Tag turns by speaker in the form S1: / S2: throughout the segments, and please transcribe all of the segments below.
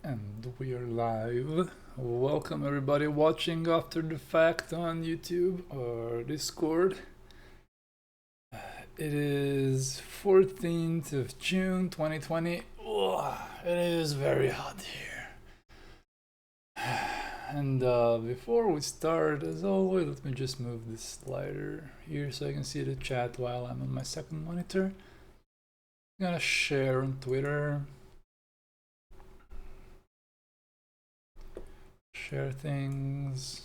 S1: And we are live. Welcome everybody watching after the fact on YouTube or Discord. It is 14th of June 2020. It is very hot here. And before we start, as always, let me just move this slider here so I can see the chat while I'm on my second monitor. I'm gonna share on Twitter. Share things,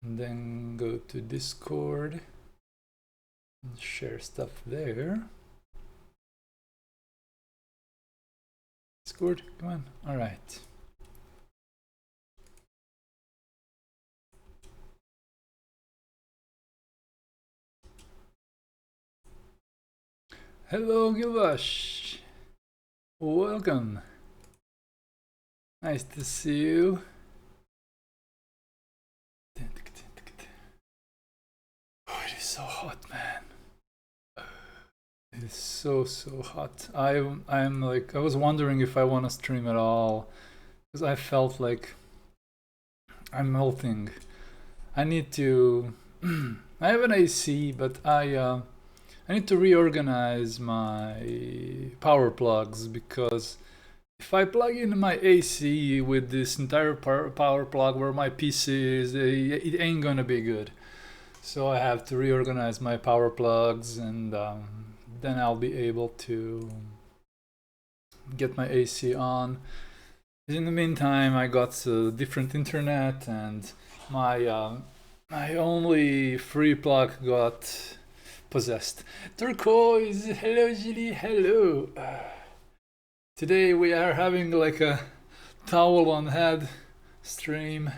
S1: and then go to Discord and share stuff there. Discord, come on. All right. Hello, Gilvash. Welcome. Nice to see you. Oh, it is so hot, man. It is so hot. I'm like, I was wondering if I want to stream at all, because I felt like I'm melting. I need to. I have an AC, but I need to reorganize my power plugs, because if I plug in my AC with this entire power plug where my PC is, it ain't gonna be good. So I have to reorganize my power plugs, and then I'll be able to get my AC on. In the meantime, I got different internet, and my only free plug got possessed. Turquoise, hello Gilly, hello. Today we are having like a towel on head stream.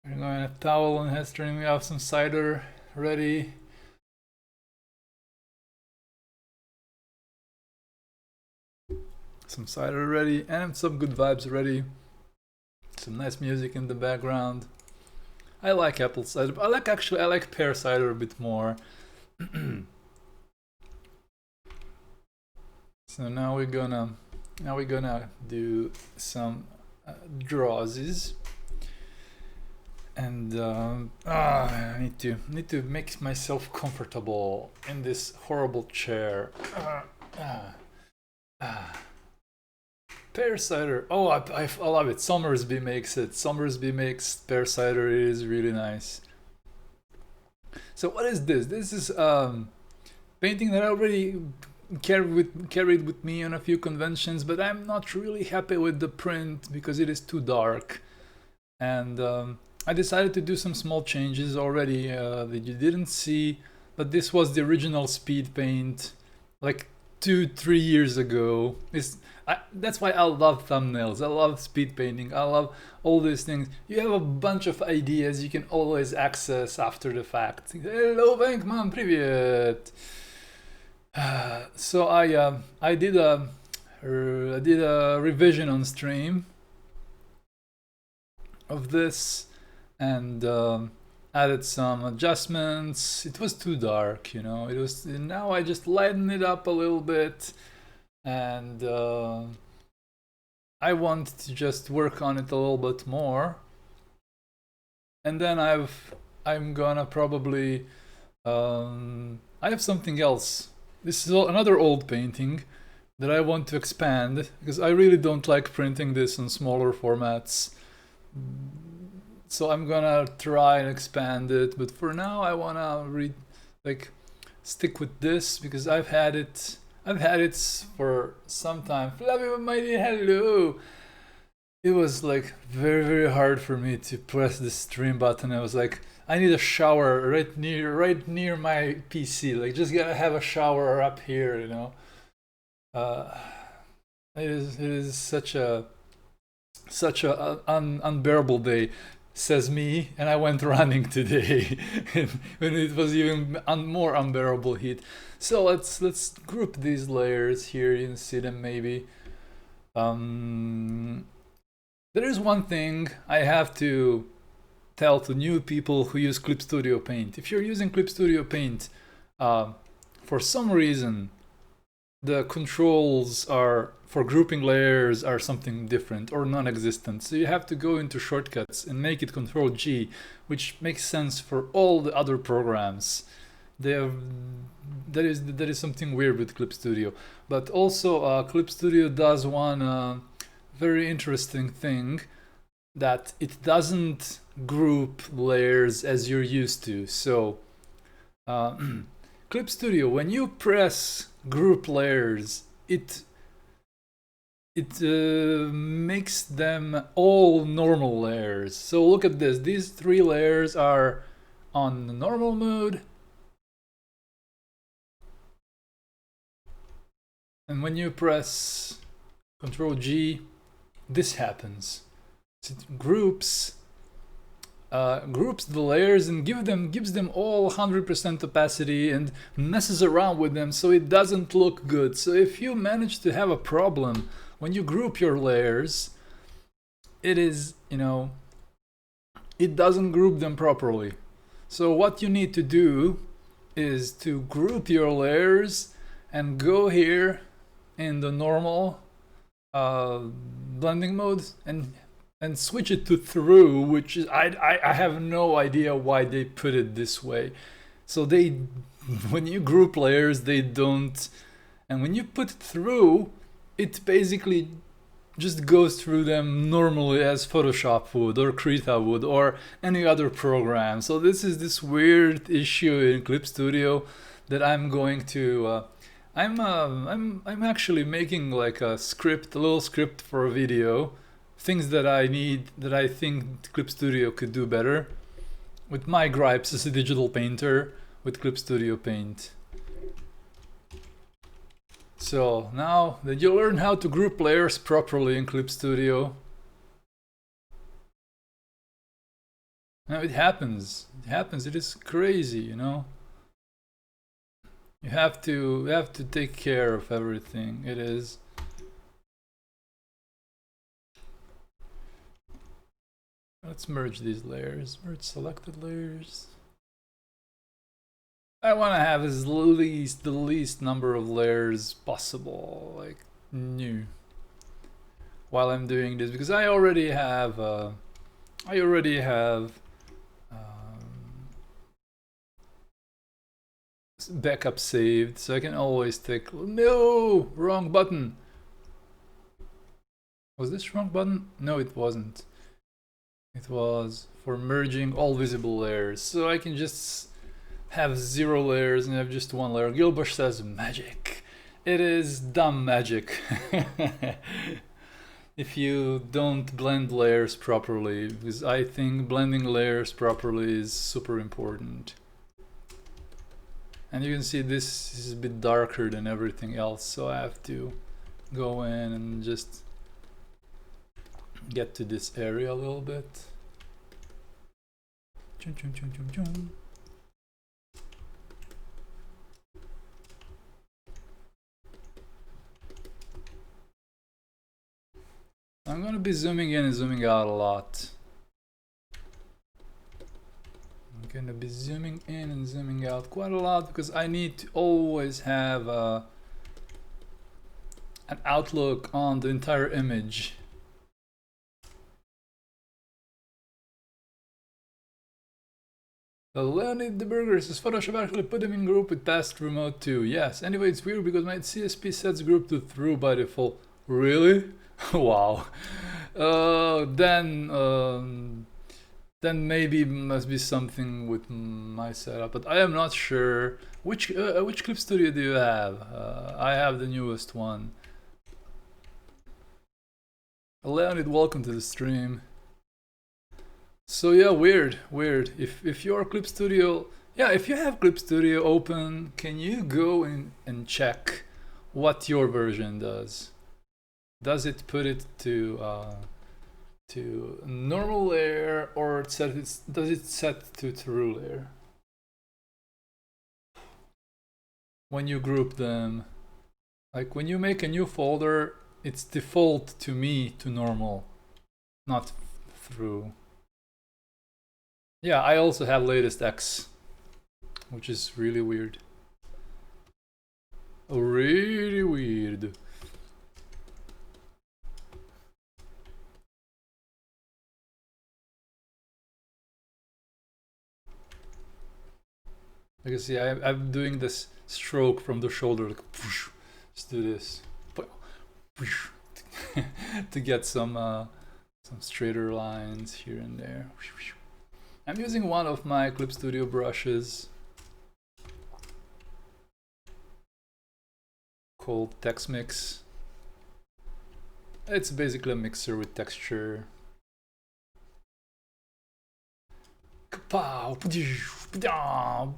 S1: We're going to towel on head stream. We have some cider ready. Some cider ready and some good vibes ready. Some nice music in the background. I like apple cider. I like pear cider a bit more. So now we're gonna do some drawses, and I need to make myself comfortable in this horrible chair. Pear cider. Oh, I love it. Somersby makes it. Somersby makes pear cider. It is really nice. So what is this? This is painting that I already carried with me on a few conventions, but I'm not really happy with the print because it is too dark. And I decided to do some small changes already that you didn't see, but this was the original speed paint like 2-3 years ago. That's why I love thumbnails. I love speed painting. I love all these things. You have a bunch of ideas you can always access after the fact. Hello, Bankman, привет. So I did a revision on stream of this, and added some adjustments. It was too dark, you know. It was. Now I just lighten it up a little bit, and I want to just work on it a little bit more. And then I'm gonna probably I have something else. This is another old painting that I want to expand, because I really don't like printing this in smaller formats. So I'm gonna try and expand it, but for now I wanna stick with this, because I've had it for some time. Flavio Mighty, hello. It was like very hard for me to press the stream button. I was like, I need a shower right near my PC. Like, just gotta have a shower up here, you know. It is such a unbearable day, says me, and I went running today when it was even more unbearable heat. So let's group these layers here. You can see them maybe. There is one thing I have to tell to new people who use Clip Studio Paint. If you're using Clip Studio Paint, for some reason the controls are for grouping layers are something different or non-existent. So you have to go into shortcuts and make it Control G, which makes sense for all the other programs. That is something weird with Clip Studio. But also Clip Studio does one very interesting thing, that it doesn't group layers as you're used to. So Clip Studio, when you press group layers, it makes them all normal layers. So look at this. These 3 layers are on the normal mode. And when you press Control G, this happens. It groups the layers and gives them all 100% opacity and messes around with them so it doesn't look good. So if you manage to have a problem when you group your layers, it is, it doesn't group them properly. So what you need to do is to group your layers and go here in the normal blending mode and switch it to through, which is I have no idea why they put it this way. So when you group layers, they don't, and when you put through, it basically just goes through them normally as Photoshop would or Krita would or any other program. So this is this weird issue in Clip Studio that I'm going to I'm actually making like a little script for a video, things that I think Clip Studio could do better, with my gripes as a digital painter with Clip Studio Paint. So now that you learn how to group layers properly in Clip Studio, now it happens. It is crazy, You have to take care of everything. It is. Let's merge these layers. Merge selected layers. I want to have the least number of layers possible, like new. While I'm doing this, because I already have backup saved, so I can always take. No, wrong button. Was this wrong button? No, it wasn't. It was for merging all visible layers, so I can just have 0 layers and have just 1 layer. Gilbush says magic. It is dumb magic. If you don't blend layers properly, because I think blending layers properly is super important. And you can see this is a bit darker than everything else, so I have to go in and just get to this area a little bit. Chum, chum, chum, chum, chum. I'm going to be zooming in and zooming out a lot. I'm going to be zooming in and zooming out quite a lot because I need to always have an outlook on the entire image. Leonid the Burger says Photoshop actually put them in group with past remote too. Yes, anyway, it's weird because my CSP sets group to through by default. Really? Wow. Then maybe must be something with my setup, but I am not sure. Which Clip Studio do you have? I have the newest one. Leonid, welcome to the stream. So yeah, weird. If your Clip Studio, yeah, if you have Clip Studio open, can you go in and check what your version does? Does it put it to normal layer, or does it set to through layer? When you group them, like when you make a new folder, it's default to me to normal, not through. Yeah, I also have latest X, which is really weird. Really weird. I can see I'm doing this stroke from the shoulder, like, whoosh, just do this, whoosh, to get some straighter lines here and there. I'm using one of my Clip Studio brushes called Text Mix. It's basically a mixer with texture. Kapow!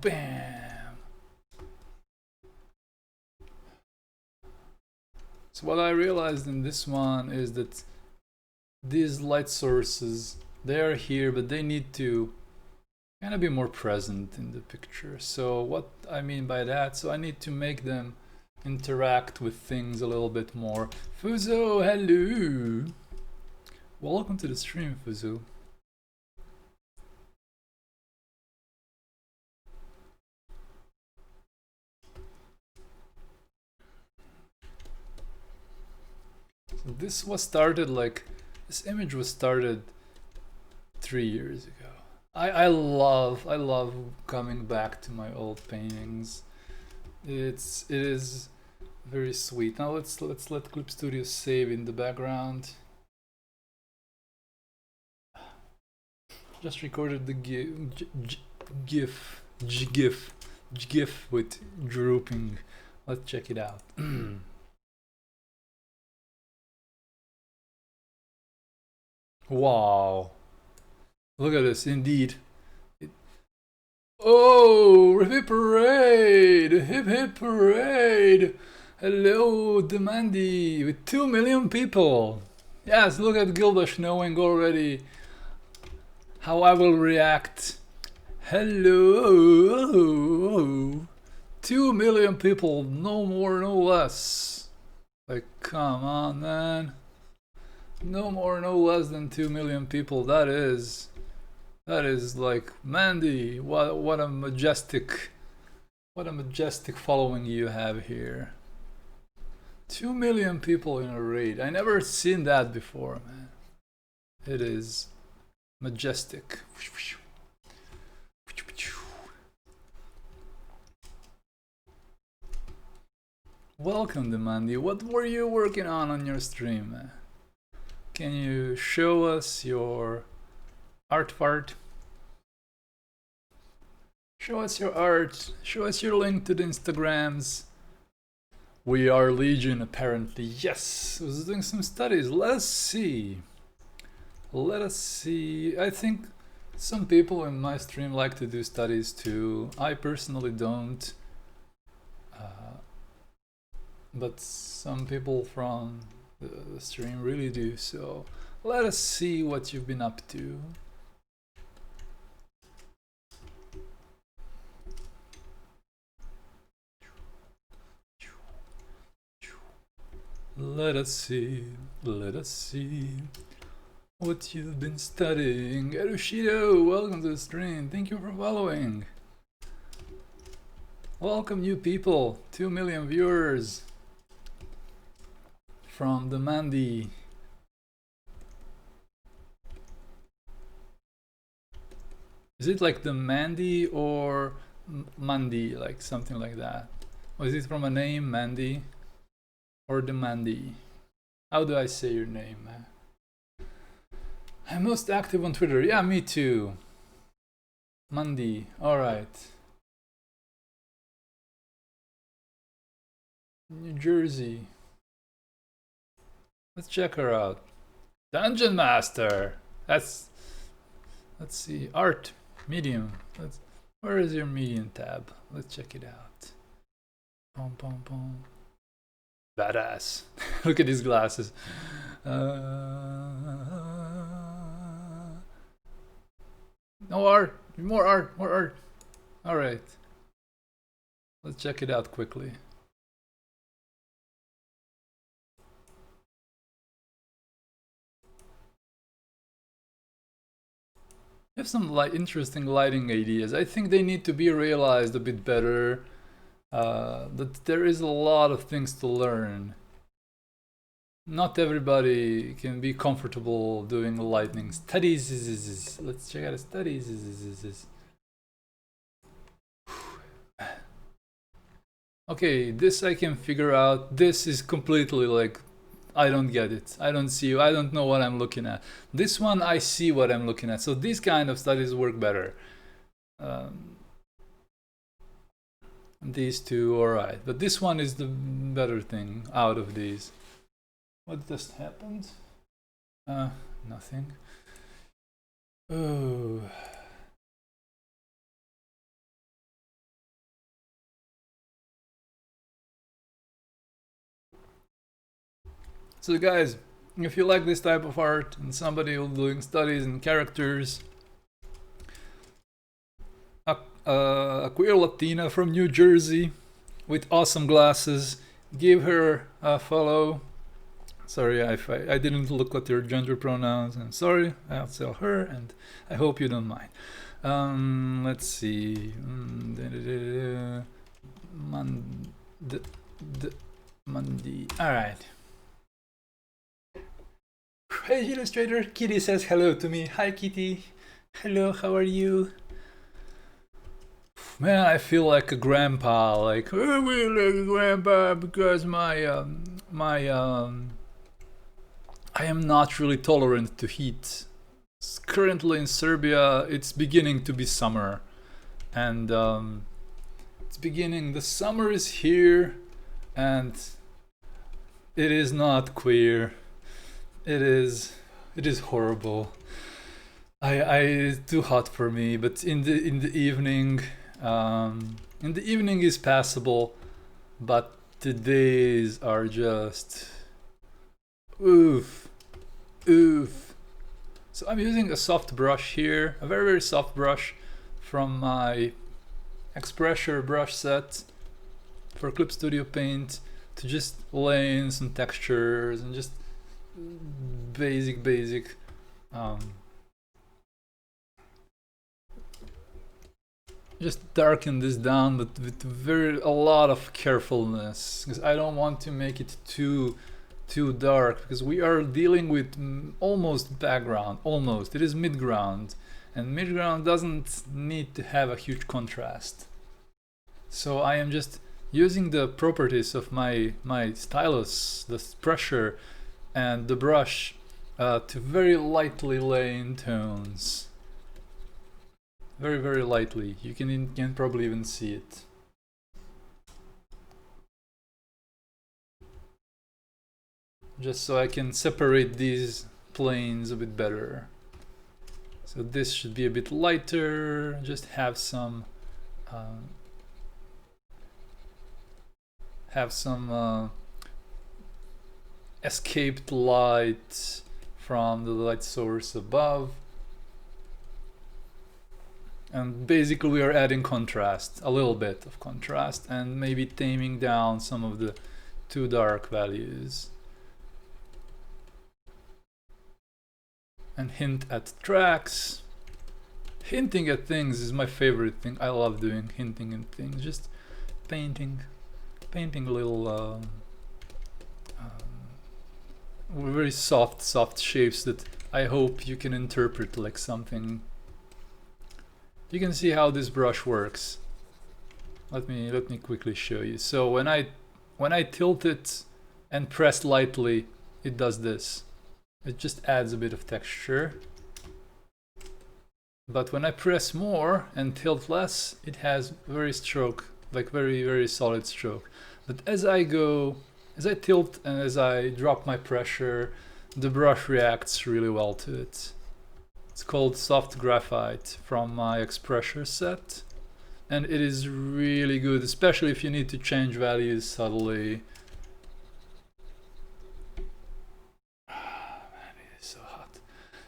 S1: Bam! So what I realized in this one is that these light sources, they are here, but they need to kind of be more present in the picture. So what I mean by that, so I need to make them interact with things a little bit more. Fuzo, hello! Welcome to the stream, Fuzo. So this was started like, this image was started 3 years ago. I love coming back to my old paintings. It is very sweet. Now let's let Clip Studio save in the background. Just recorded the GIF with drooping. Let's check it out. Wow. Look at this, indeed. Oh, hip parade! Hip hip parade! Hello, Demandi, with 2 million people. Yes, look at Gildash knowing already how I will react. Hello! 2 million people, no more, no less. Like, come on, man. No more, no less than 2 million people. That is like, Mandy, what a majestic following you have here. 2 million people in a raid. I never seen that before, man. It is majestic. Welcome, Demandi. What were you working on your stream, man? Can you show us your art part? Show us your art. Show us your link to the Instagrams. We are Legion, apparently. Yes, I was doing some studies. Let us see. Let us see. I think some people in my stream like to do studies too. I personally don't. But some people from the stream really do. So let us see what you've been up to. Let us see what you've been studying. Erushido, welcome to the stream. Thank you for following. Welcome, new people. 2 million viewers from the Mandy. Is it like the Mandy or Mandy, like something like that? Or is it from a name, Mandy? Or the Mandy? How do I say your name, man? I'm most active on Twitter. Yeah, me too. Mandy, alright. New Jersey. Let's check her out. Dungeon Master. Let's see. Art. Medium. Where is your medium tab? Let's check it out. Boom, boom, boom. Badass. Look at these glasses. No art. More art. More art. Alright. Let's check it out quickly. I have some interesting lighting ideas. I think they need to be realized a bit better. that there is a lot of things to learn. Not everybody can be comfortable doing lightning studies. Let's check out studies. Okay, this I can figure out. This is completely like, I don't get it. I don't see. I don't know what I'm looking at. This one, I see what I'm looking at. So these kind of studies work better. These two, alright. But this one is the better thing out of these. What just happened? Nothing. Oh. So guys, if you like this type of art and somebody who's doing studies and characters, a queer Latina from New Jersey with awesome glasses, give her a follow. Sorry if I didn't look at your gender pronouns. I'm sorry. I'll tell her, and I hope you don't mind. Let's see. Monday. All right. Hey, Zhillustrator. Kitty says hello to me. Hi, Kitty. Hello. How are you? Man, I feel like a grandpa. Like, oh, we like a grandpa because I am not really tolerant to heat. Currently in Serbia, it's beginning to be summer, and it's beginning. The summer is here, and it is not queer. It is horrible. It's too hot for me. But in the evening, is passable. But the days are just oof. So I'm using a soft brush here, a very soft brush from my Expressor brush set for Clip Studio Paint to just lay in some textures and just basic just darken this down, but with a lot of carefulness, because I don't want to make it too dark, because we are dealing with almost background. Almost, it is midground, and midground doesn't need to have a huge contrast. So I am just using the properties of my stylus, the pressure and the brush, to very lightly lay in tones. Very lightly. You can probably even see it. Just so I can separate these planes a bit better. So this should be a bit lighter. Just have some escaped light from the light source above. And basically we are adding contrast, a little bit of contrast, and maybe taming down some of the too dark values. And hint at tracks. Hinting at things is my favorite thing. I love doing hinting at things, just painting little very soft shapes that I hope you can interpret like something. You can see how this brush works. Let me quickly show you. So when I tilt it and press lightly, it does this. It just adds a bit of texture. But when I press more and tilt less, it has very solid stroke. But as I tilt and as I drop my pressure, the brush reacts really well to it. It's called Soft Graphite from my Expressor set, and it is really good, especially if you need to change values subtly. Man, it is so hot.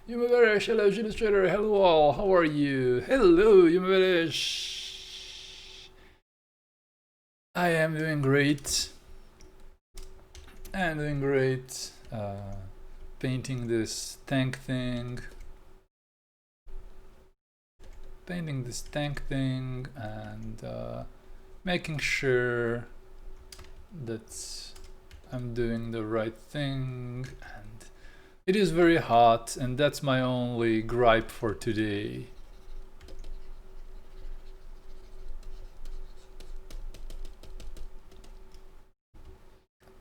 S1: Yumaveresh, hello Zhillustrator, hello all, how are you? Hello Yumaveresh. I am doing great. I'm doing great. Painting this tank thing. And making sure that I'm doing the right thing, and it is very hot, and that's my only gripe for today.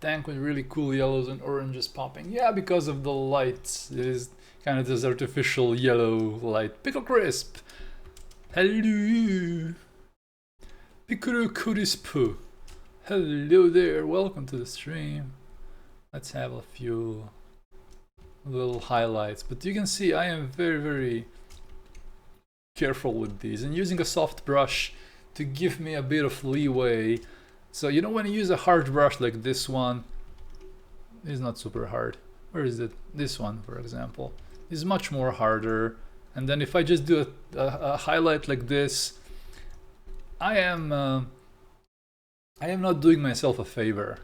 S1: Tank with really cool yellows and oranges popping. Yeah, because of the light. It is kind of this artificial yellow light. Pickle Crisp! Hello! Pickle Crisp! Hello there, welcome to the stream. Let's have a few little highlights. But you can see I am very careful with these and using a soft brush to give me a bit of leeway. So you know, when you use a hard brush like this one, it's not super hard. Where is it? This one, for example, is much more harder. And then if I just do a highlight like this, I am not doing myself a favor.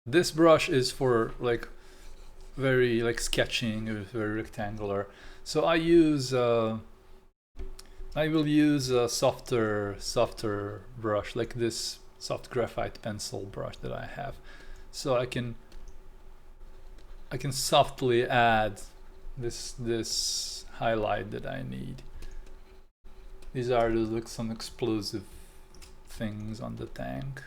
S1: This brush is for like very like sketching, it's very rectangular. So I will use a softer brush, like this soft graphite pencil brush that I have. So I can softly add this highlight that I need. These are like some explosive things on the tank.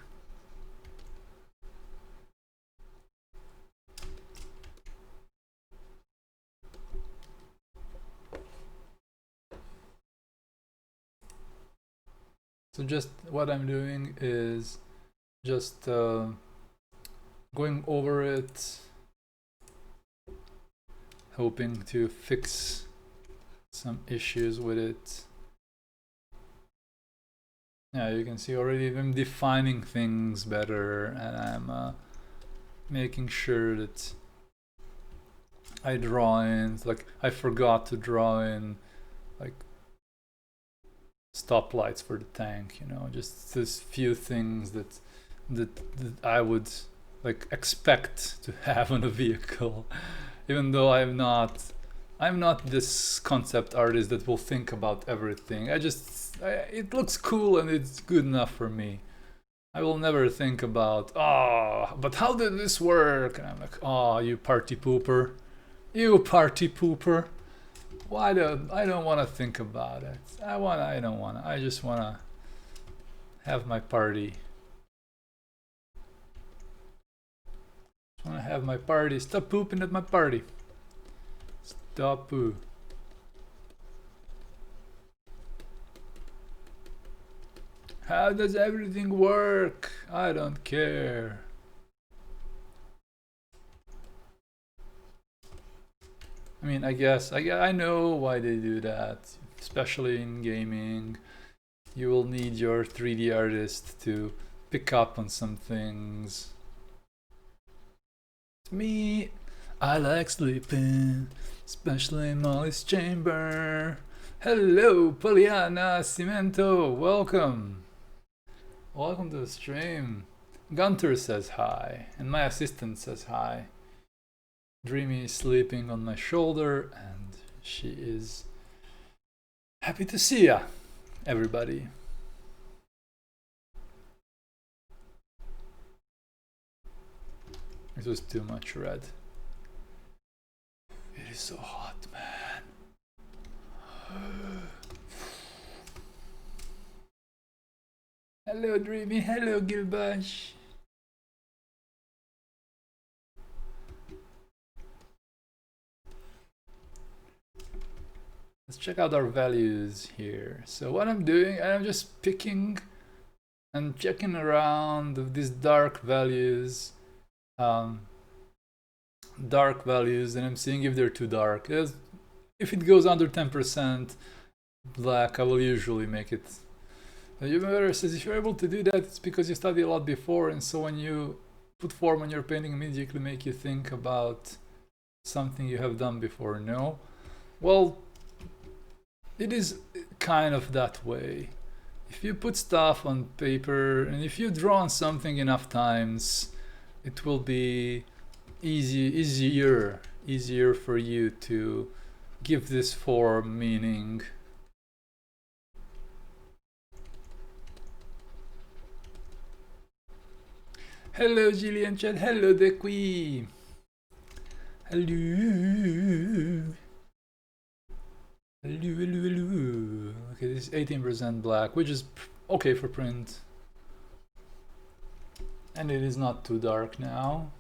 S1: So just what I'm doing is just going over it, hoping to fix some issues with it. Yeah, you can see already I'm defining things better, and I'm making sure that I draw in, like I forgot to draw in like stoplights for the tank, you know, just this few things that I would like expect to have on a vehicle, even though I'm not this concept artist that will think about everything. It looks cool and it's good enough for me. I will never think about, oh, but how did this work? And I'm like, oh, you party pooper. You party pooper. Why don't I don't want to think about it. I just want to have my party. I want to have my party. Stop pooping at my party. Stop poo. How does everything work? I don't care. I mean, I guess I know why they do that, especially in gaming. You will need your 3D artist to pick up on some things. Me, I like sleeping, especially in Molly's chamber. Hello, Poliana Cimento, welcome. Welcome to the stream. Gunter says hi, and my assistant says hi. Dreamy is sleeping on my shoulder, and she is happy to see ya, everybody. It was too much red. It is so hot, man. Hello, Dreamy. Hello, Gilbash. Let's check out our values here. So what I'm doing, I'm just picking and checking around these dark values, and I'm seeing if they're too dark. If it goes under 10% black, I will usually make it. Human says if you're able to do that, it's because you studied a lot before, and so when you put form on your painting, immediately make you think about something you have done before. No? Well, it is kind of that way. If you put stuff on paper and if you draw on something enough times, it will be easier for you to give this form meaning. Hello Gillian chat, hello Dequi. Hello. Hello. Okay, this is 18% black, which is okay for print. And it is not too dark now.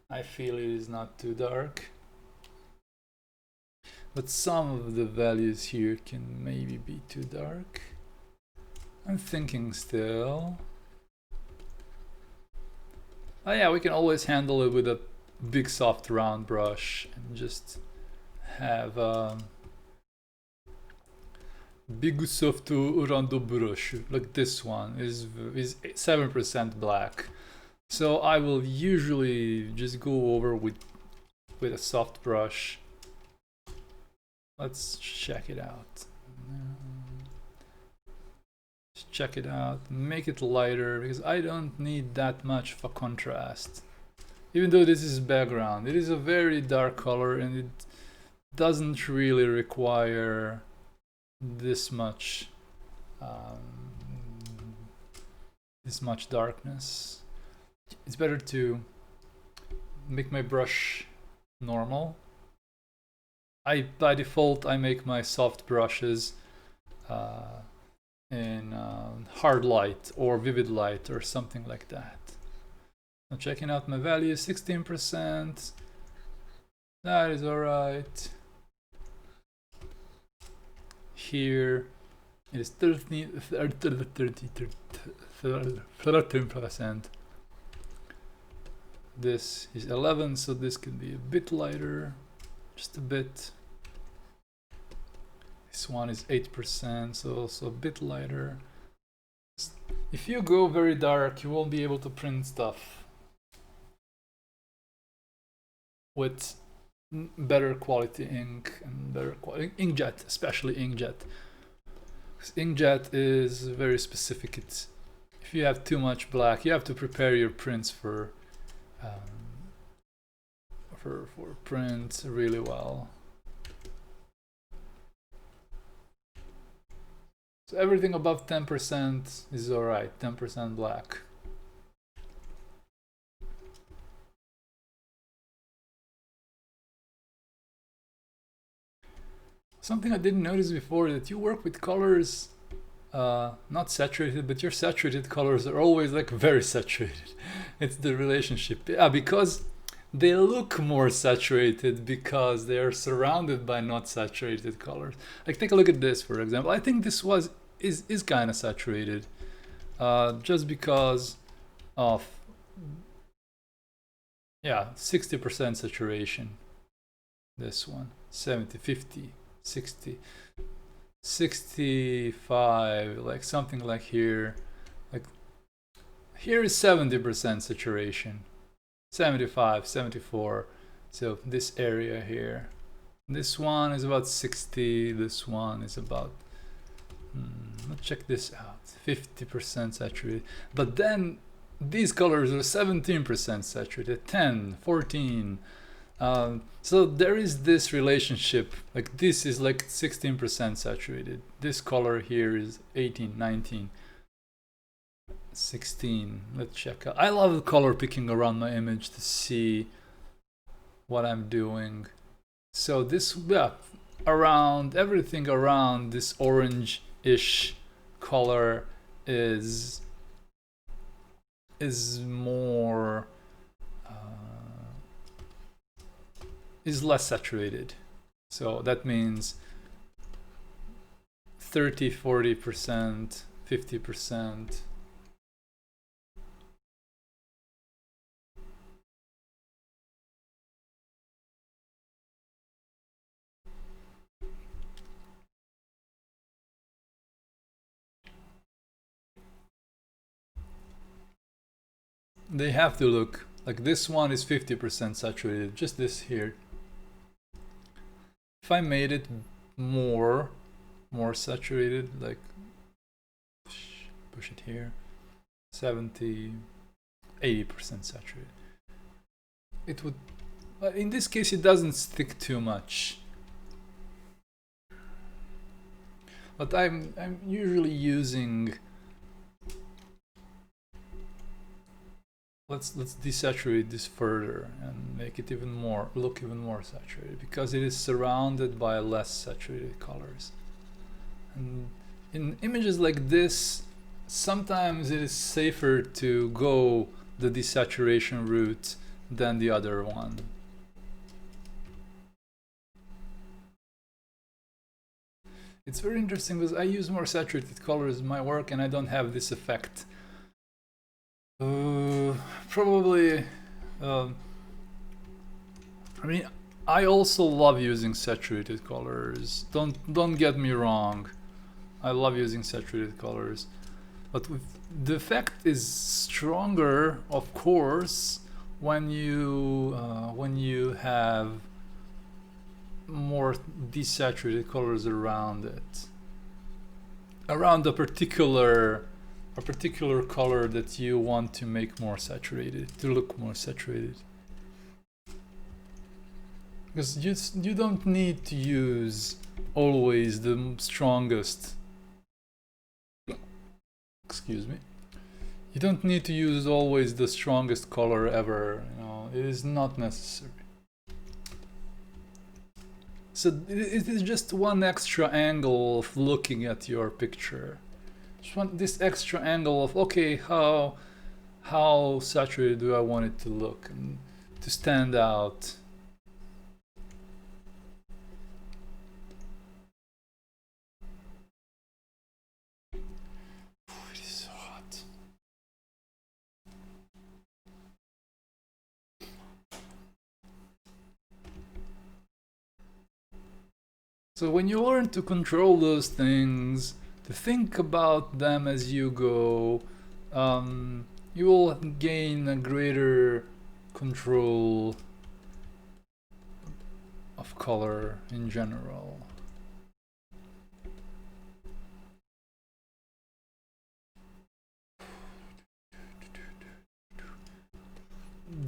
S1: I feel it is not too dark. But some of the values here can maybe be too dark. I'm thinking still. Oh yeah, we can always handle it with a big soft round brush and just have big soft round brush like this one is 7% black. So I will usually just go over with a soft brush. Let's check it out. Let's check it out. Make it lighter because I don't need that much of a contrast. Even though this is background, it is a very dark color and it doesn't really require this much darkness. It's better to make my brush normal. By default I make my soft brushes in hard light or vivid light or something like that. I'm checking out my value, 16%. That is alright. Here it is 13%. This is 11, so this can be a bit lighter, just a bit. This one is 8%, so also a bit lighter. If you go very dark, you won't be able to print stuff with better quality ink and better quality inkjet, especially inkjet. Inkjet is very specific. It's if you have too much black, you have to prepare your prints for print really well. So everything above 10% is alright, 10% black. Something I didn't notice before, that you work with colors not saturated, but your saturated colors are always like very saturated. It's the relationship. Yeah, because they look more saturated because they are surrounded by not saturated colors. Like take a look at this, for example. I think this is kind of saturated just because of 60% saturation. This one 70, 50, 60, 65, like something like here. Like here is 70% saturation, 75, 74. So this area here, this one is about 60, this one is about let's check this out, 50% saturated. But then these colors are 17% saturated, 10, 14. So there is this relationship, like this is like 16% saturated, this color here is 18, 19, 16. Let's check out. I love color picking around my image to see what I'm doing. So this, around everything around this orange-ish color is more is less saturated. So that means 30, 40%, 50%. They have to look like this one is 50% saturated, just this here. If I made it more saturated, like push it here, 70, 80% saturated, it would, in this case it doesn't stick too much. But I'm usually using let's desaturate this further and make it even more, look even more saturated, because it is surrounded by less saturated colors. And in images like this, sometimes it is safer to go the desaturation route than the other one. It's very interesting because I use more saturated colors in my work and I don't have this effect. Probably, I mean, I also love using saturated colors. Don't get me wrong. I love using saturated colors, but the effect is stronger, of course, when you have more desaturated colors around it, around a particular color that you want to make more saturated, to look more saturated. Because you don't need to use always the strongest, excuse me, you don't need to use always the strongest color ever, you know, it is not necessary. So it is just one extra angle of looking at your picture. Just want this extra angle of, okay, how saturated do I want it to look and to stand out. It is so hot. So when you learn to control those things, to think about them as you go, you will gain a greater control of color in general.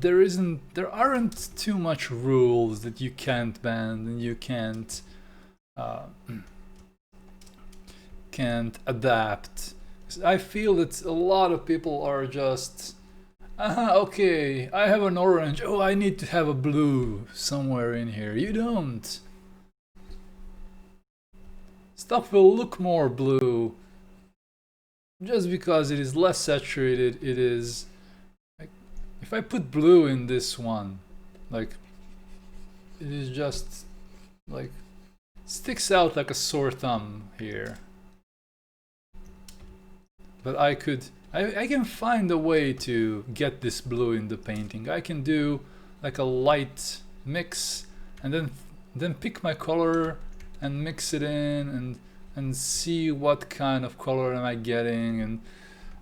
S1: There aren't too much rules that you can't bend and you can't adapt. I feel that a lot of people are just, okay, I have an orange, oh, I need to have a blue somewhere in here. You don't. Stuff will look more blue just because it is less saturated. It is like, if I put blue in this one, like, it is just like sticks out like a sore thumb here. But I can find a way to get this blue in the painting. I can do like a light mix and then pick my color and mix it in and see what kind of color am I getting, and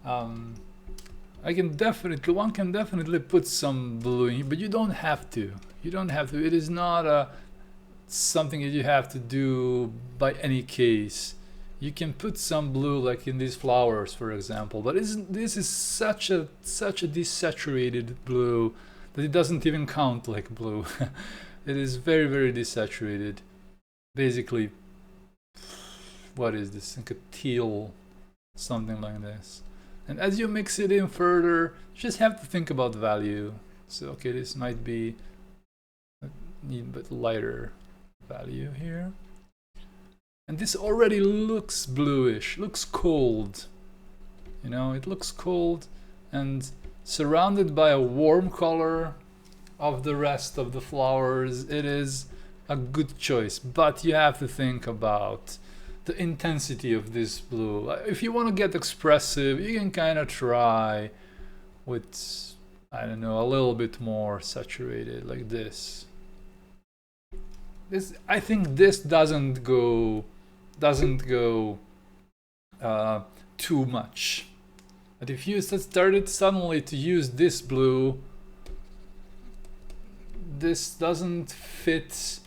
S1: one can definitely put some blue in here, but you don't have to. You don't have to. It is not something that you have to do by any case. You can put some blue, like in these flowers, for example, but this is such a desaturated blue that it doesn't even count like blue. It is very, very desaturated. Basically, what is this? Like a teal, something like this. And as you mix it in further, you just have to think about value. So, okay, this might be need a bit lighter value here. And this already looks bluish, looks cold. You know, it looks cold and surrounded by a warm color of the rest of the flowers. It is a good choice, but you have to think about the intensity of this blue. If you want to get expressive, you can kind of try with, I don't know, a little bit more saturated, like this. I think this doesn't go too much. But if you started suddenly to use this blue, this doesn't fit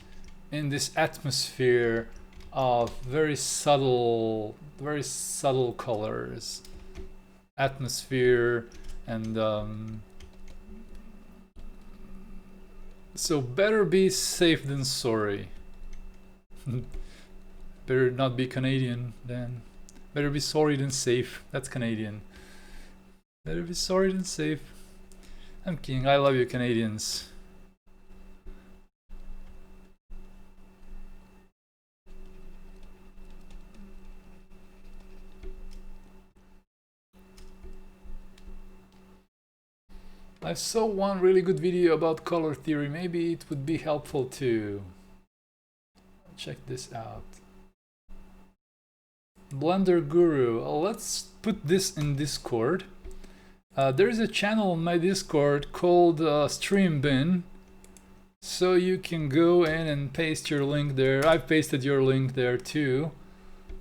S1: in this atmosphere of very subtle colors, atmosphere, and so better be safe than sorry. Better not be Canadian then. Better be sorry than safe. That's Canadian. Better be sorry than safe. I'm kidding. I love you, Canadians. I saw one really good video about color theory. Maybe it would be helpful to check this out. Blender Guru. Let's put this in Discord. There is a channel on my Discord called Stream Bin, so you can go in and paste your link there. I've pasted your link there too.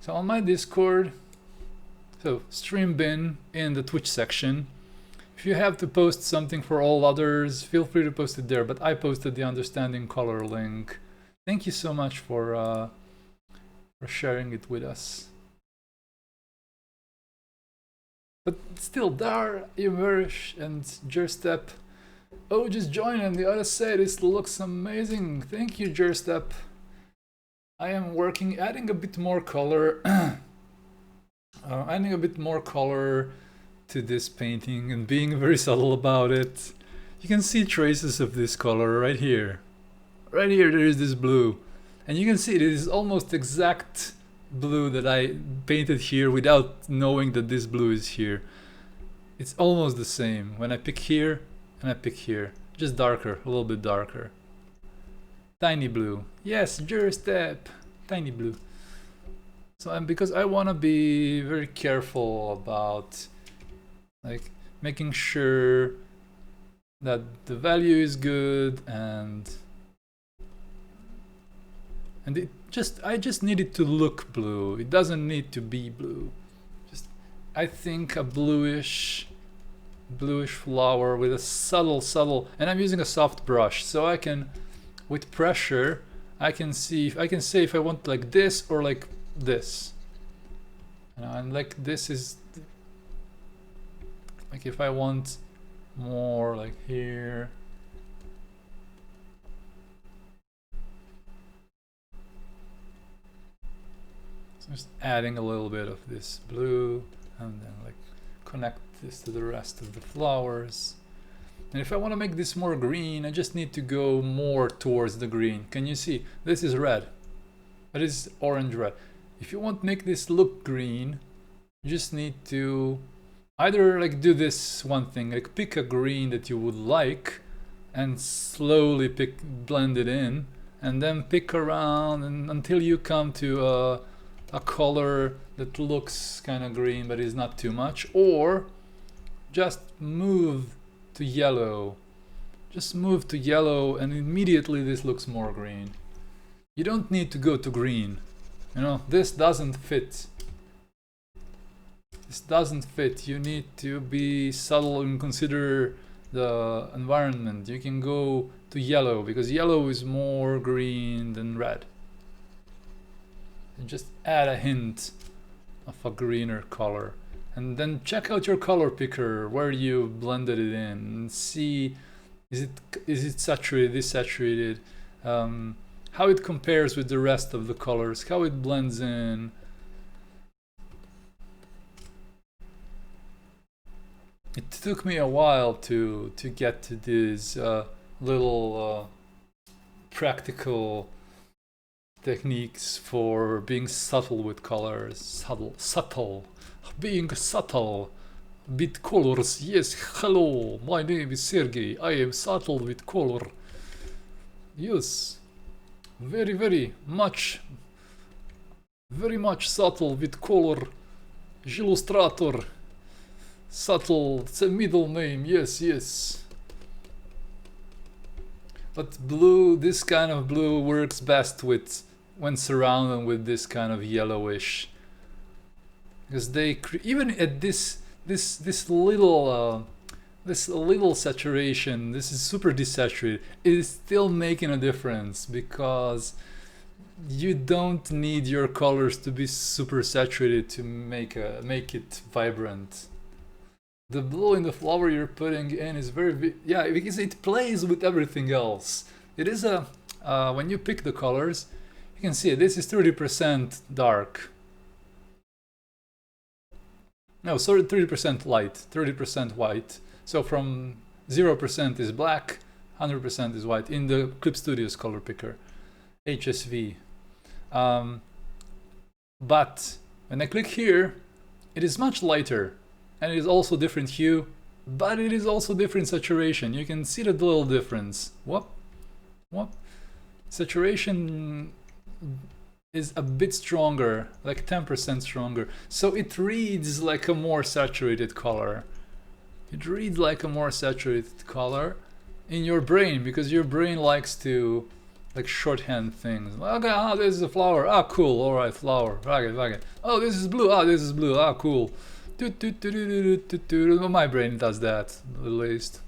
S1: So on my Discord, so Stream Bin in the Twitch section. If you have to post something for all others, feel free to post it there, but I posted the Understanding Color link. Thank you so much for sharing it with us. But still, Dar, Imerish, and Jerstep. Oh, just join and the other side. This looks amazing. Thank you, Jerstep. I am working, adding a bit more color. Adding a bit more color to this painting and being very subtle about it. You can see traces of this color right here. Right here there is this blue. And you can see it is almost exact blue that I painted here without knowing that this blue is here. It's almost the same when I pick here and I pick here. Just darker, a little bit darker. Tiny blue. Yes, Jerstep. Tiny blue. So because I want to be very careful about like making sure that the value is good and I just need it to look blue. It doesn't need to be blue. Just I think a bluish flower with a subtle, and I'm using a soft brush, so I can, with pressure, I can say if I want like this or like this. And like this is like if I want more like here. So just adding a little bit of this blue and then like connect this to the rest of the flowers. And if I want to make this more green, I just need to go more towards the green. Can you see? This is red. That is orange red. If you want to make this look green, you just need to either like do this one thing, like pick a green that you would like and slowly blend it in, and then pick around until you come to a color that looks kind of green but is not too much, or just move to yellow. Just move to yellow and immediately this looks more green. You don't need to go to green. You know, this doesn't fit. This doesn't fit. You need to be subtle and consider the environment. You can go to yellow because yellow is more green than red. And just add a hint of a greener color. And then check out your color picker where you blended it in and see is it saturated, desaturated, how it compares with the rest of the colors, how it blends in. It took me a while to get to these little practical techniques for being subtle with colors. Being subtle with colors. Yes, hello, my name is Sergey. I am subtle with color. Yes, very much subtle with color. Zhillustrator. Subtle, it's a middle name, yes. But blue, this kind of blue works best when surrounded with this kind of yellowish, because they even at this little saturation, this is super desaturated, it is still making a difference because you don't need your colors to be super saturated to make it vibrant. The blue in the flower you're putting in is yeah, because it plays with everything else. It is when you pick the colors, you can see this is 30% dark. No, sorry, 30% light, 30% white. So from 0% is black, 100% is white in the Clip Studio's color picker, HSV. But when I click here, it is much lighter, and it is also different hue, but it is also different saturation. You can see the little difference. Whoop. Saturation is a bit stronger, like 10% stronger. So it reads like a more saturated color. It reads like a more saturated color in your brain, because your brain likes to like shorthand things. Okay, oh, this is a flower. Ah, cool. All right, flower. Okay. Oh, this is blue. Ah, this is blue. Ah, cool. My brain does that at least.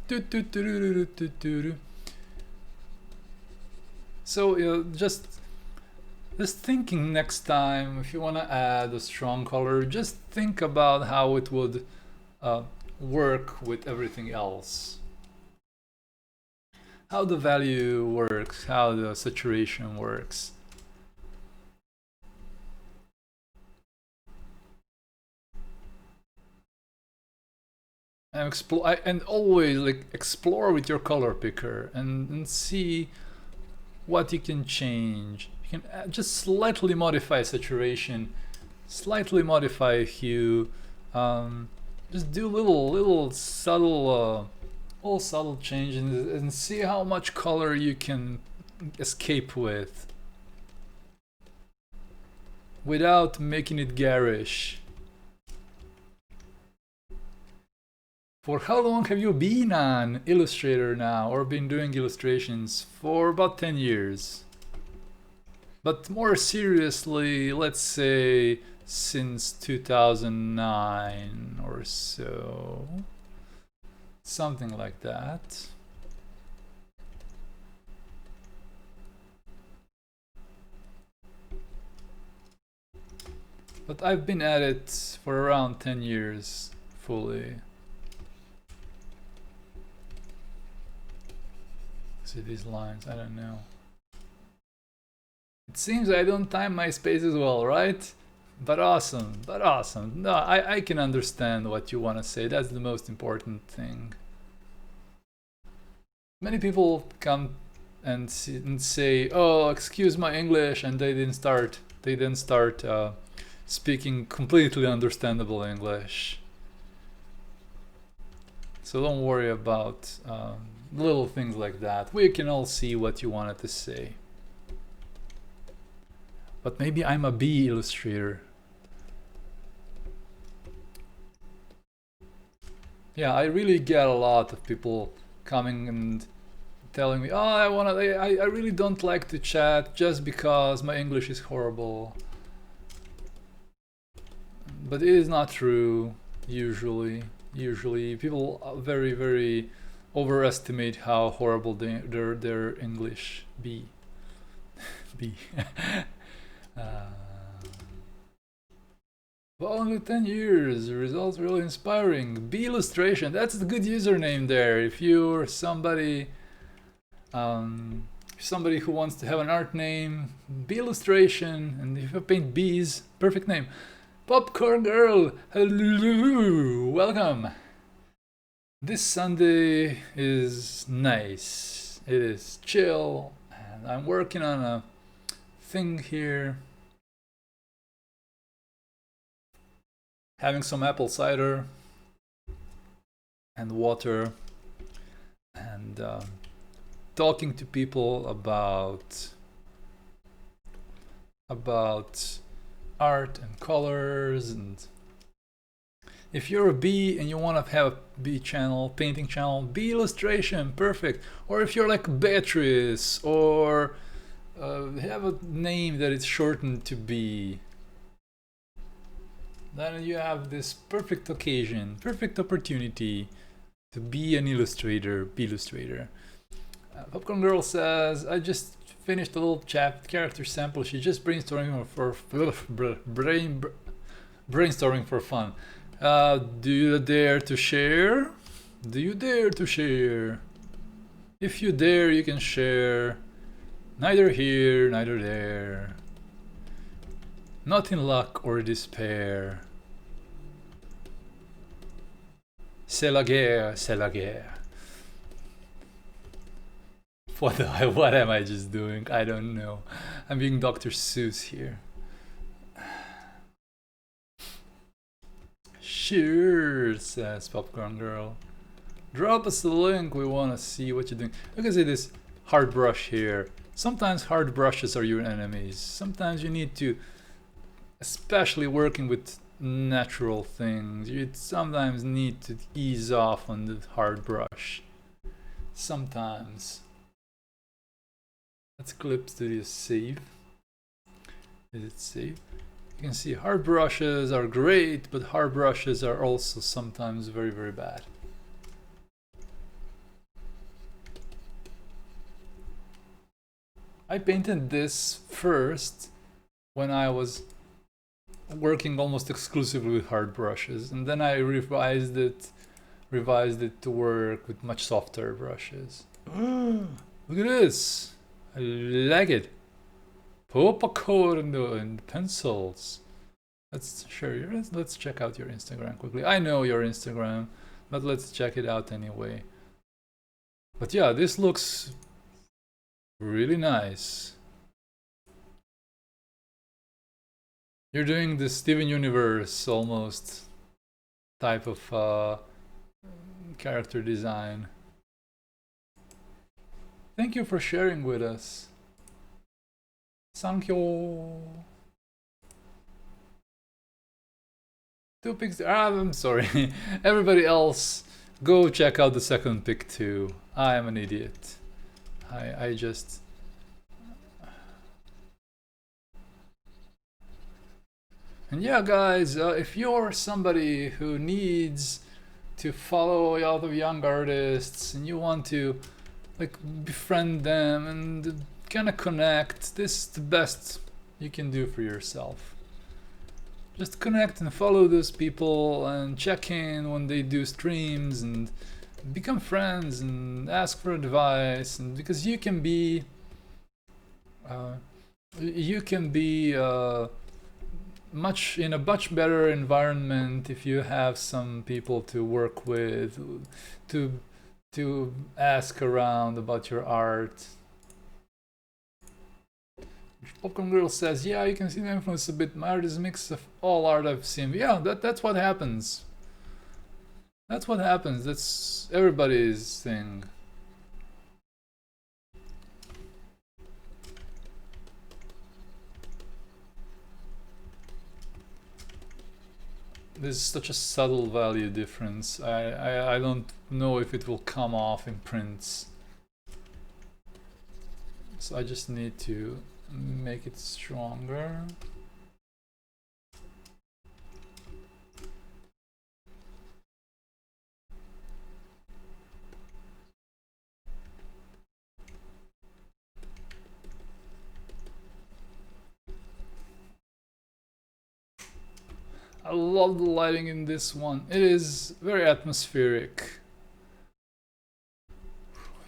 S1: So just thinking next time, if you want to add a strong color, just think about how it would work with everything else. How the value works, how the saturation works. And always like explore with your color picker and see what you can change. You can just slightly modify saturation, slightly modify hue, just do little subtle changes and see how much color you can escape with without making it garish. For how long have you been on Illustrator now, or been doing illustrations? For about 10 years. But more seriously, let's say since 2009 or so. Something like that. But I've been at it for around 10 years fully. See these lines, I don't know. It seems I don't time my spaces well, right? But awesome. No, I can understand what you want to say. That's the most important thing. Many people come and say, "Oh, excuse my English," and they didn't start speaking completely understandable English. So don't worry about little things like that. We can all see what you wanted to say. But maybe I'm a B illustrator. Yeah, I really get a lot of people coming and telling me, "Oh, I really don't like to chat just because my English is horrible." But it is not true. Usually people very, very overestimate how horrible their English be. Well, only 10 years, results really inspiring. B illustration, that's the good username there. If you're somebody who wants to have an art name, B illustration, and if you paint bees, perfect name. Popcorn Girl, hello, welcome. This Sunday is nice. It is chill, and I'm working on a thing here. Having some apple cider and water, and talking to people about art and colors. And if you're a B and you want to have a B channel, painting channel, B illustration, perfect. Or if you're like Beatrice, or have a name that is shortened to B, then you have this perfect occasion, perfect opportunity to be an illustrator, B illustrator. Popcorn Girl says, I just finished a little character sample. She just brainstorming brainstorming for fun. Do you dare to share? Do you dare to share? If you dare, you can share. Neither here, neither there. Not in luck or despair. C'est la guerre, c'est la guerre. What am I just doing? I don't know. I'm being Dr. Seuss here. Sure, says Popcorn Girl. Drop us the link, we want to see what you're doing. Look at this hard brush here. Sometimes hard brushes are your enemies. Sometimes you need to, especially working with natural things, you sometimes need to ease off on the hard brush. Sometimes. Let's clip to the save. Is it save? You can see hard brushes are great, but hard brushes are also sometimes very, very bad. I painted this first when I was working almost exclusively with hard brushes, and then I revised it to work with much softer brushes. Look at this! I like it. Popcorn and pencils. Let's check out your Instagram quickly. I know your Instagram, but let's check it out anyway. But yeah, this looks really nice. You're doing the Steven Universe almost type of character design. Thank you for sharing with us. Thank you. 2 pics. I'm sorry. Everybody else, go check out the second pic too. I am an idiot. I just... And yeah, guys, if you're somebody who needs to follow a lot of young artists and you want to like befriend them and kind of connect, this is the best you can do for yourself. Just connect and follow those people and check in when they do streams and become friends and ask for advice, and because you can be in a much better environment if you have some people to work with, to ask around about your art. Popcorn Girl says, yeah, you can see the influence a bit. My art is a mix of all art I've seen. Yeah, that's what happens. That's what happens. That's everybody's thing. There's such a subtle value difference. I don't know if it will come off in prints. So I just need to make it stronger. I love the lighting in this one. It is very atmospheric.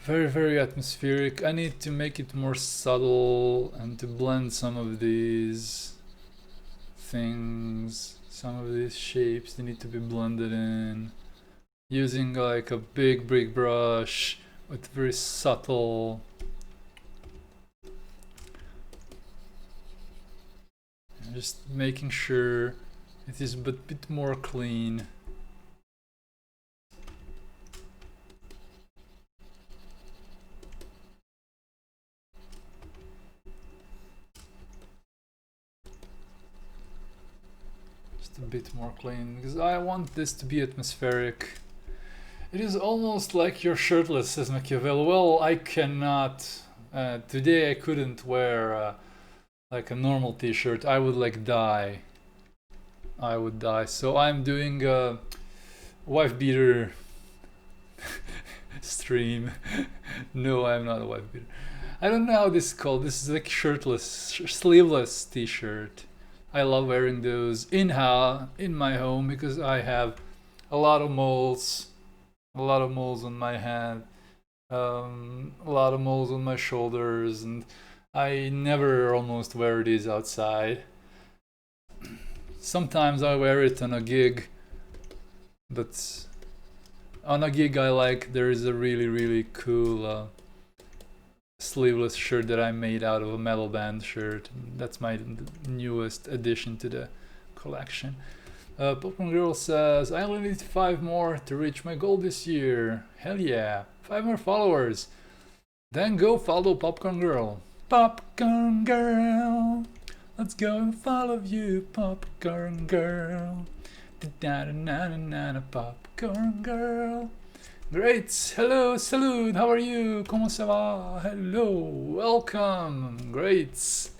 S1: Very, very atmospheric. I need to make it more subtle and to blend some of these things, some of these shapes, they need to be blended in. Using like a big brush with very subtle. And just making sure it is a bit more clean. Just a bit more clean, because I want this to be atmospheric. It is almost like you're shirtless, says Machiavelli. Well, I cannot. Today I couldn't wear like a normal t-shirt. I would like die. I would die. So I'm doing a wife beater stream. No, I'm not a wife beater. I don't know how this is called. This is like shirtless, sleeveless t-shirt. I love wearing those in my home because I have a lot of moles. A lot of moles on my hand. A lot of moles on my shoulders, and I never almost wear these outside. Sometimes I wear it on a gig, but on a gig I like, there is a really cool sleeveless shirt that I made out of a metal band shirt. That's my newest addition to the collection. Popcorn Girl says, I only need 5 more to reach my goal this year. Hell yeah, 5 more followers. Then go follow Popcorn Girl. Popcorn Girl, let's go and follow you, Popcorn Girl. Popcorn Girl. Great, hello, salute, how are you? Comment ça va? Hello, welcome, great.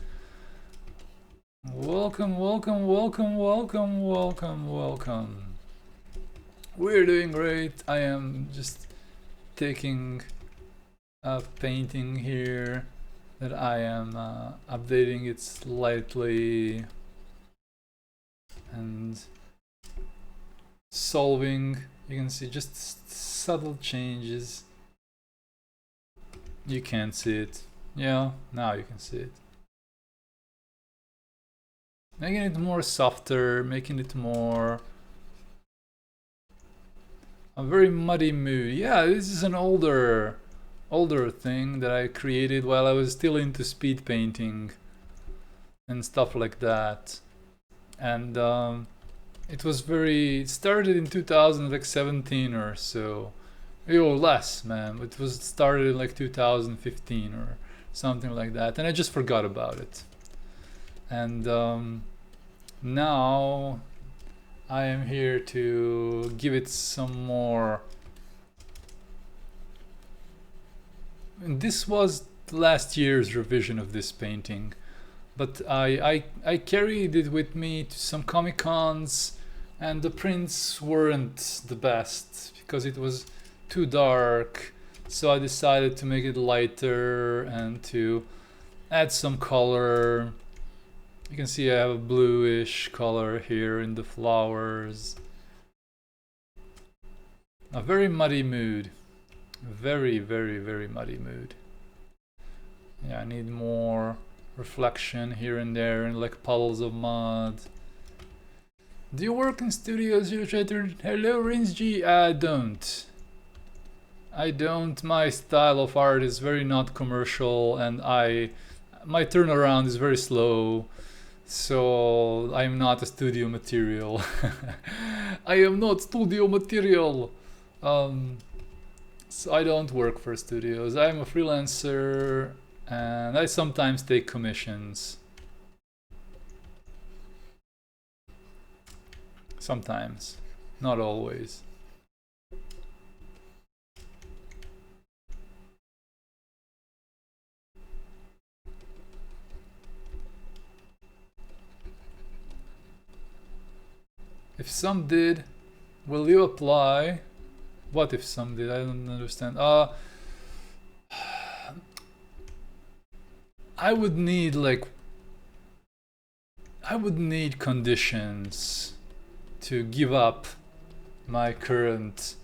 S1: Welcome, welcome, welcome, welcome, welcome, welcome. We're doing great. I am just taking a painting here that I am updating it slightly and solving, you can see just subtle changes. You can't see it. Yeah, now you can see it. Making it more softer, making it more a very muddy mood. Yeah, this is an older thing that I created while I was still into speed painting and stuff like that. And it started in 2017 or so. Or less, man. It was started in like 2015 or something like that, and I just forgot about it. And now I am here to give it some more. And this was last year's revision of this painting, but I carried it with me to some Comic-Cons, and the prints weren't the best because it was too dark, so I decided to make it lighter and to add some color. You can see I have a bluish color here in the flowers. A very muddy mood. Very, very, very muddy mood. Yeah, I need more reflection here and there and like puddles of mud. Do you work in studios, Zhillustrator? Hello, Rins G. I don't. My style of art is very not commercial, and my turnaround is very slow, so I'm not a studio material. I am not studio material. So I don't work for studios. I'm a freelancer, and I sometimes take commissions. Sometimes, not always. If some did, will you apply? What if some did? I don't understand. I would need conditions to give up my current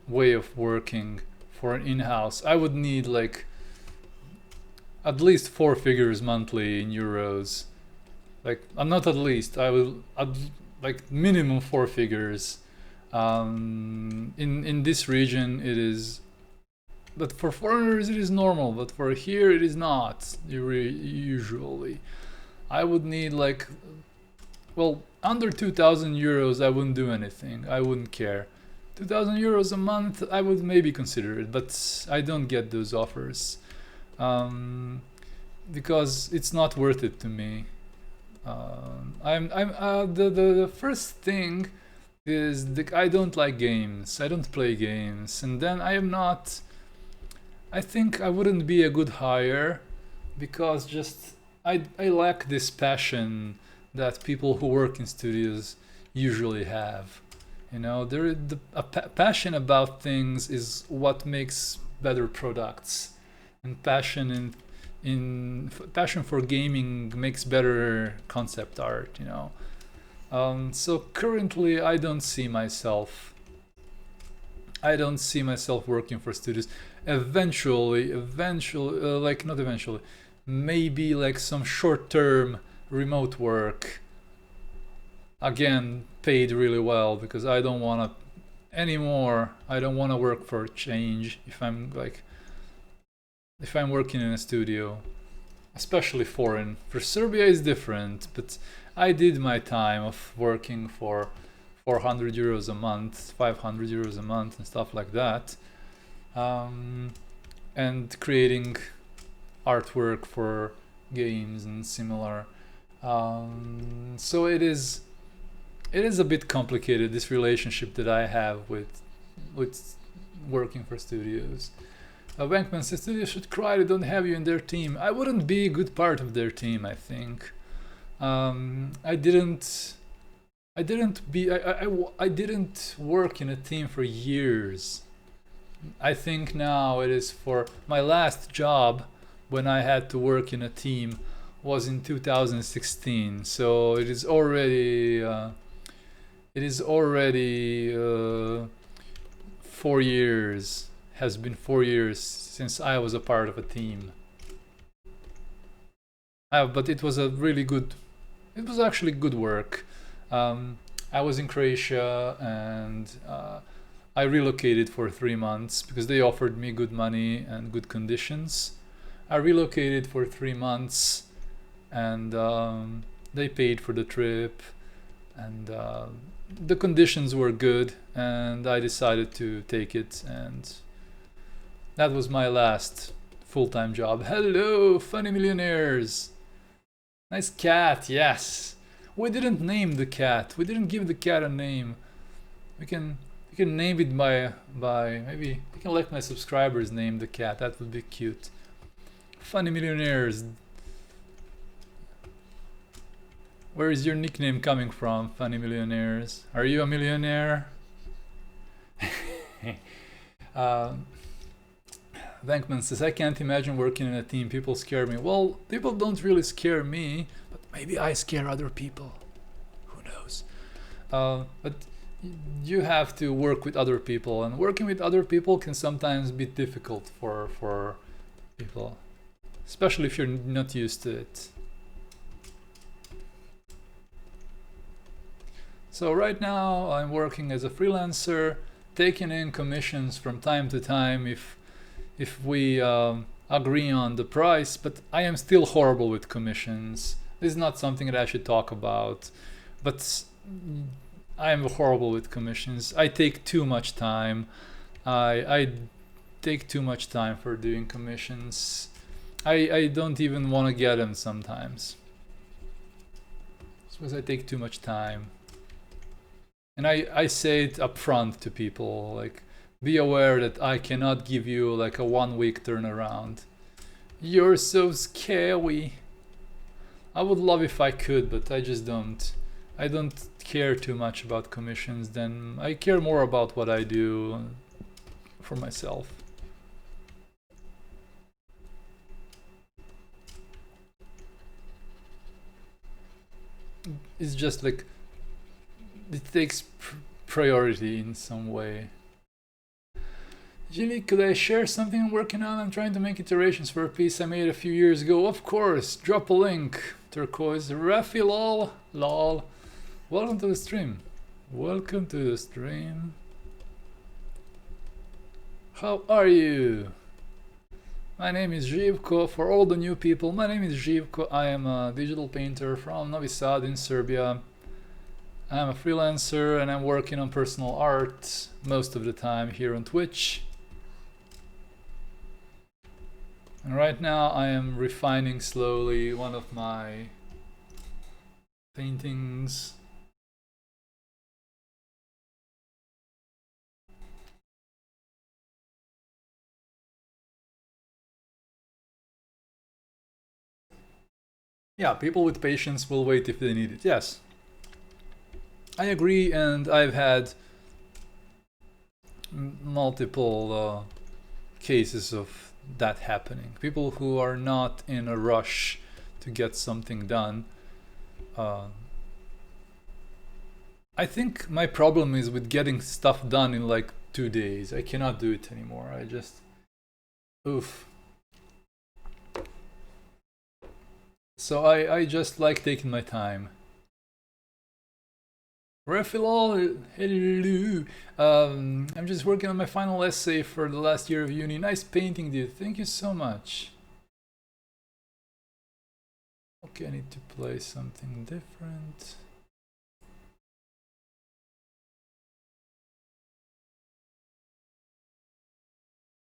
S1: way of working for an in-house. I would need like at least 4 figures monthly in euros. Like, I'm not at least, I will like minimum 4 figures. In this region it is, but for foreigners it is normal, but for here it is not usually. I would need like, well, under 2,000 euros I wouldn't do anything. I wouldn't care. 2,000 euros a month I would maybe consider it, but I don't get those offers because it's not worth it to me. The first thing is I don't like games. I don't play games, and then I think I wouldn't be a good hire because just I lack this passion that people who work in studios usually have. You know, passion about things is what makes better products, and passion for gaming makes better concept art, you know. So currently I don't see myself working for studios. Eventually, like not eventually, maybe like some short-term remote work, again paid really well, because I don't want to anymore. I don't want to work for change if I'm like if I'm working in a studio, especially foreign. For Serbia is different, but I did my time of working for 400 euros a month, 500 euros a month and stuff like that, and creating artwork for games and similar. So it is a bit complicated, this relationship that I have with working for studios. Bankman says studios should cry they don't have you in their team. I wouldn't be a good part of their team, I think. I didn't work in a team for years. I think now it is for my last job when I had to work in a team was in 2016. So it is already 4 years. Has been 4 years since I was a part of a team. But it was a really good. It was actually good work. I was in Croatia and I relocated for 3 months because they offered me good money and good conditions. I relocated for 3 months and they paid for the trip and the conditions were good and I decided to take it, and that was my last full-time job. Hello, funny millionaires. Nice cat, yes. We didn't name the cat. We didn't give the cat a name. We can name it by maybe you can let my subscribers name the cat. That would be cute. Funny millionaires. Where is your nickname coming from, funny millionaires? Are you a millionaire? Venkman says, I can't imagine working in a team. People scare me. Well, people don't really scare me, but maybe I scare other people. Who knows? But you have to work with other people, and working with other people can sometimes be difficult for people, especially if you're not used to it. So right now I'm working as a freelancer, taking in commissions from time to time if we agree on the price, but I am still horrible with commissions. This is not something that I should talk about, but I am horrible with commissions. I take too much time. I take too much time for doing commissions. I don't even want to get them sometimes. It's because I take too much time. And I say it up front to people, like, be aware that I cannot give you like a 1 week turnaround. You're so scary. I would love if I could, but I just don't. I don't care too much about commissions. Then I care more about what I do for myself. It's just like it takes priority in some way. Jilly, could I share something I'm working on? I'm trying to make iterations for a piece I made a few years ago. Of course, drop a link. Turquoise, Rafi, lol. Welcome to the stream. Welcome to the stream. How are you? My name is Živko. For all the new people, my name is Živko. I am a digital painter from Novi Sad in Serbia. I'm a freelancer and I'm working on personal art most of the time here on Twitch. And right now I am refining slowly one of my paintings. Yeah, people with patience will wait if they need it, yes. I agree, and I've had multiple cases of that happening. People who are not in a rush to get something done. I think my problem is with getting stuff done in like 2 days. I cannot do it anymore. I just... oof. So I just like taking my time. Refilol, hello. I'm just working on my final essay for the last year of uni. Nice painting, dude. Thank you so much. Okay, I need to play something different.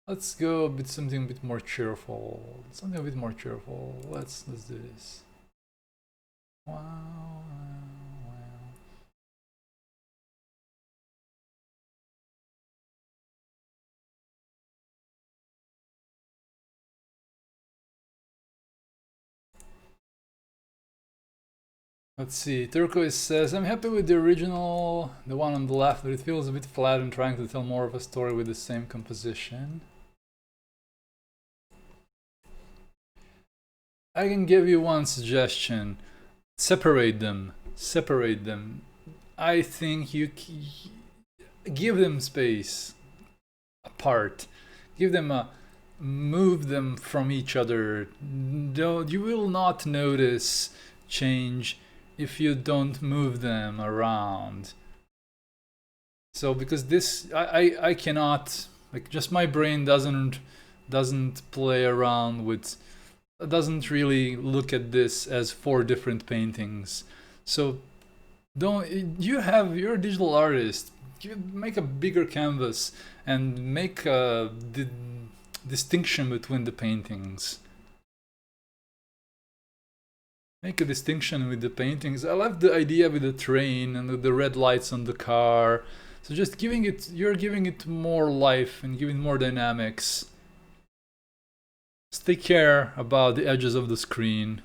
S1: Let's go with something a bit more cheerful. Something a bit more cheerful. Let's do this. Wow. Let's see, Turquoise says, I'm happy with the original, the one on the left, but it feels a bit flat and trying to tell more of a story with the same composition. I can give you one suggestion. Separate them. Separate them. I think you give them space apart. Give them a move them from each other. You will not notice change if you don't move them around. So because this I cannot, like, just my brain doesn't play around with, doesn't really look at this as 4 different paintings. So you're a digital artist, you make a bigger canvas and make the distinction between the paintings. Make a distinction with the paintings. I love the idea with the train and the red lights on the car. So just you're giving it more life and giving more dynamics. Just take care about the edges of the screen.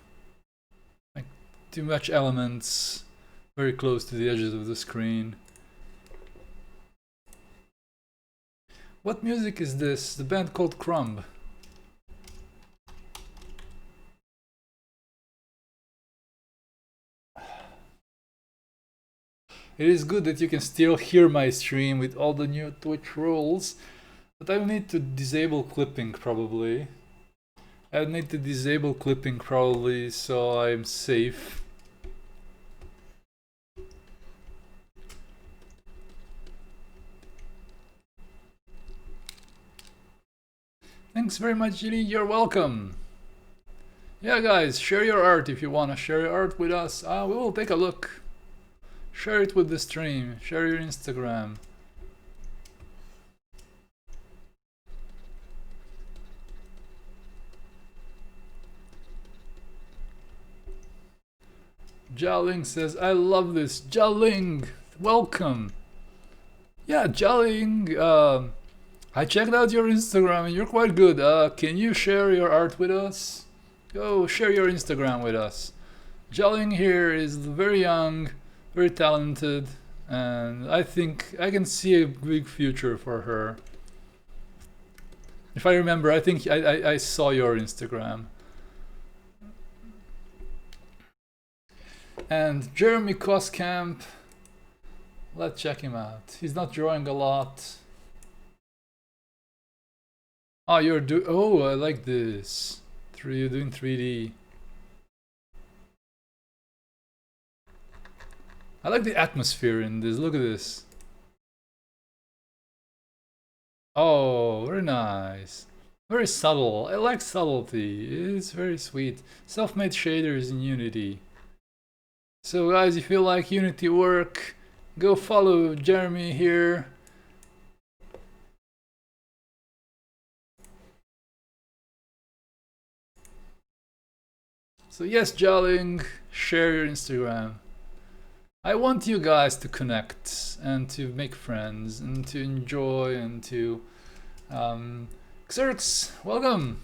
S1: Like, too much elements very close to the edges of the screen. What music is this? The band called Crumb. It is good that you can still hear my stream with all the new Twitch rules, but I will need to disable clipping probably. I need to disable clipping probably so I'm safe. Thanks very much, Gilly. You're welcome. Yeah, guys, share your art if you want to share your art with us. We will take a look. Share it with the stream. Share your Instagram. Jialing says, I love this. Jialing, welcome. Yeah, Jialing, I checked out your Instagram and you're quite good. Can you share your art with us? Go share your Instagram with us. Jialing here is very young, very talented, and I think I can see a big future for her. If I remember, I think I saw your Instagram. And Jeremy Koskamp, let's check him out. He's not drawing a lot. Oh, oh, I like this. You're doing 3D. I like the atmosphere in this. Look at this. Oh, very nice. Very subtle. I like subtlety. It's very sweet. Self-made shaders in Unity. So guys, if you like Unity work, go follow Jeremy here. So yes, Jialing, share your Instagram. I want you guys to connect and to make friends and to enjoy and to... Xerx, welcome!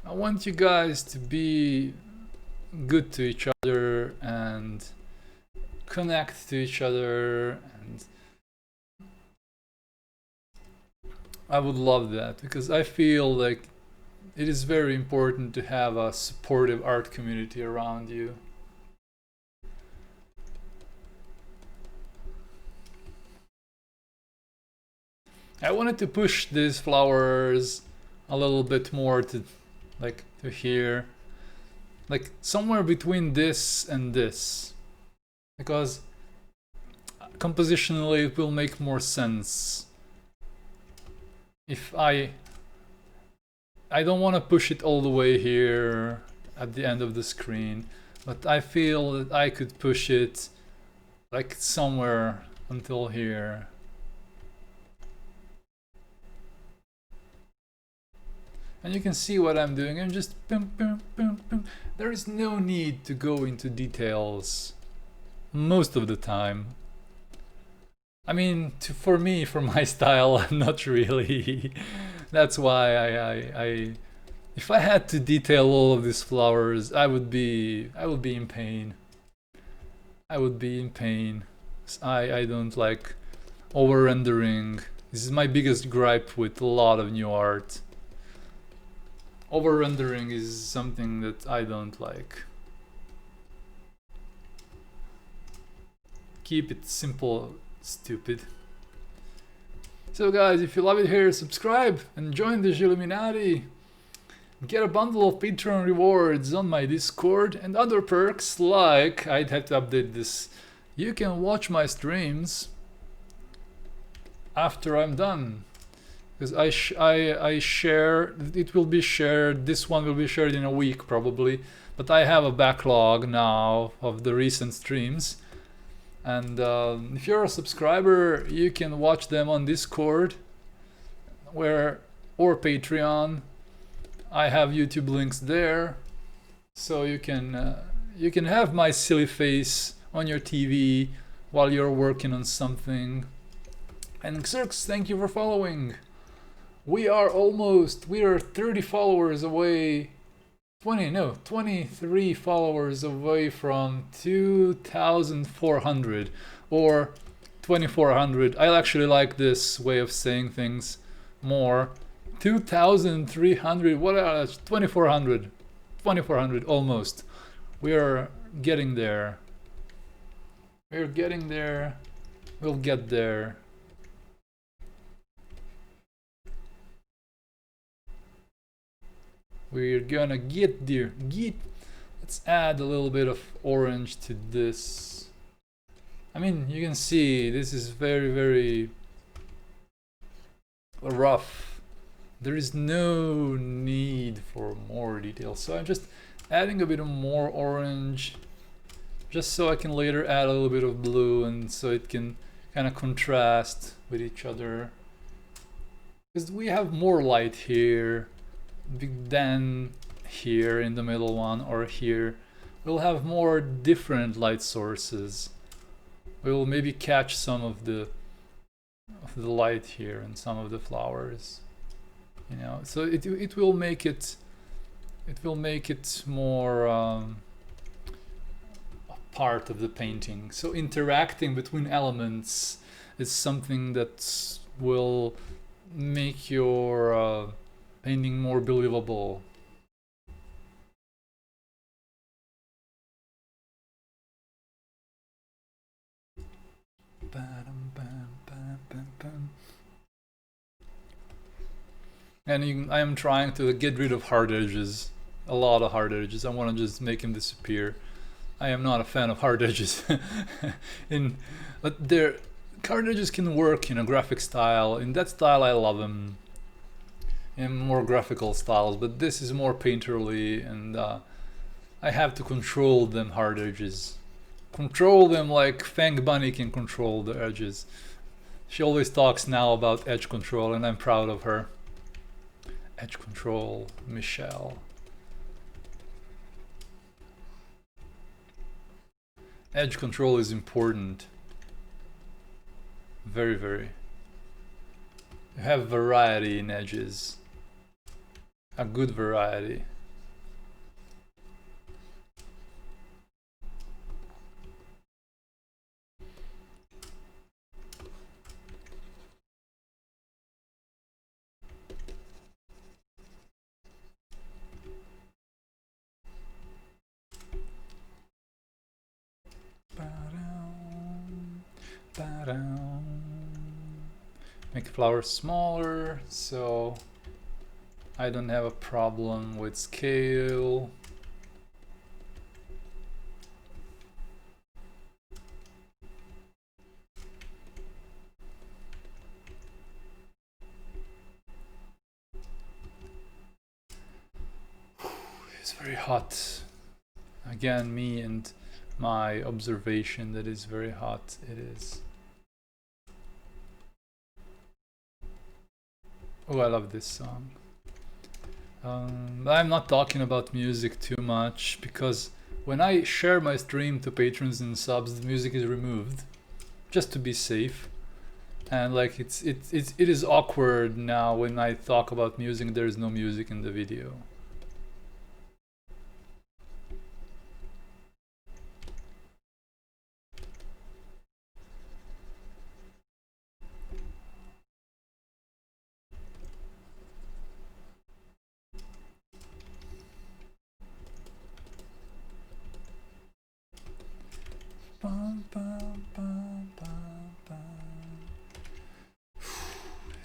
S1: I want you guys to be good to each other and connect to each other, and I would love that because I feel like it is very important to have a supportive art community around you. I wanted to push these flowers a little bit more to here. like somewhere between this and this, because compositionally it will make more sense if I don't want to push it all the way here at the end of the screen, but I feel that I could push it like somewhere until here. And you can see what I'm doing. I'm just boom, boom, boom, boom. There is no need to go into details most of the time. I mean, for me, for my style, not really. That's why I if I had to detail all of these flowers, I would be in pain. I would be in pain. I don't like over rendering. This is my biggest gripe with a lot of new art. Over rendering is something that I don't like. Keep it simple, stupid. So guys, if you love it here, subscribe and join the Zhilluminati. Get a bundle of Patreon rewards on my Discord and other perks like, I'd have to update this, you can watch my streams after I'm done. Because I share, it will be shared, this one will be shared in a week probably, but I have a backlog now of the recent streams. And if you're a subscriber, you can watch them on Discord or Patreon. I have YouTube links there, so you can have my silly face on your TV while you're working on something. And Xerx, thank you for following. We are 30 followers away. 23 followers away from 2,400 or 2,400. I actually like this way of saying things more. 2,300, what are 2,400? 2,400 almost. We are getting there. We're getting there. We'll get there. We're gonna get there. Let's add a little bit of orange to this. I mean, you can see this is very, very rough. There is no need for more detail. So I'm just adding a bit of more orange, just so I can later add a little bit of blue, and so it can kind of contrast with each other. Because we have more light here than here in the middle one, or here. We'll have more different light sources. We'll maybe catch some of the light here and some of the flowers, you know. So it will make it more a part of the painting. So interacting between elements is something that will make your painting more believable. And I am trying to get rid of hard edges, a lot of hard edges. I want to just make them disappear. I am not a fan of hard edges. But hard edges can work in a graphic style. In that style I love them. In more graphical styles, but this is more painterly, and I have to control them hard edges. Control them like Fang Bunny can control the edges. She always talks now about edge control, and I'm proud of her. Edge control, Michelle. Edge control is important. Very, very. You have variety in edges. A good variety. Make flowers smaller, so I don't have a problem with scale. very hot. Again, me and my observation that is very hot. It is. Oh, I love this song. I'm not talking about music too much because when I share my stream to patrons and subs, the music is removed just to be safe. And like it is awkward now when I talk about music. There is no music in the video.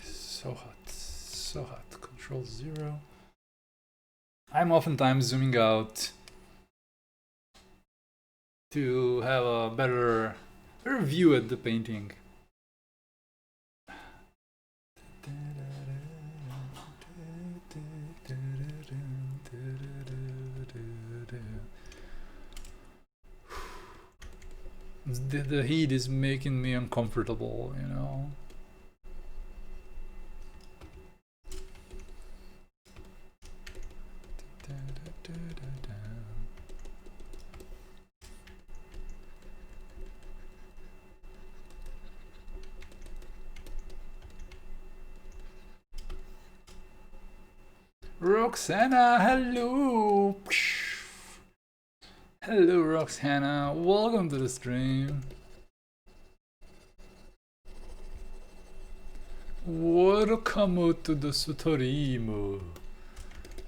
S1: So hot, so hot. Control 0. I'm oftentimes zooming out to have a better view at the painting. The heat is making me uncomfortable, you know. Roxana, hello! Hello Roxana, welcome to the stream. Welcome to the Sutorimo.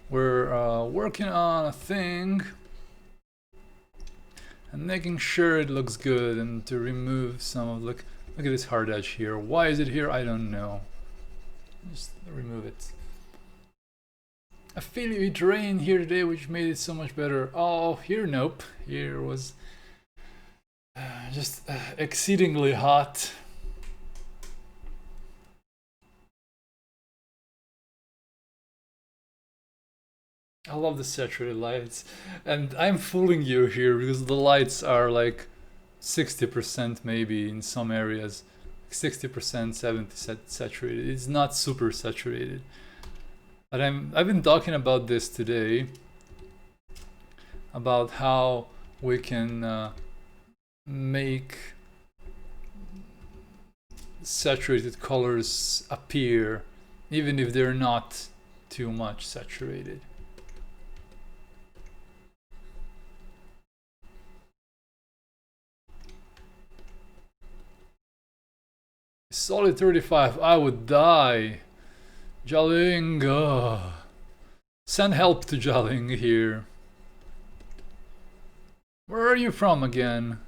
S1: We're working on a thing and making sure it looks good and to remove some of, look at this hard edge here. Why is it here? I don't know. Just remove it. I feel it rained here today, which made it so much better. Oh, here, nope. Here was just exceedingly hot. I love the saturated lights. And I'm fooling you here because the lights are like 60% maybe in some areas. 60%, 70% saturated. It's not super saturated. But I've been talking about this today, about how we can make saturated colors appear even if they're not too much saturated. Solid 35, I would die. Jaling, send help to Jaling here. Where are you from again?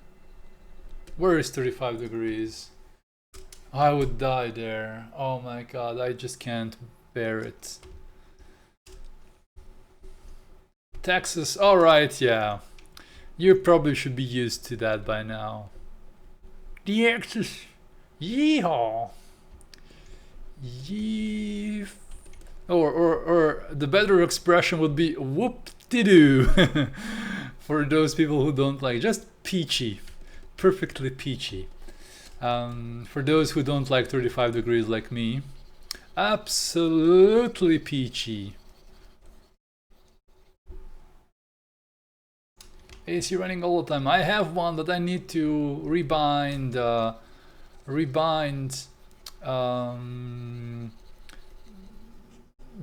S1: Where is 35 degrees? I would die there. Oh my god, I just can't bear it. Texas, alright, yeah. You probably should be used to that by now. Texas, yeehaw. Or the better expression would be whoop-de-doo for those people who don't like, just peachy, perfectly peachy. For those who don't like 35 degrees like me, absolutely peachy. AC running all the time. I have one that I need to rebind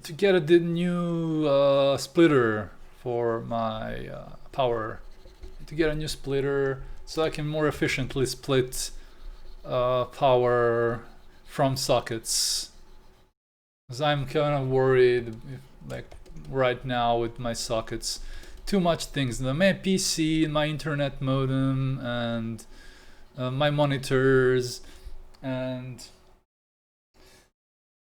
S1: to get the new splitter for my power. To get a new splitter so I can more efficiently split power from sockets. Because I'm kind of worried, if, like right now with my sockets, too much things. My PC, my internet modem, and my monitors, and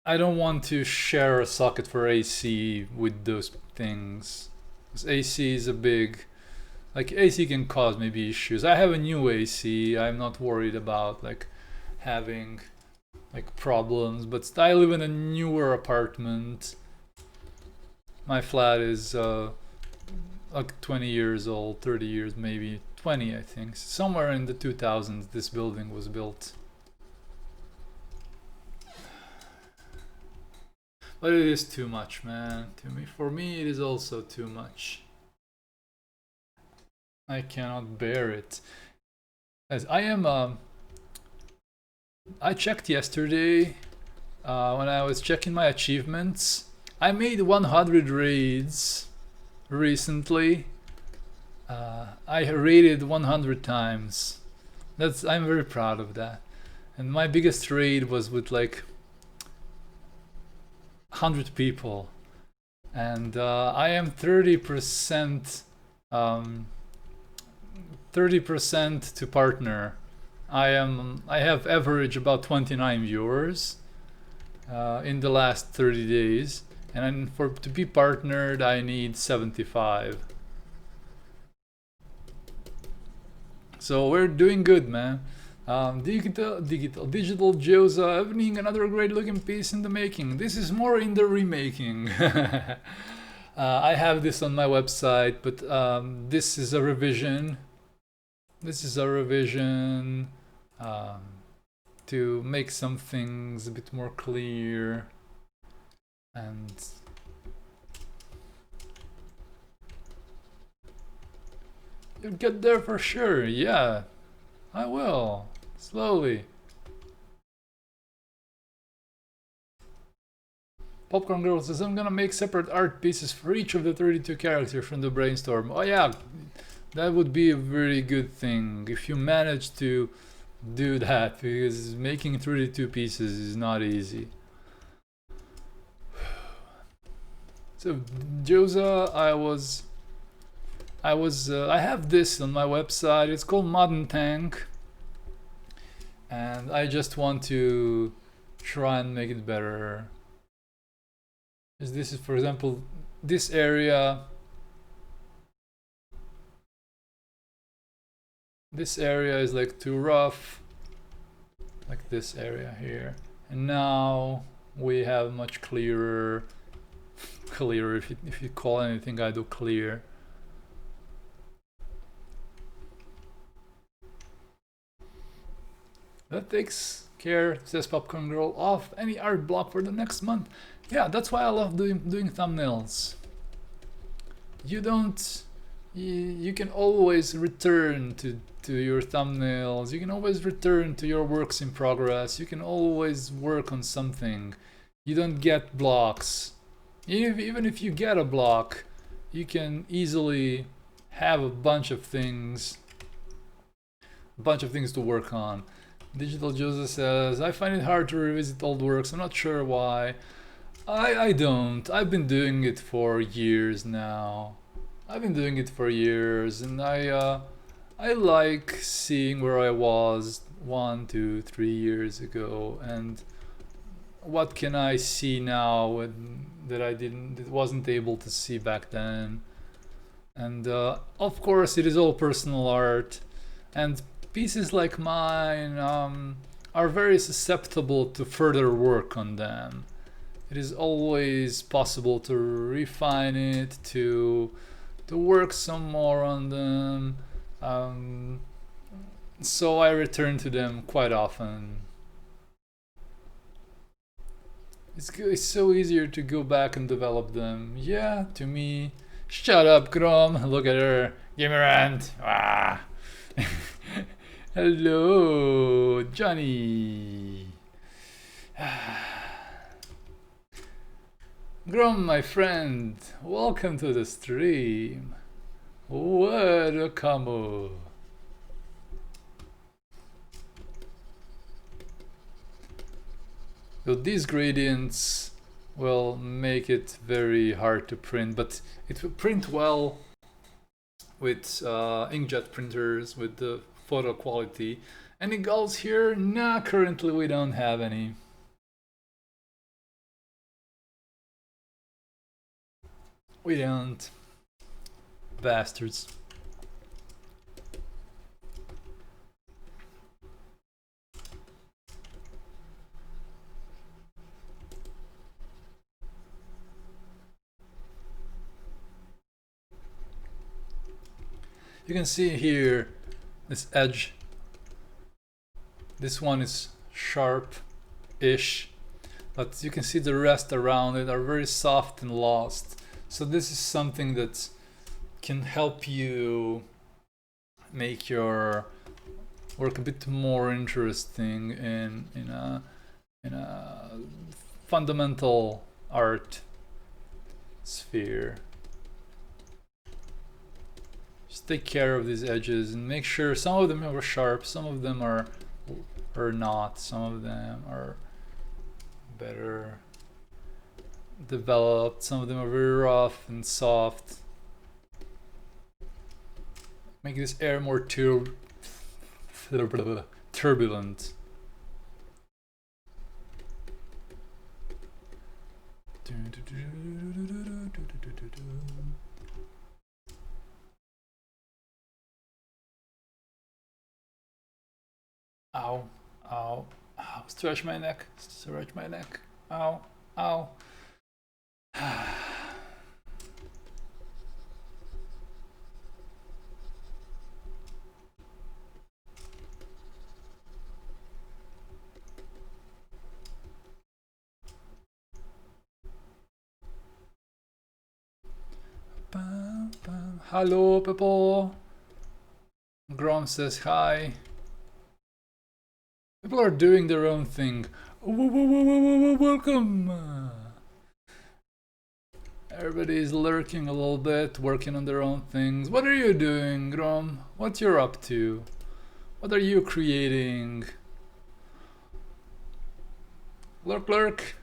S1: I don't want to share a socket for AC with those things. Because AC is a big, like AC can cause maybe issues. I have a new AC. I'm not worried about like having like problems, but I live in a newer apartment. My flat is like 20 years old, 30 years, maybe 20, I think. Somewhere in the 2000s this building was built. But it is too much, man. For me it is also too much. I cannot bear it. As I am I checked yesterday when I was checking my achievements. I made 100 raids recently. I raided 100 times. I'm very proud of that. And my biggest raid was with like 100 people. And I am 30% 30% to partner. I have average about 29 viewers in the last 30 days, and to be partnered I need 75. So we're doing good, man. Digital Gyoza evening, another great looking piece in the making. This is more in the remaking. I have this on my website, but this is a revision. This is a revision to make some things a bit more clear, and you'll get there for sure. Yeah, I will, slowly. Popcorn Girl says, I'm gonna make separate art pieces for each of the 32 characters from the brainstorm. Oh yeah, that would be a very good thing if you manage to do that, because making 32 pieces is not easy. So Gyoza, I have this on my website. It's called Modern Tank, and I just want to try and make it better. This is, for example, this area. This area is like too rough, like this area here, and now we have much clearer if you call anything I do clear. That takes care, says Popcorn Girl, of any art block for the next month. Yeah, that's why I love doing thumbnails. You can always return to your thumbnails. You can always return to your works in progress. You can always work on something. You don't get blocks. Even if you get a block, you can easily have a bunch of things to work on. Digital Joseph says, I find it hard to revisit old works. I'm not sure why. I don't. I've been doing it for years now. And I like seeing where I was 1, 2, 3 years ago, and what can I see now that wasn't able to see back then. And of course it is all personal art, and pieces like mine are very susceptible to further work on them. It is always possible to refine it, to work some more on them, so I return to them quite often. It's so easier to go back and develop them. Yeah, to me. Shut up, Grom. Look at her. Give me a rant. Ah. Hello, Johnny. Grom, my friend, welcome to the stream. Welcome. So these gradients will make it very hard to print, but it will print well with inkjet printers with the photo quality. Any gulls here? Nah, currently we don't have any. We don't. Bastards. You can see here this edge. This one is sharp-ish, but you can see the rest around it are very soft and lost. So this is something that can help you make your work a bit more interesting in a fundamental art sphere. Just take care of these edges and make sure some of them are sharp, some of them are not, some of them are better developed, some of them are very rough and soft. Make this air more turbulent. Ow, ow, ow, stretch my neck, ow, ow. Hello, people. Grom says hi. People are doing their own thing. Welcome. Everybody is lurking a little bit, working on their own things. What are you doing, Grom? What you're up to? What are you creating? Lurk, lurk.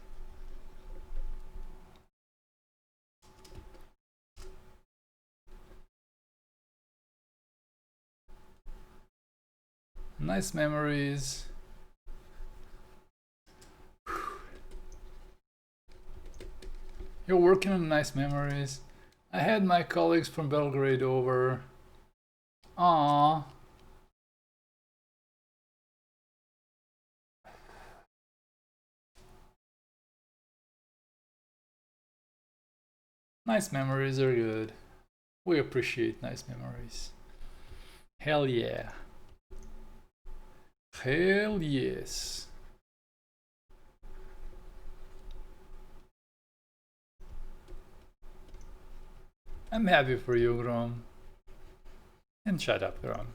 S1: Nice memories. You're working on nice memories. I had my colleagues from Belgrade over. Aww. Nice memories are good. We appreciate nice memories. Hell yeah. Hell yes. I'm happy for you, Grom. And shut up, Grom.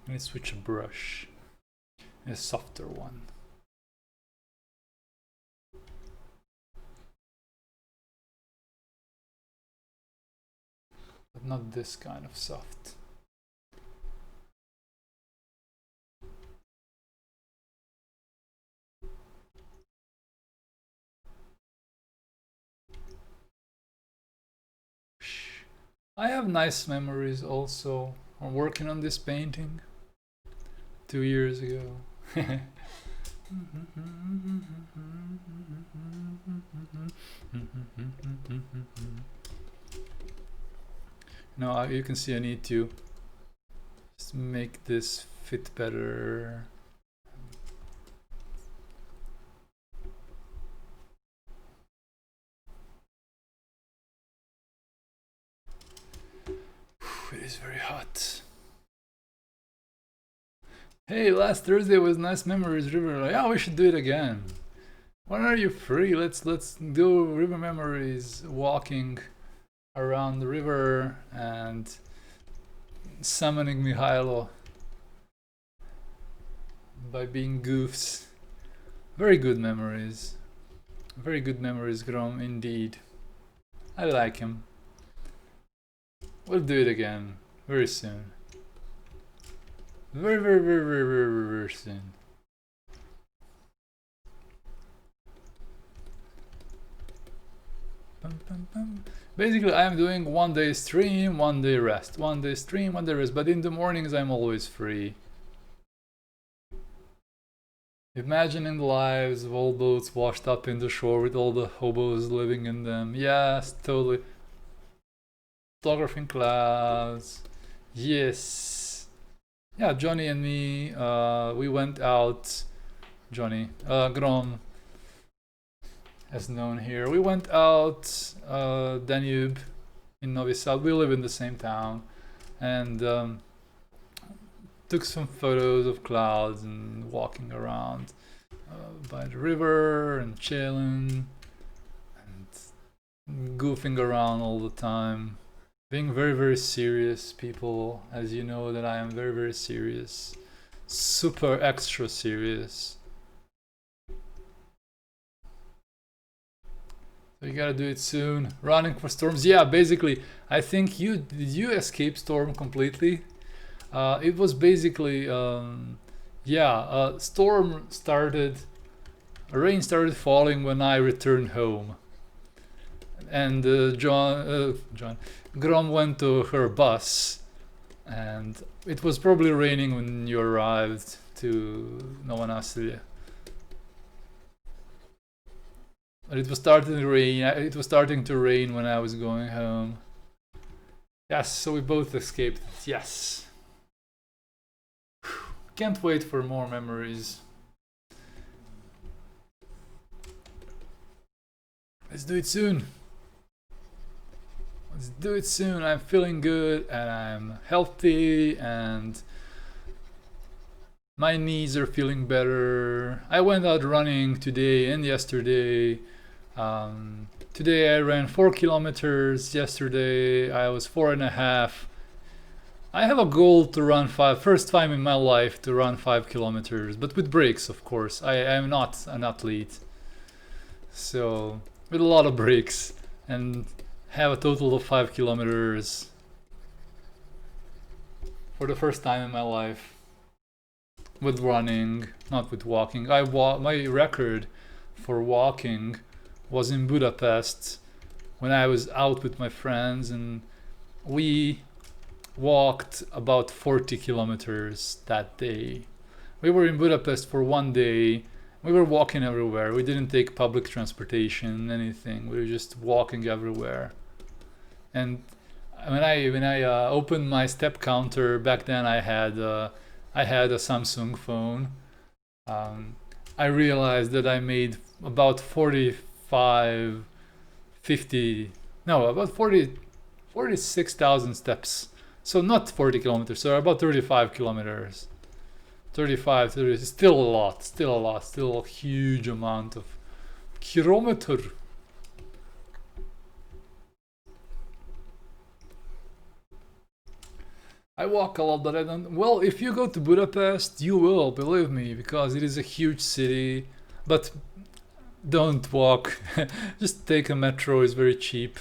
S1: Let me switch a brush, a softer one. But not this kind of soft. I have nice memories also. I'm working on this painting 2 years ago. Now you can see I need to just make this fit better. It is very hot. Hey, last Thursday was nice memories river. Like, oh, we should do it again. When are you free? Let's do river memories, walking around the river and summoning Mihailo by being goofs. Very good memories. Very good memories, Grom, indeed. I like him. We'll do it again very soon. Very soon. Basically, I'm doing 1 day stream, 1 day rest, 1 day stream, 1 day rest, but in the mornings I'm always free. Imagining the lives of all boats washed up in the shore with all the hobos living in them. Yes, totally. Photographing clouds. Yes. Yeah, Johnny and me, we went out. Johnny, Grom, as known here. We went out Danube in Novi Sad. We live in the same town, and took some photos of clouds and walking around by the river and chilling and goofing around all the time. Being very, very serious, people. As you know that I am very, very serious. Super extra serious. So you gotta do it soon. Running for storms. Yeah, basically, I think did you escape storm completely? It was basically, storm started, rain started falling when I returned home. And Grom went to her bus, and it was probably raining when you arrived to Nova Nasilje. But it was starting to rain. It was starting to rain when I was going home. Yes, so we both escaped. Yes. Can't wait for more memories. Let's do it soon. Let's do it soon. I'm feeling good and I'm healthy and my knees are feeling better. I went out running today and yesterday. Today I ran 4 kilometers. Yesterday I was 4.5. I have a goal to run 5. First time in my life to run 5 kilometers, but with breaks, of course. I am not an athlete, so with a lot of breaks, and have a total of 5 kilometers for the first time in my life with running, not with walking. My record for walking was in Budapest when I was out with my friends, and we walked about 40 kilometers that day. We were in Budapest for 1 day. We were walking everywhere. We didn't take public transportation, anything. We were just walking everywhere. And when I opened my step counter, back then I had a Samsung phone. I realized that I made about 46,000 steps. So not 40 kilometers, so about 35 kilometers. 35, 30, still a lot, still a huge amount of kilometer. I walk a lot, but I don't. Well, if you go to Budapest, you will, believe me, because it is a huge city. But don't walk. Just take a metro, it's very cheap.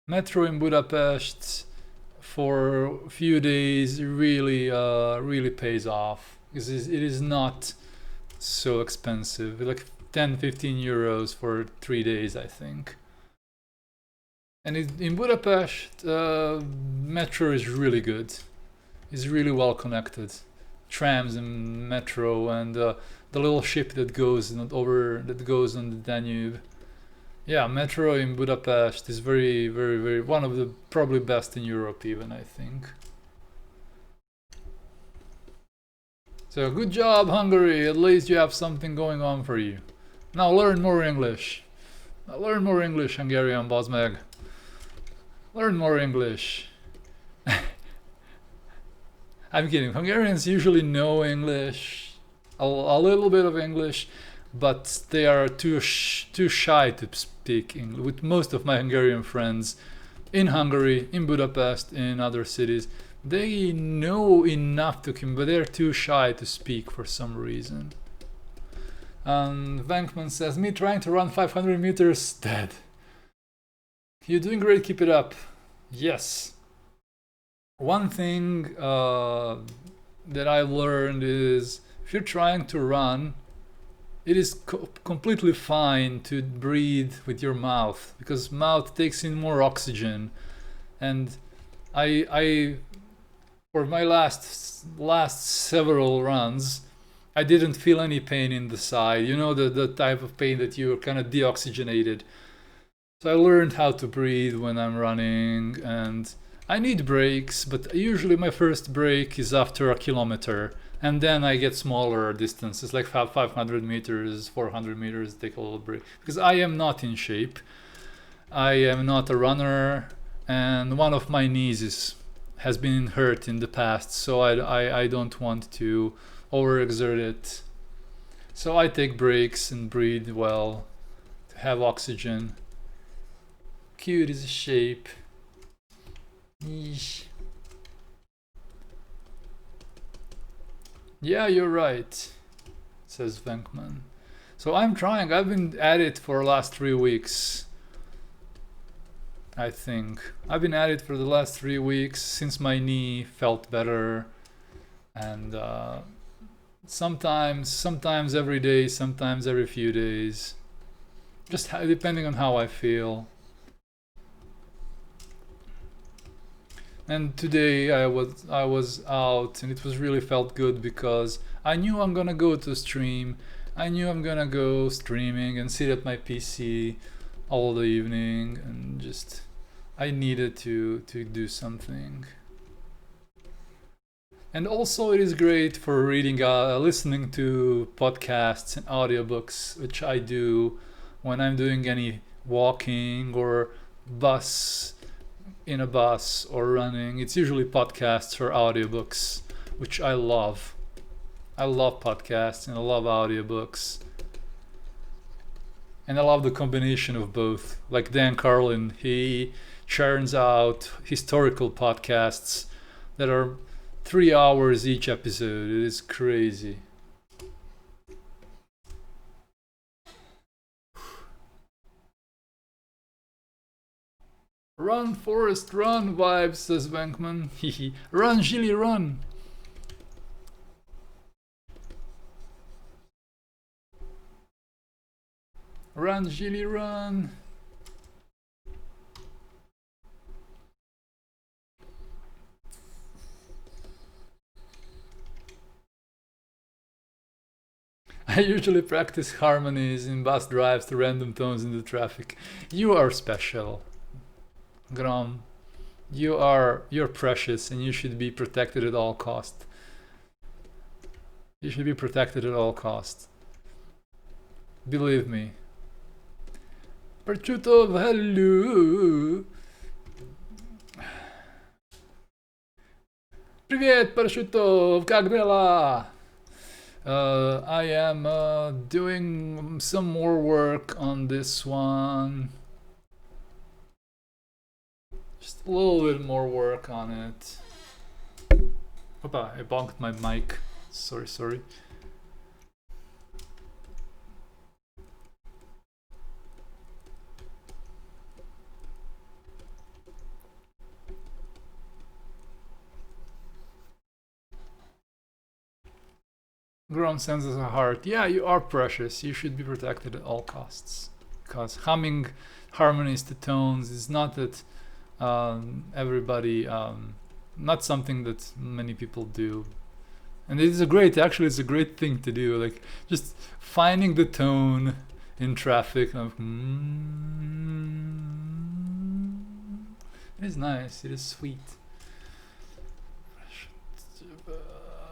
S1: Metro in Budapest for a few days really pays off, because it is not so expensive, like 10-15 euros for 3 days, I think. And in Budapest, metro is really good. It's really well connected. Trams and metro and the little ship that goes on the Danube. Yeah, metro in Budapest is very, very, very one of the probably best in Europe, even, I think. So good job, Hungary. At least you have something going on for you. Now learn more English. Learn more English, Hungarian Bozmeg. Learn more English. I'm kidding. Hungarians usually know English, a little bit of English, but they are too shy to speak English. With most of my Hungarian friends in Hungary, in Budapest, in other cities, they know enough to communicate, but they're too shy to speak for some reason. Vankman says, me trying to run 500 meters, dead. You're doing great, keep it up. Yes. One thing that I learned is if you're trying to run, it is completely fine to breathe with your mouth, because mouth takes in more oxygen. And I for my last several runs, I didn't feel any pain in the side. You know, the type of pain that you're kind of deoxygenated. So I learned how to breathe when I'm running, and I need breaks, but usually my first break is after a kilometer, and then I get smaller distances, like 500 meters, 400 meters, take a little break. Because I am not in shape. I am not a runner, and one of my knees has been hurt in the past, so I don't want to overexert it. So I take breaks and breathe well to have oxygen. Cute is a shape. Yeesh. Yeah, you're right, says Venkman. So I'm trying. I've been at it for the last 3 weeks. I think I've been at it for the last 3 weeks since my knee felt better, and sometimes every day, sometimes every few days, just depending on how I feel. And today I was out, and it was really felt good because I knew I'm gonna go to stream. I knew I'm gonna go streaming and sit at my PC all the evening, and just I needed to do something. And also it is great for reading, listening to podcasts and audiobooks, which I do when I'm doing any walking or in a bus or running. It's usually podcasts or audiobooks, which I love. I love podcasts and I love audiobooks. And I love the combination of both. Like Dan Carlin, he churns out historical podcasts that are 3 hours each episode. It is crazy. Run, Forrest, run, vibes, says Bankman. Run, Gilly, run. Run, Gilly, run. I usually practice harmonies in bus drives to random tones in the traffic. You are special, Grom. You're precious, and you should be protected at all cost. You should be protected at all cost. Believe me. Parchutov, hello. Привет, Parchutov, как дела? I am doing some more work on this one. Just a little bit more work on it. Opa, I bonked my mic. Sorry. Ground sends us a heart. Yeah, you are precious. You should be protected at all costs. Because humming harmonies to tones is not that everybody, not something that many people do. And it's a great thing to do. Like just finding the tone in traffic. It is nice. It is sweet.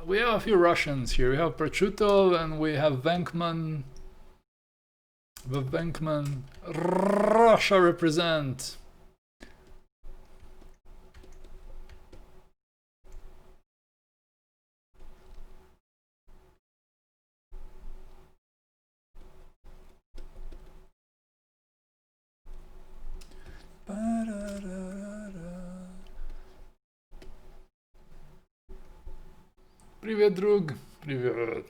S1: We have a few Russians here. We have Prosciutto and we have Venkman. The Venkman. Russia represent. Привет, друг. Привет.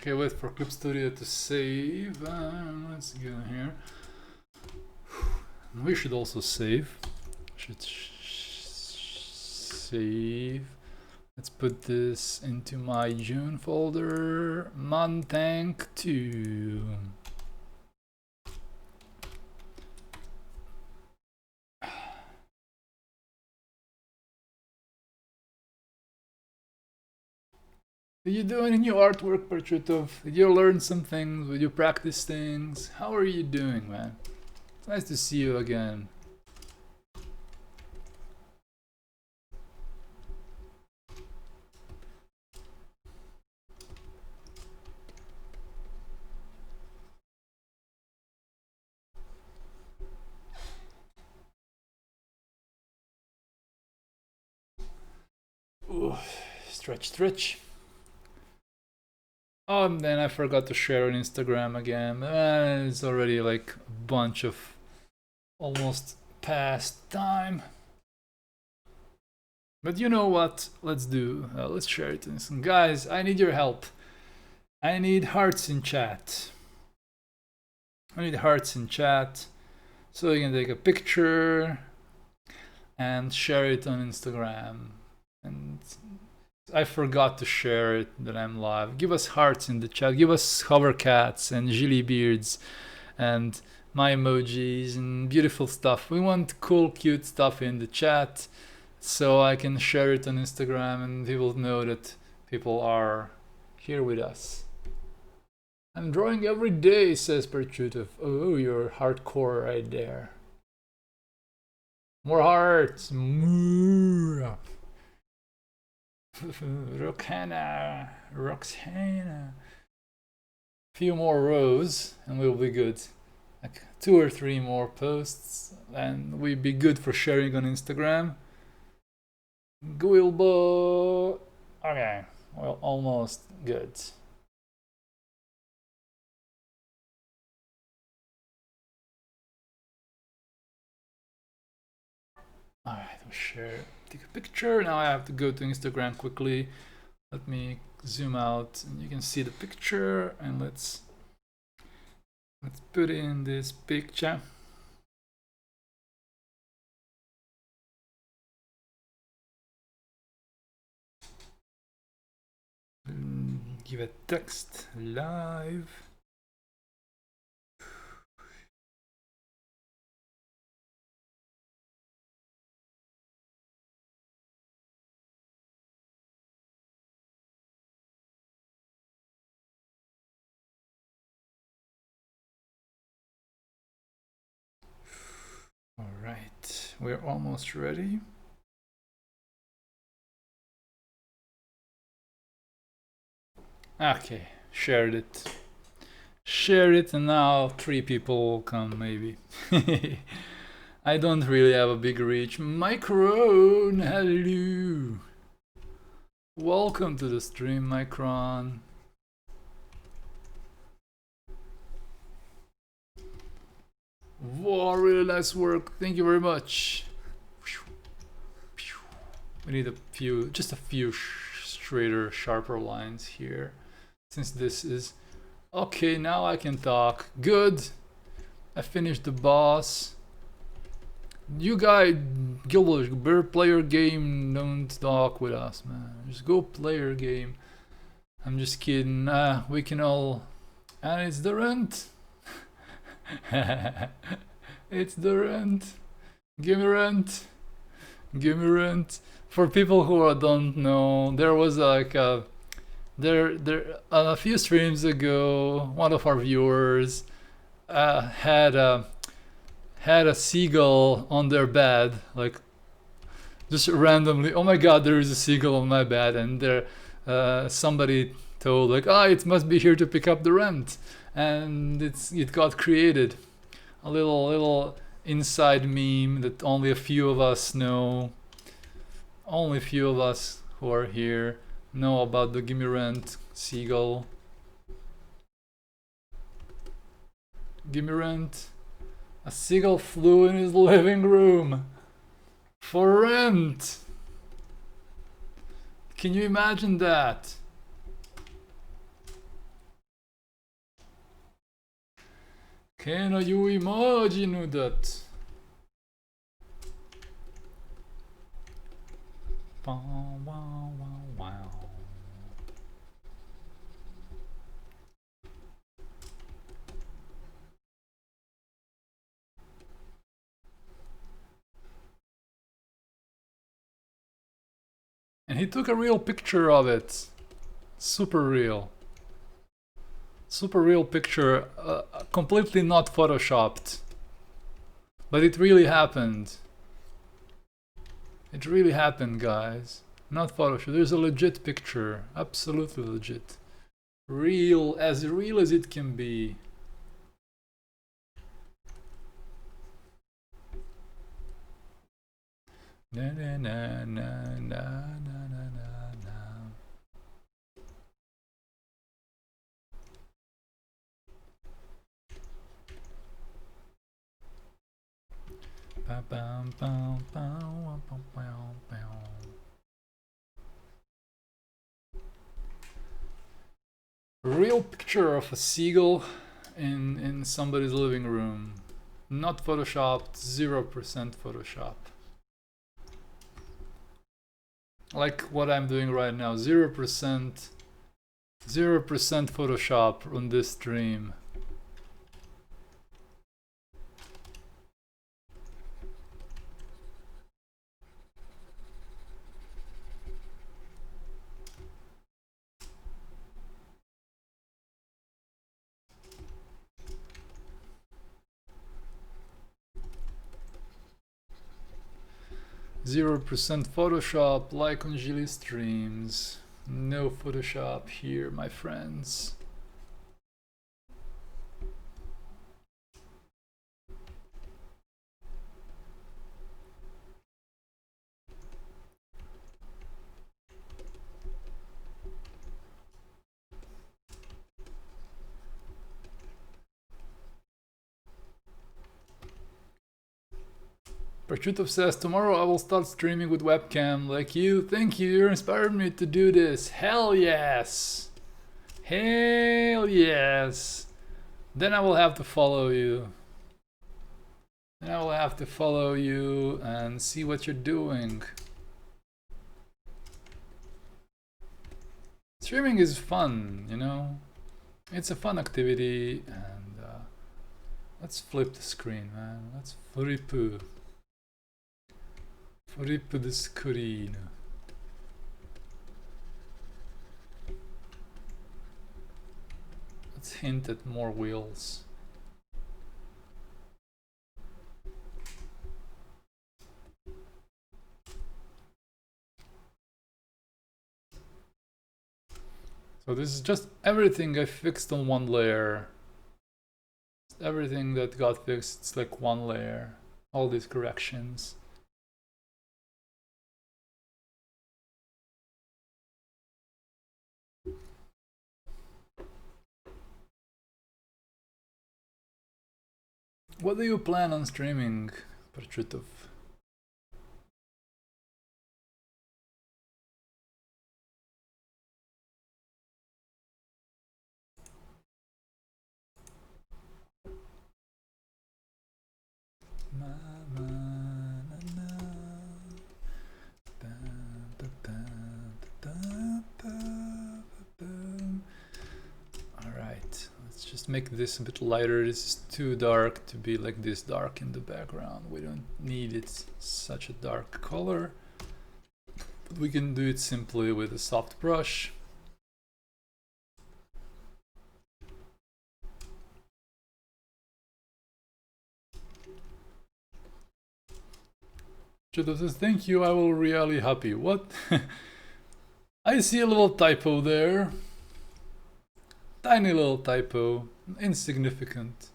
S1: Okay, wait for Clip Studio to save. Let's go here. We should also save. Should save. Let's put this into my June folder. Tank 2. Did you do any new artwork, Perchutov? Did you learn some things? Did you practice things? How are you doing, man? It's nice to see you again. Ooh, stretch, stretch. Oh, and then I forgot to share on Instagram again. It's already like a bunch of almost past time. But you know what? Let's do. Let's share it. And guys, I need your help. I need hearts in chat. I need hearts in chat so you can take a picture and share it on Instagram. And I forgot to share it that I'm live. Give us hearts in the chat. Give us hover cats and Jilly beards and my emojis and beautiful stuff. We want cool, cute stuff in the chat so I can share it on Instagram and people know that people are here with us. I'm drawing every day, says Perchutov. Oh, you're hardcore right there. More hearts. More. Roxana. Few more rows and we'll be good. Like 2 or 3 more posts and we'll be good for sharing on Instagram. Guilbo. Okay, well, almost good. Alright, we'll share. Take a picture. Now I have to go to Instagram quickly. Let me zoom out and you can see the picture and let's put in this picture. Give a text live. All right, we're almost ready. Okay, shared it. Share it and now 3 people will come maybe. I don't really have a big reach. Micron, hello. Welcome to the stream, Micron. Wow, really nice work. Thank you very much. We need just a few straighter, sharper lines here. Since this is... Okay, now I can talk. Good. I finished the boss. You guys, Gilbert, better play your game. Don't talk with us, man. Just go play your game. I'm just kidding. We can all... And it's the rent. It's the rent. Give me rent. Give me rent. For people who don't know, there was like a few streams ago, one of our viewers had a seagull on their bed, like just randomly. Oh my God, there is a seagull on my bed, and there somebody told like, it must be here to pick up the rent, and it got created. A little inside meme that only a few of us know. Only a few of us who are here know about the Gimme Rent seagull. Gimme Rent. A seagull flew in his living room for rent. Can you imagine that? Can you imagine that? Wow, wow, wow, wow. And he took a real picture of it. Super real. Super real picture, completely not photoshopped. But it really happened. It really happened, guys. Not photoshopped. There's a legit picture. Absolutely legit. Real as it can be. Na na na na na na na na. Ba bam bam bam bam bam bam. Real picture of a seagull in somebody's living room. Not photoshopped, 0% Photoshop. Like what I'm doing right now, 0% Photoshop on this stream. Zero percent Photoshop, like on Zhillustreams. No Photoshop here, my friends. Parchutov says, tomorrow I will start streaming with webcam like you. Thank you, you inspired me to do this. Hell yes! Hell yes! Then I will have to follow you. Then I will have to follow you and see what you're doing. Streaming is fun, you know? It's a fun activity, and let's flip the screen, man. Let's flip the screen. Let's hint at more wheels. So this is just everything I fixed on one layer. Everything that got fixed, it's like one layer. All these corrections. What do you plan on streaming, Parchutov? Alright, let's just make this a bit lighter. This is too dark to be like this dark in the background. We don't need it such a dark color. But we can do it simply with a soft brush. Judo says, thank you, I will really happy. What? I see a little typo there. Tiny little typo. Insignificant.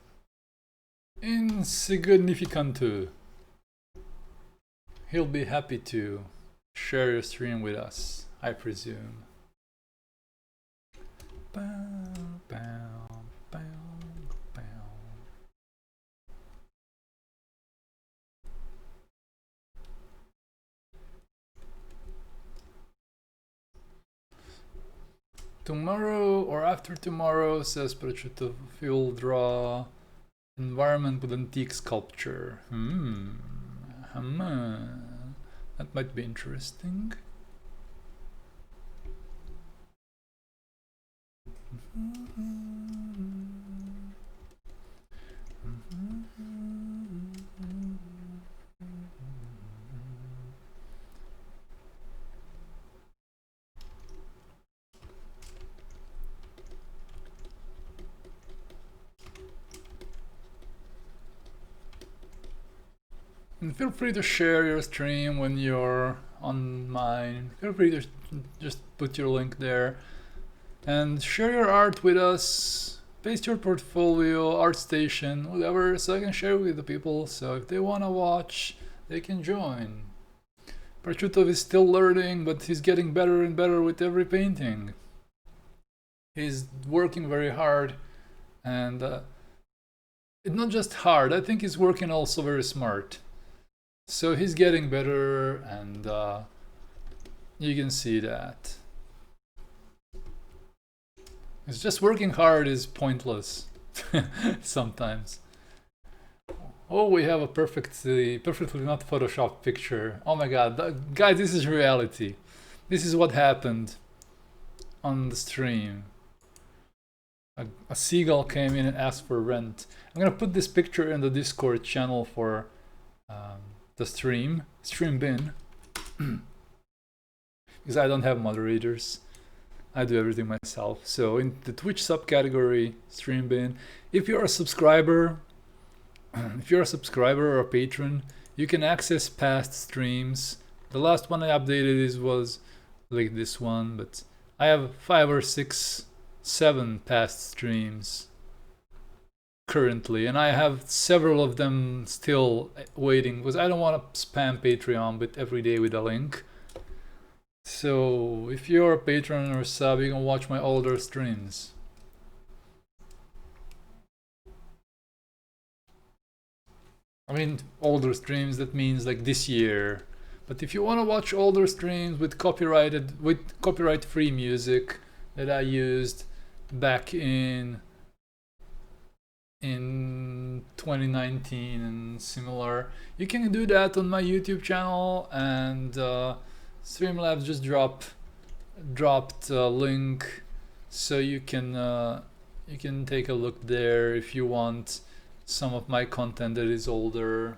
S1: Insignificant. He'll be happy to share your stream with us, I presume. Bow, bow, bow, bow. Tomorrow or after tomorrow, says Parchutov, you'll draw Environment with antique sculpture. That might be interesting. And feel free to share your stream when you're on mine. Feel free to just put your link there and share your art with us. Paste your portfolio, ArtStation, whatever, so I can share with the people. So if they want to watch, they can join. Parchutov is still learning, but he's getting better and better with every painting. He's working very hard, and it's not just hard, I think he's working also very smart. So he's getting better, and you can see that. It's just working hard is pointless sometimes. Oh, we have a perfectly not photoshopped picture. Oh my god, guys, this is reality. This is what happened on the stream. A seagull came in and asked for rent. I'm gonna put this picture in the Discord channel for the stream bin, because I don't have moderators. I do everything myself. So in the Twitch subcategory, stream bin, if you're a subscriber or a patron, you can access past streams. The last one I updated was like this one, but I have 5 or 6, 7 past streams currently, and I have several of them still waiting because I don't want to spam Patreon with every day with a link. So if you're a patron or sub, you can watch my older streams. I mean, older streams, that means like this year. But if you want to watch older streams with copyright-free music that I used back in 2019 and similar, you can do that on my YouTube channel, and Streamlabs just dropped a link, so you can take a look there if you want some of my content that is older.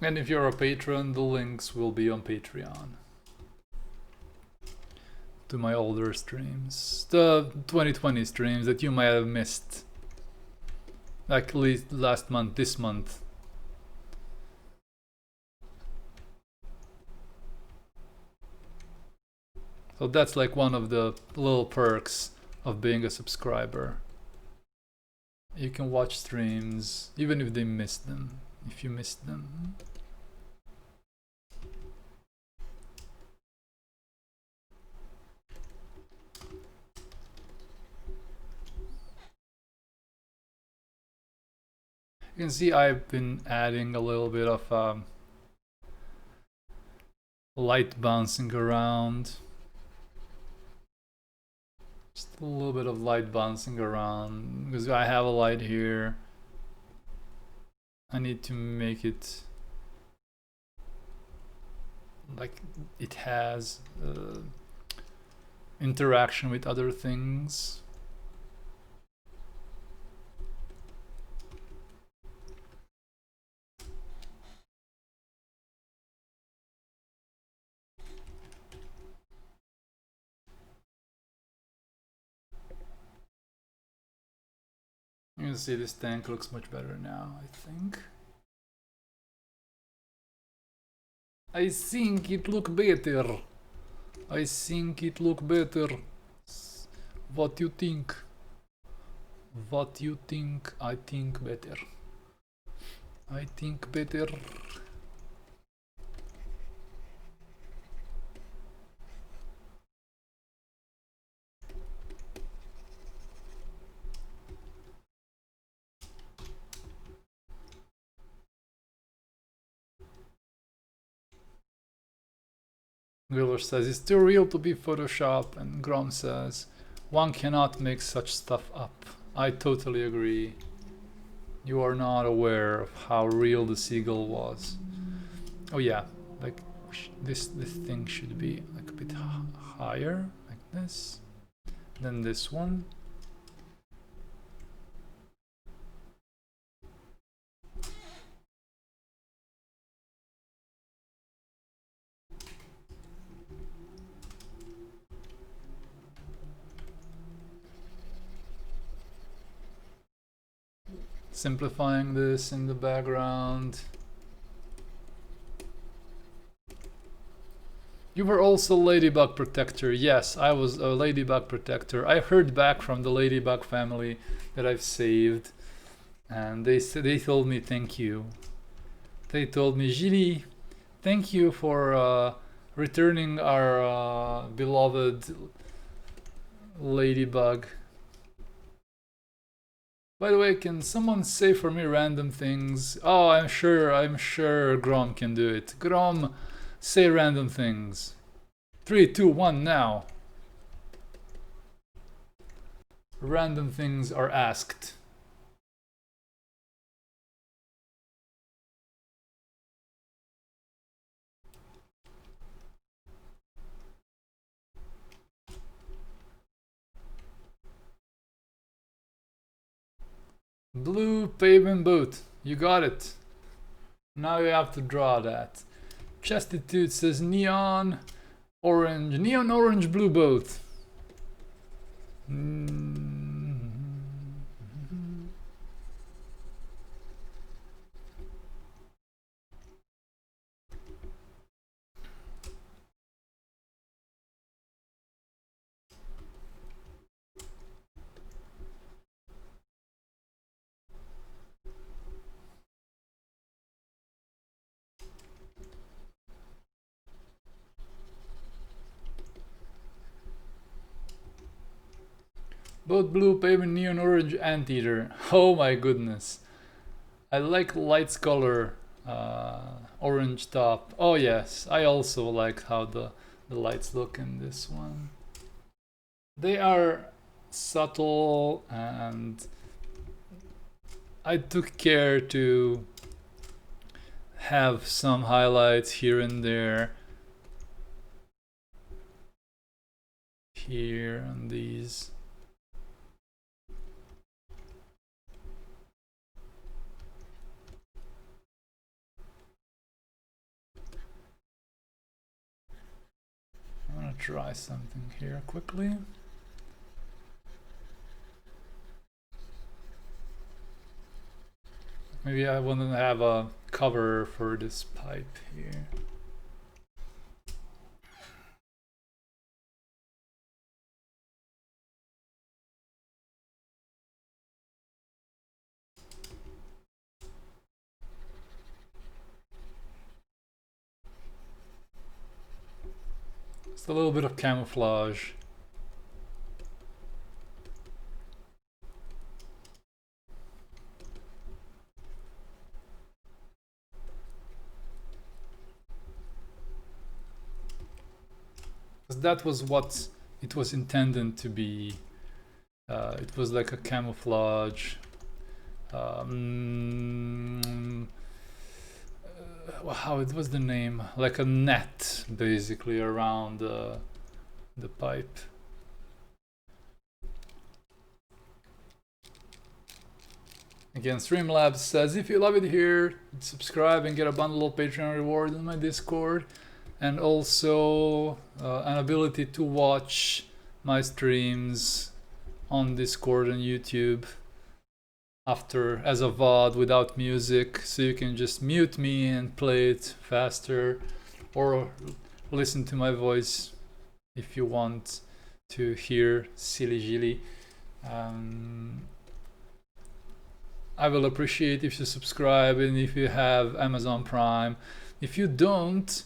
S1: And if you're a patron, the links will be on Patreon to my older streams, the 2020 streams that you might have missed, like last month, this month. So that's like one of the little perks of being a subscriber. You can watch streams even if you missed them. You can see I've been adding a little bit of light bouncing around. Just a little bit of light bouncing around, because I have a light here. I need to make it like it has interaction with other things. You can see this tank looks much better now, I think. I think it look better. What you think? What you think? I think better. I think better. Wheeler says it's too real to be Photoshop, and Grom says one cannot make such stuff up. I totally agree. You are not aware of how real the seagull was. Oh yeah, like this thing should be like a bit higher, like this. Then this one. Simplifying this in the background. You were also Ladybug Protector. Yes, I was a Ladybug Protector. I heard back from the Ladybug family that I've saved, and they told me thank you. They told me, Gilly, thank you for returning our beloved Ladybug. By the way, can someone say for me random things? Oh, I'm sure Grom can do it. Grom, say random things. 3, 2, 1, now. Random things are asked. Blue pavement boat. You got it. Now you have to draw that. Chestitude says neon orange blue boat. Both blue pavement, neon orange, anteater. Oh my goodness. I like lights color, orange top. Oh yes, I also like how the lights look in this one. They are subtle, and I took care to have some highlights here and there. Here on these. I'm gonna try something here quickly. Maybe I want to have a cover for this pipe here. Just a little bit of camouflage. Because that was what it was intended to be. It was like a camouflage. How it was the name? Like a net, basically, around the pipe. Again, Streamlabs says, if you love it here, subscribe and get a bundle of Patreon rewards in my Discord. And also an ability to watch my streams on Discord and YouTube after as a VOD without music, so you can just mute me and play it faster, or listen to my voice if you want. to hear silly Gilly. I will appreciate if you subscribe and if you have Amazon Prime. If you don't,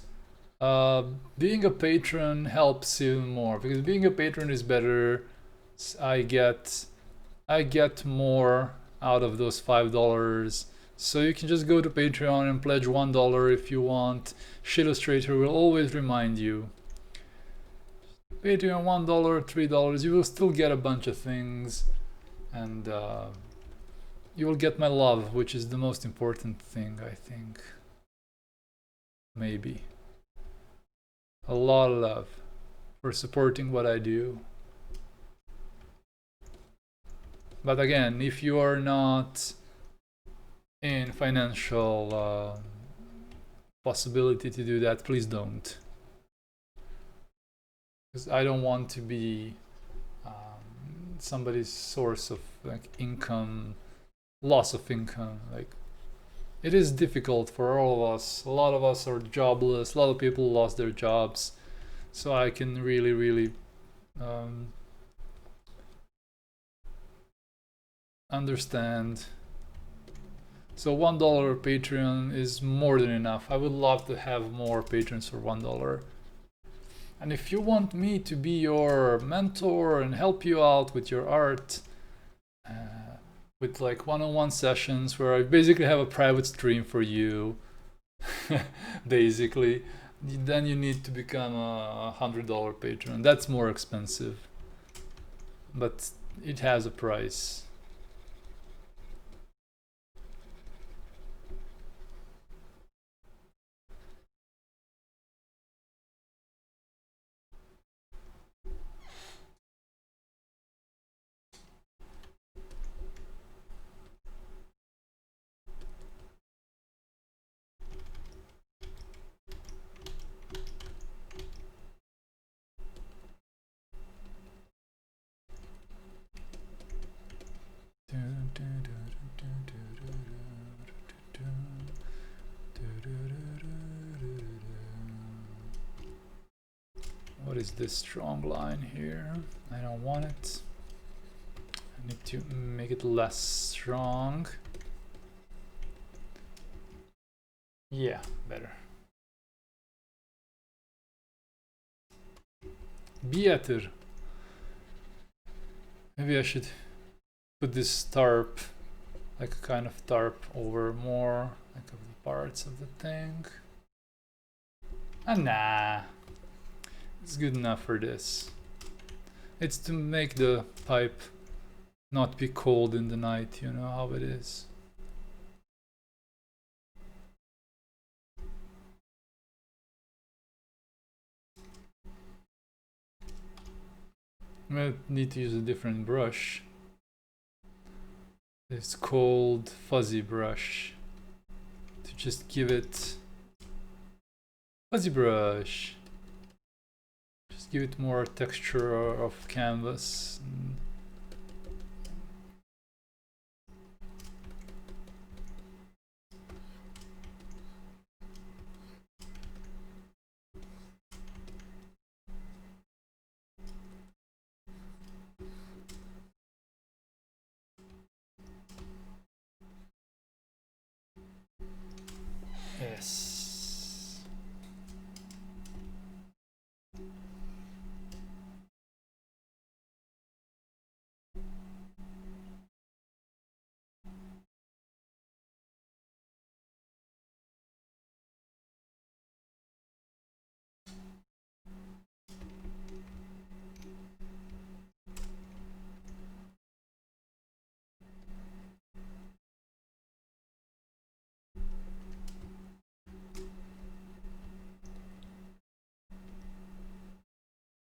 S1: being a patron helps even more, because being a patron is better. I get more out of those $5. So you can just go to Patreon and pledge $1 if you want. Zhillustrator will always remind you. Patreon $1, $3, you will still get a bunch of things, and you will get my love, which is the most important thing, I think. Maybe. A lot of love for supporting what I do. But again, if you are not in financial possibility to do that, please don't. Because I don't want to be somebody's source of like income, loss of income. Like, it is difficult for all of us. A lot of us are jobless. A lot of people lost their jobs. So I can really understand. So $1 Patreon is more than enough. I would love to have more patrons for $1. And if you want me to be your mentor and help you out with your art, with like one-on-one sessions where I basically have a private stream for you, basically, then you need to become a $100 patron. That's more expensive, but it has a price. What is this strong line here? I don't want it. I need to make it less strong. Yeah, better. Better. Maybe I should put this tarp, like a kind of tarp, over more like of the parts of the thing. Ah, nah. It's good enough for this. It's to make the pipe not be cold in the night, you know how it is. I might need to use a different brush. This cold fuzzy brush to just give it fuzzy brush. Just give it more texture of canvas. Yes.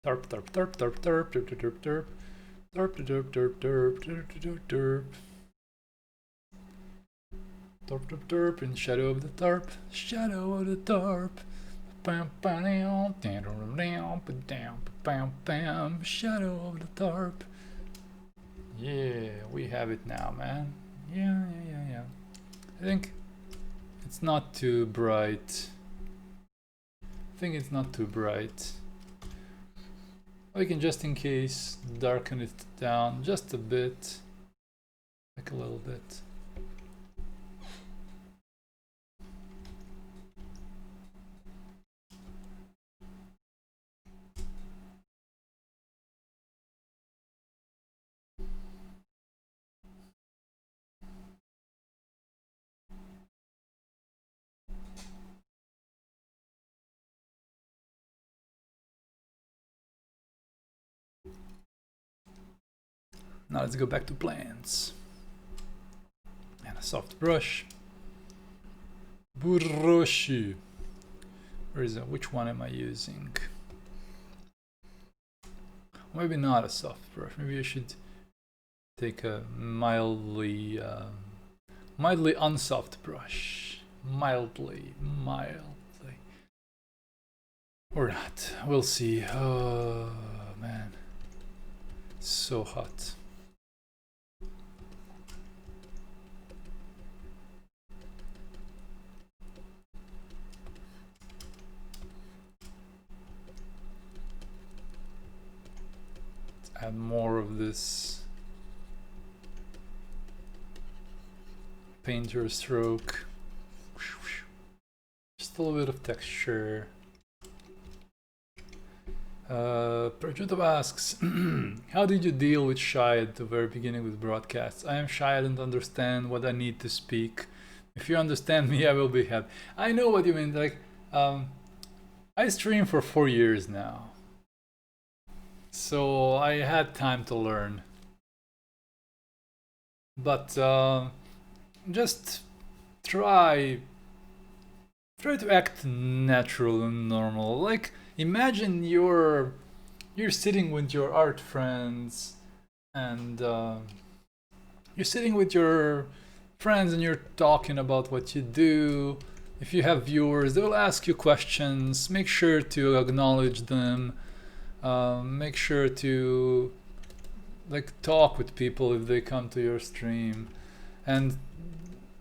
S1: Tarp, tarp, tarp, tarp, tarp, tarp, tarp, tarp, tarp, tarp, tarp, tarp, tarp, tarp, tarp. Tarp, tarp, tarp, in the shadow of the tarp, shadow of the tarp. Bam, bam, down, down, down, bam, bam, shadow of the tarp. Yeah, we have it now, man. Yeah. I think it's not too bright. We can, just in case, darken it down just a bit, like a little bit. Now let's go back to plants. And a soft brush. Brushi. Where is it? Which one am I using? Maybe not a soft brush. Maybe I should take a mildly unsoft brush. Mildly. Or not. We'll see. Oh man. It's so hot. Add more of this painter stroke. Just a little bit of texture. Prajuta asks, how did you deal with shy at the very beginning with broadcasts? I am shy, I don't understand what I need to speak. If you understand me, I will be happy. I know what you mean. Like, I stream for 4 years now. So I had time to learn. But just try to act natural and normal. Like, imagine you're sitting with your art friends and you're sitting with your friends and you're talking about what you do. If you have viewers, they'll ask you questions. Make sure to acknowledge them. Make sure to talk with people if they come to your stream, and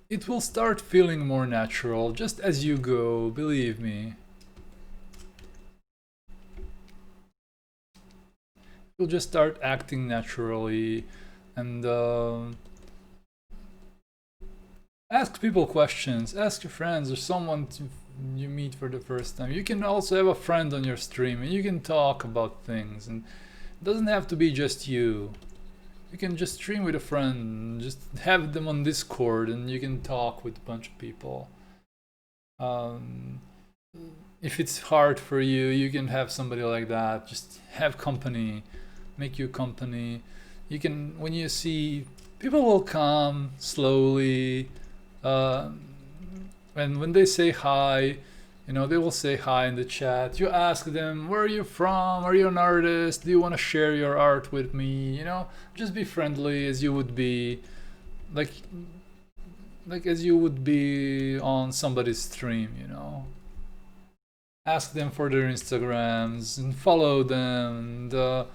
S1: it will start feeling more natural just as you go, believe me. You'll just start acting naturally and ask people questions, ask your friends or someone you meet for the first time. You can also have a friend on your stream and you can talk about things, and it doesn't have to be just you. You can just stream with a friend, just have them on Discord and you can talk with a bunch of people. If it's hard for you, you can have somebody like that. Just have company, make you company. You can, when you see people will come slowly, and when they say hi, you know, they will say hi in the chat. You ask them, where are you from? Are you an artist? Do you want to share your art with me? You know, just be friendly as you would be, like as you would be on somebody's stream, you know. Ask them for their Instagrams and follow them, and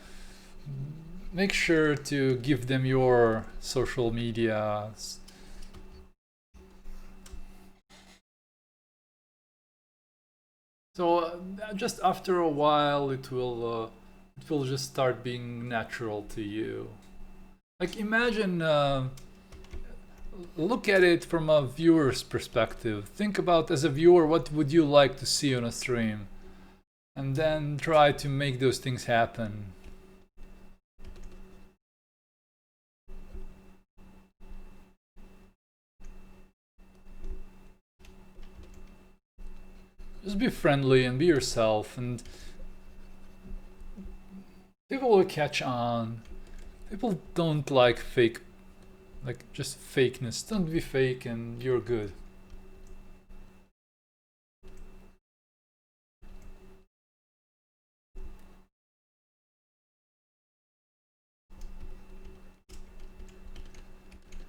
S1: make sure to give them your social media. So just after a while, it will just start being natural to you. Like, imagine, look at it from a viewer's perspective. Think about, as a viewer, what would you like to see on a stream, and then try to make those things happen. Just be friendly and be yourself, and people will catch on. People don't like fake, just fakeness. Don't be fake and you're good.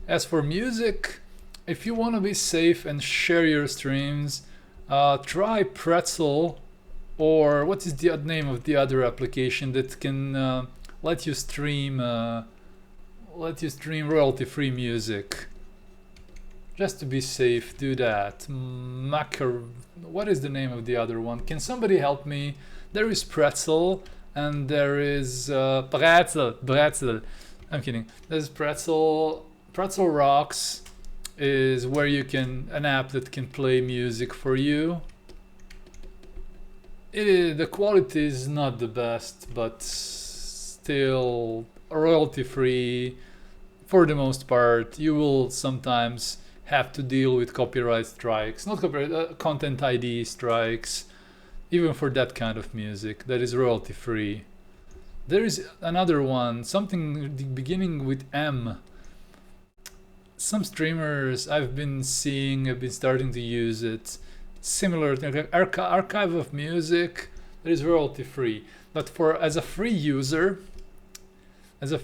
S1: As for music, if you want to be safe and share your streams, try Pretzel, or what is the name of the other application that can let you stream royalty-free music. Just to be safe, do that. What is the name of the other one? Can somebody help me? There is Pretzel. and there is Pretzel. I'm kidding. There's Pretzel Rocks is where you can, an app that can play music for you. The quality is not the best, but still royalty free for the most part. You will sometimes have to deal with copyright strikes, not copyright, content ID strikes, even for that kind of music that is royalty free. There is another one, something beginning with M. Some streamers I've been seeing have been starting to use it. Similar to archive of music that is royalty free, but as a free user, it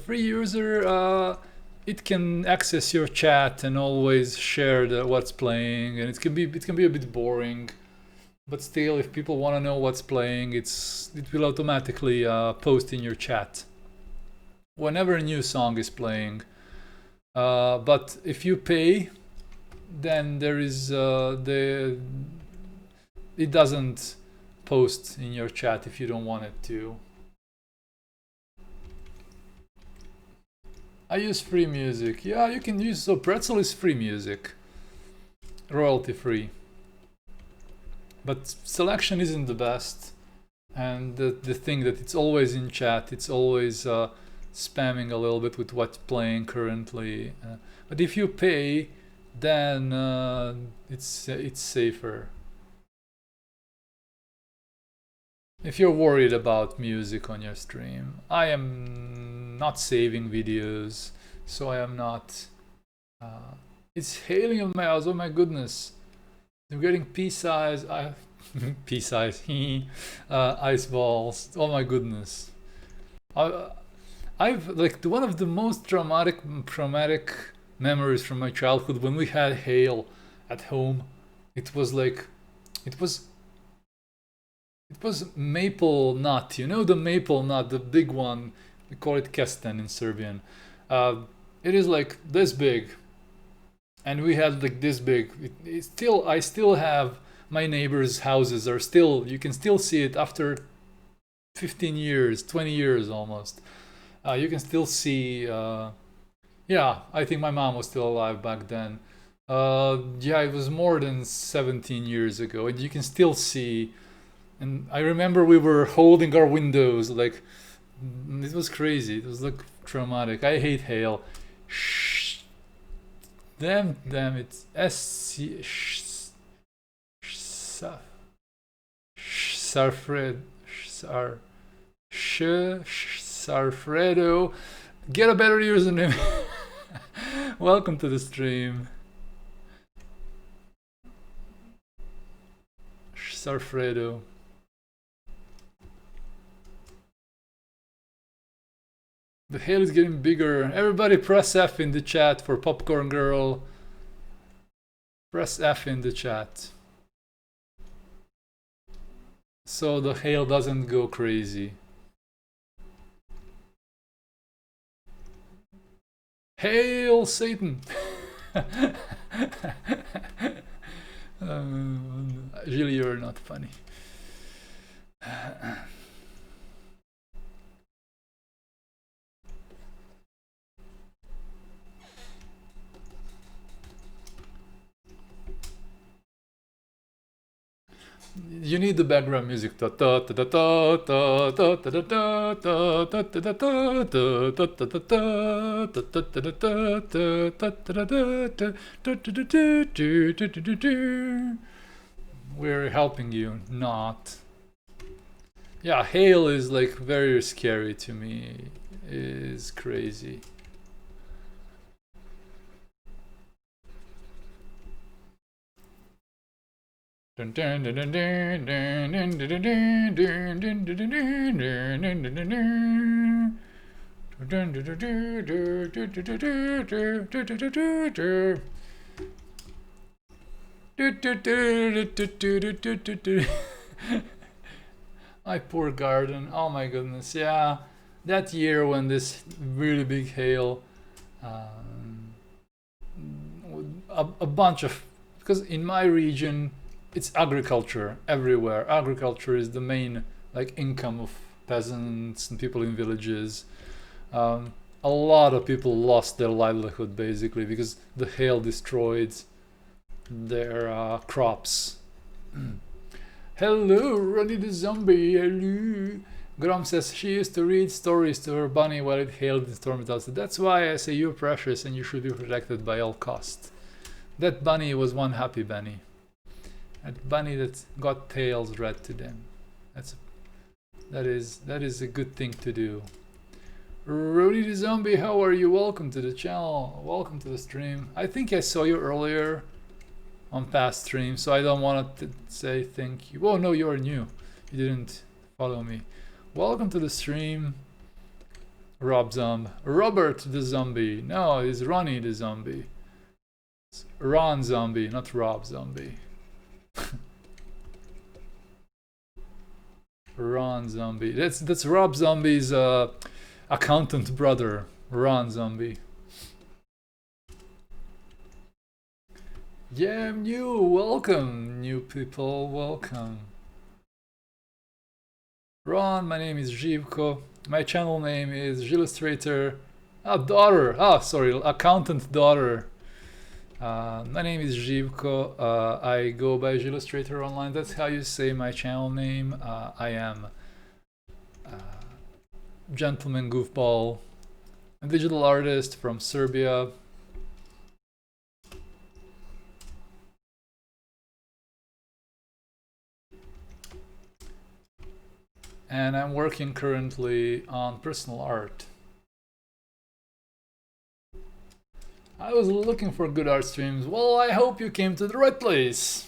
S1: can access your chat and always share what's playing, and it can be a bit boring, but still, if people want to know what's playing, it will automatically post in your chat whenever a new song is playing. But if you pay, then there is it doesn't post in your chat if you don't want it to. I use free music. Yeah, you can use, so Pretzel is free music, royalty free. But selection isn't the best, and the thing that it's always in chat, it's always spamming a little bit with what's playing currently. But if you pay, then it's safer. If you're worried about music on your stream, I am not saving videos, so I am not. It's hailing on my house. Oh my goodness! I'm getting pea-size. Pea-size. Ice balls. Oh my goodness! I've like one of the most traumatic memories from my childhood when we had hail at home. It was maple nut, you know, the maple nut, the big one. We call it kesten in Serbian. It is like this big, and we had like this big. I still have my neighbors' houses are still. You can still see it after 15 years, 20 years almost. You can still see. Yeah, I think my mom was still alive back then. Yeah, it was more than 17 years ago, and you can still see. And I remember we were holding our windows, like, it was crazy. It was like traumatic. I hate hail. Shh. Damn, it's Sarfredo. Get a better username. Welcome to the stream. Sarfredo. The hail is getting bigger. Everybody press F in the chat for Popcorn Girl. Press F in the chat, so the hail doesn't go crazy. Hail Satan! Gilles, you're not funny. You need the background music. We're helping you, not. Yeah, hail is like very scary to me. It is crazy. My poor garden. Oh my goodness. Yeah, that year when this really big hail, a bunch of, because in my region it's agriculture everywhere. Agriculture is the main like income of peasants and people in villages. A lot of people lost their livelihood basically because the hail destroyed their crops. Hello, Ronnie the Zombie, hello. Grom says she used to read stories to her bunny while it hailed and stormed outside. That's why I say you're precious and you should be protected by all costs. That bunny was one happy bunny. That bunny that got tails read to them. That is a good thing to do. Rody the Zombie, how are you? Welcome to the channel. Welcome to the stream. I think I saw you earlier on past streams, so I don't want to say thank you. Oh no, you're new. You didn't follow me. Welcome to the stream, Robert the Zombie. No, it's Ronnie the Zombie. It's Ron Zombie, not Rob Zombie. Ron Zombie. That's Rob Zombie's accountant brother, Ron Zombie. Yeah, I'm new. Welcome, new people. Welcome. Ron, my name is Zhivko. My channel name is Zhillustrator. Daughter. Sorry, accountant daughter. My name is Zhivko. I go by Zhillustrator online. That's how you say my channel name. I am Gentleman Goofball, a digital artist from Serbia. And I'm working currently on personal art. I was looking for good art streams. Well, I hope you came to the right place.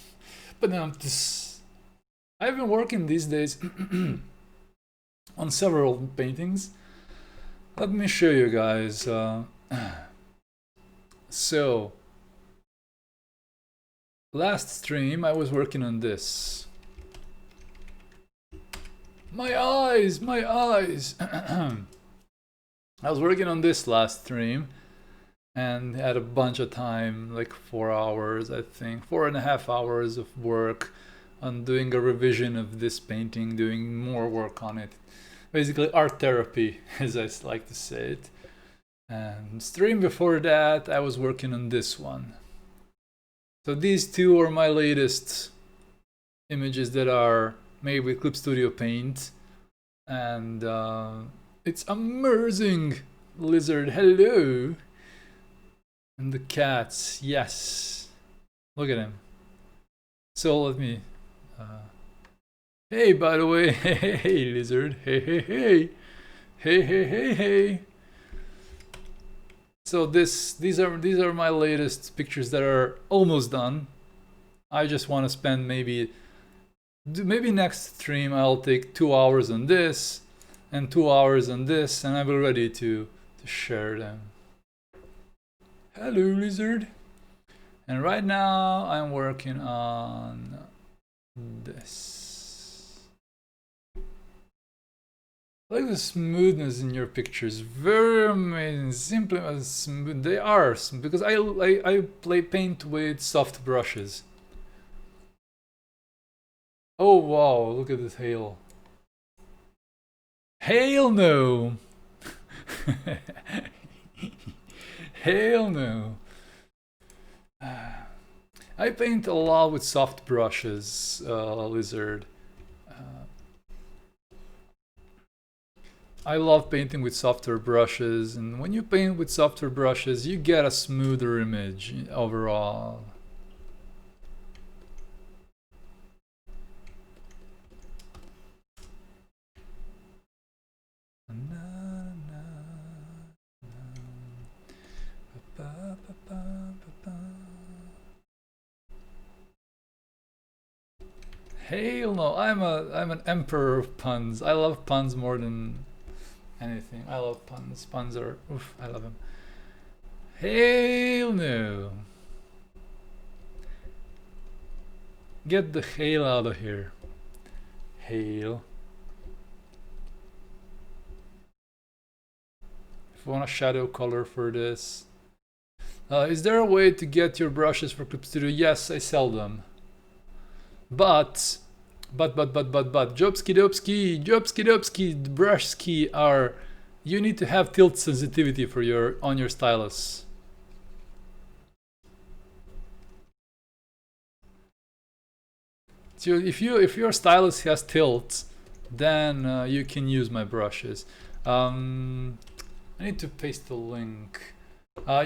S1: But I've been working these days on several paintings. Let me show you guys. So, last stream I was working on this. My eyes, my eyes. I was working on this last stream and had a bunch of time, like 4 hours, I think, 4.5 hours of work on doing a revision of this painting, doing more work on it. Basically art therapy, as I like to say it. And stream before that, I was working on this one. So these two are my latest images that are made with Clip Studio Paint, and it's amazing. Lizard, hello. And the cats, yes, look at him. So let me hey, by the way, hey Lizard, hey. So these are my latest pictures that are almost done. I just want to spend maybe next stream I'll take 2 hours on this and 2 hours on this, and I'll be ready to share them. Hello, Lizard. And right now I'm working on this. I like the smoothness in your pictures. Very amazing. Simply as smooth. They are, because I paint with soft brushes. Oh wow, look at this hail. Hail no! Hail no! I paint a lot with soft brushes, Lizard. I love painting with softer brushes, and when you paint with softer brushes, you get a smoother image overall. Hell no, I'm an emperor of puns. I love puns more than anything. I love puns. Puns are, oof, I love them. Hell no. Get the hail out of here. Hail. If you want a shadow color for this. Is there a way to get your brushes for Clip Studio? Yes, I sell them. But Jobski, brush ski are, you need to have tilt sensitivity for on your stylus. So if your stylus has tilt, then you can use my brushes. I need to paste the link.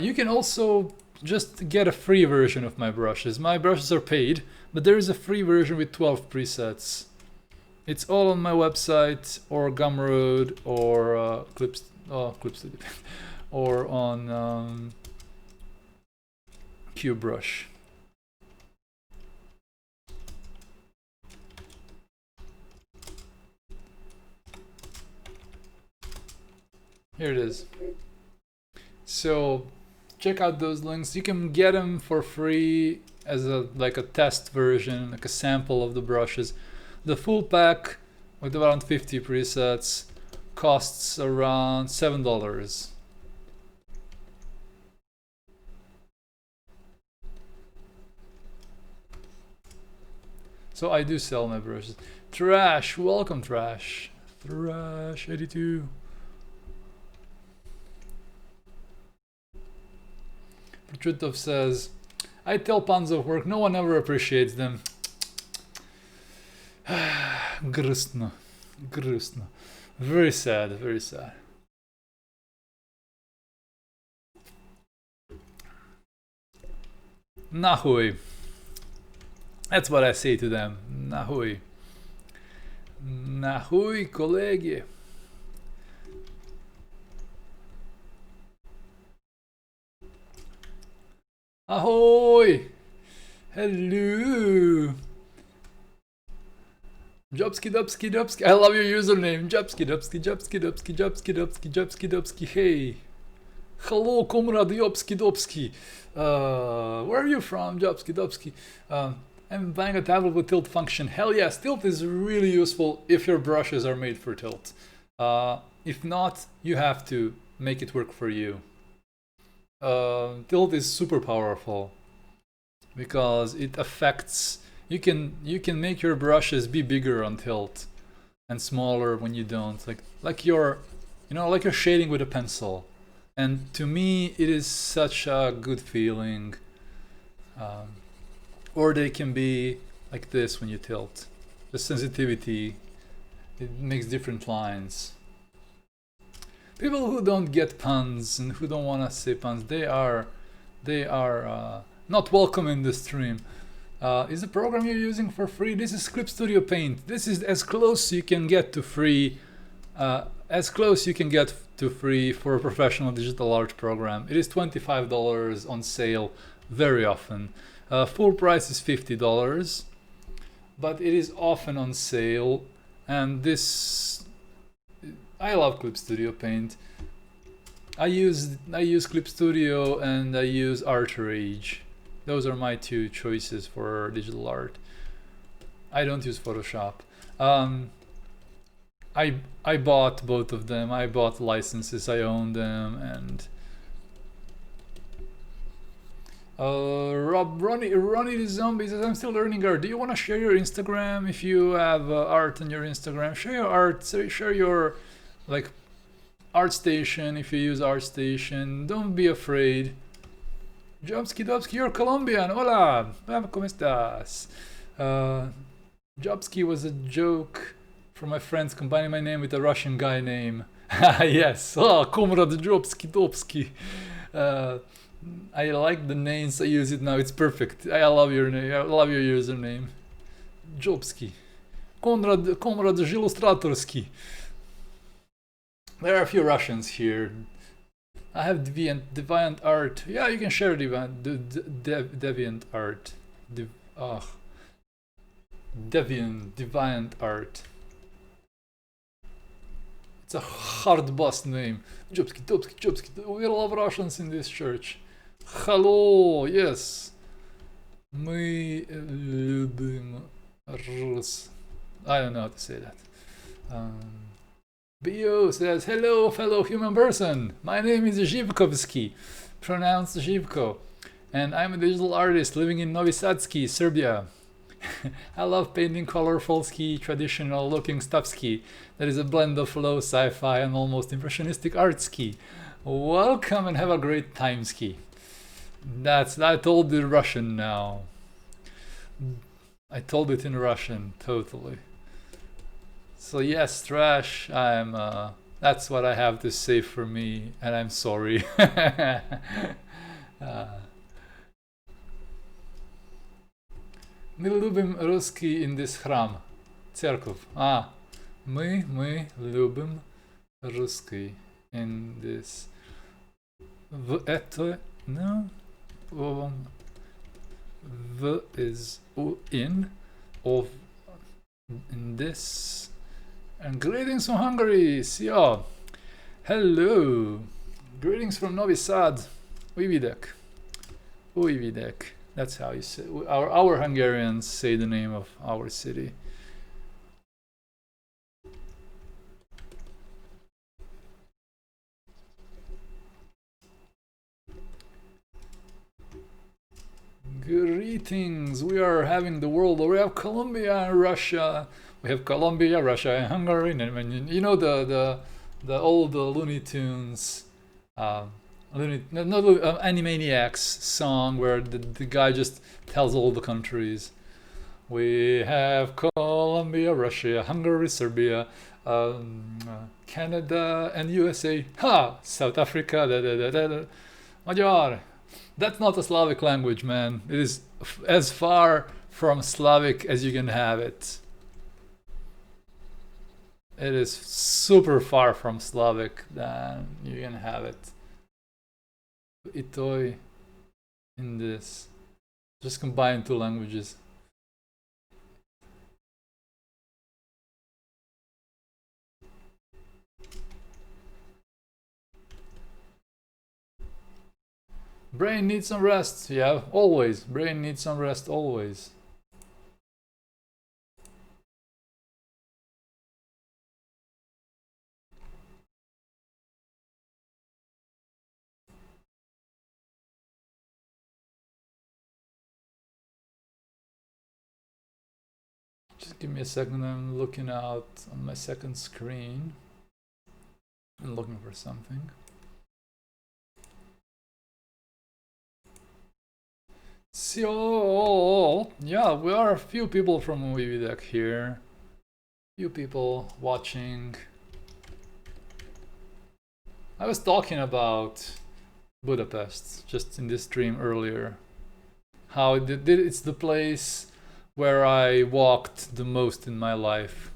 S1: You can also just get a free version of my brushes. My brushes are paid, but there is a free version with 12 presets. It's all on my website, or Gumroad, or Clips Studio, or on QBrush. Here it is. So check out those links. You can get them for free as a test version, like a sample of the brushes. The full pack with around 50 presets costs around $7. So I do sell my brushes. Trash, welcome Trash. Trash 82. Trutov says, I tell tons of work, no one ever appreciates them. Грустно. Very sad, very sad. Nahuy. That's what I say to them. Nahuy. Nahuy, коллеги. Ahoy! Hello! Jobski. I love your username. Jobski. Hey. Hello, comrade Jobski. Where are you from, Jobski? I'm buying a tablet with tilt function. Hell yes, tilt is really useful if your brushes are made for tilt. If not, you have to make it work for you. Tilt is super powerful because it affects, you can make your brushes be bigger on tilt and smaller when you don't, like you're shading with a pencil, and to me it is such a good feeling. Or they can be like this when you tilt. The sensitivity, it makes different lines. People who don't get puns and who don't want to say puns, they are not welcome in the stream. Is the program you're using for free? This is Clip Studio Paint. This is as close you can get to free, for a professional digital art program. It is $25 on sale very often. Full price is $50, but it is often on sale, and I love Clip Studio Paint. I use Clip Studio and I use Art Rage. Those are my two choices for digital art. I don't use Photoshop. I bought both of them. I bought licenses. I own them, and Ronnie the Zombie says, I'm still learning art. Do you want to share your Instagram? If you have art on your Instagram, share your art. Share your ArtStation. If you use ArtStation, don't be afraid. Jobski, you're Colombian. Hola, ¿cómo estás? Jobski was a joke from my friends combining my name with a Russian guy name. Yes, Comrade Jobski. I like the names. I use it now. It's perfect. I love your name. I love your username. Jobski. Comrade Zhillustratorski. There are a few Russians here. I have Deviant Art. Yeah, you can share Deviant Art. Deviant Art. It's a hard boss name. Jobski. We love Russians in this church. Hello, yes. Мы любим Рус. I don't know how to say that. Bio says, hello, fellow human person. My name is Zhivkovsky, pronounced Zhivko, and I'm a digital artist living in Novi Sad, Serbia. I love painting colorful ski, traditional looking stuff ski. That is a blend of low sci-fi and almost impressionistic art ski. Welcome and have a great time ski. I told the Russian now. I told it in Russian, totally. So yes, trash, that's what I have to say for me, and I'm sorry. Мы любим русский in this храм. Церковь. Мы любим русский in this. В это, no? V is in, of, in this. And greetings from Hungary, Szia! Hello! Greetings from Novi Sad, Újvidék. Újvidék. That's how you say. Our Hungarians say the name of our city. Greetings! We are having the world. We have Colombia and Russia. We have Colombia, Russia, and Hungary. And you know the old Looney Tunes, Animaniacs song where the guy just tells all the countries. We have Colombia, Russia, Hungary, Serbia, Canada, and USA. South Africa. Magyar. That's not a Slavic language, man. It is as far from Slavic as you can have it. It is super far from Slavic than you can have it. Itoi in this. Just combine two languages. Brain needs some rest, yeah, always. Brain needs some rest, always. Just give me a second, I'm looking out on my second screen. I'm looking for something. So, yeah, we are a few people from Újvidék here. Few people watching. I was talking about Budapest just in this stream earlier. How it's the place where I walked the most in my life.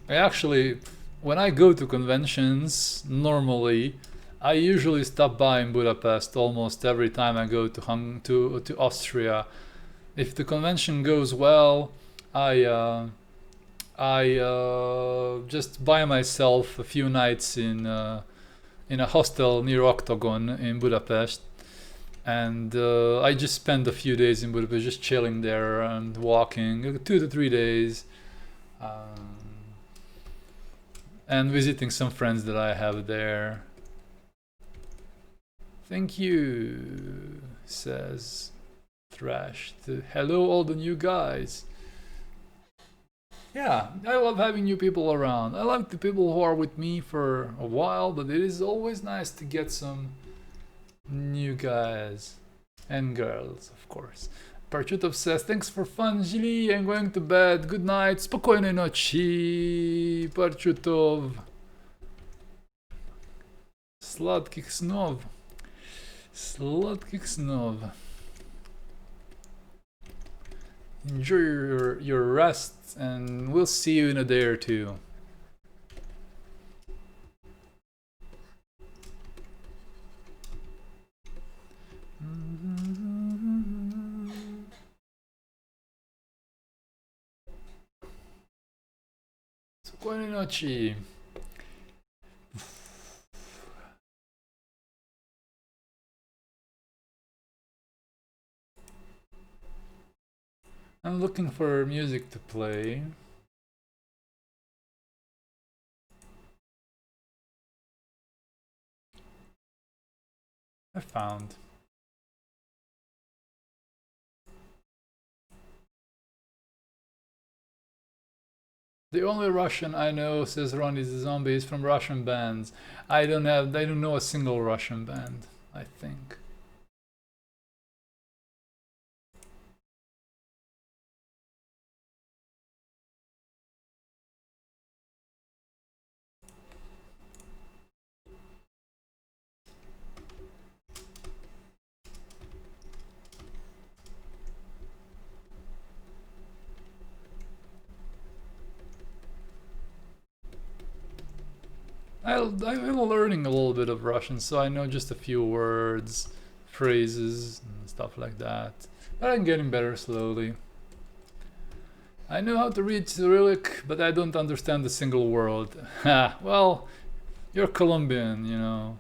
S1: I actually, when I go to conventions, normally, I usually stop by in Budapest almost every time I go to Austria. If the convention goes well, I just buy myself a few nights in a hostel near Octagon in Budapest, and I just spend a few days in Budapest just chilling there and walking, 2 to 3 days. And visiting some friends that I have there. Thank you, says Thrash. Hello, all the new guys. Yeah, I love having new people around. I like the people who are with me for a while, but it is always nice to get some new guys and girls, of course. Parchutov says, thanks for fun, Zhili. I'm going to bed. Good night. Spokojnej noci, Parchutov. Sladkich snov. Sladkich snov. Enjoy your rest, and we'll see you in a day or two. Spokojnej noci. I'm looking for music to play. I found. The only Russian I know, says Ronnie the Zombie, is from Russian bands. I don't know a single Russian band, I think. I'm learning a little bit of Russian, so I know just a few words, phrases, and stuff like that. But I'm getting better slowly. I know how to read Cyrillic, but I don't understand a single word. Ha, well, you're Colombian, you know.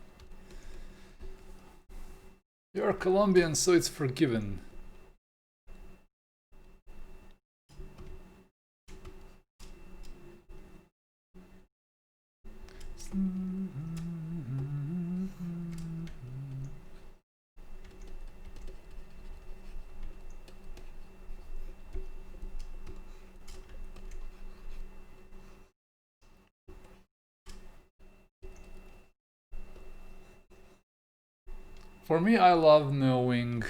S1: You're Colombian, so it's forgiven. For me, I love knowing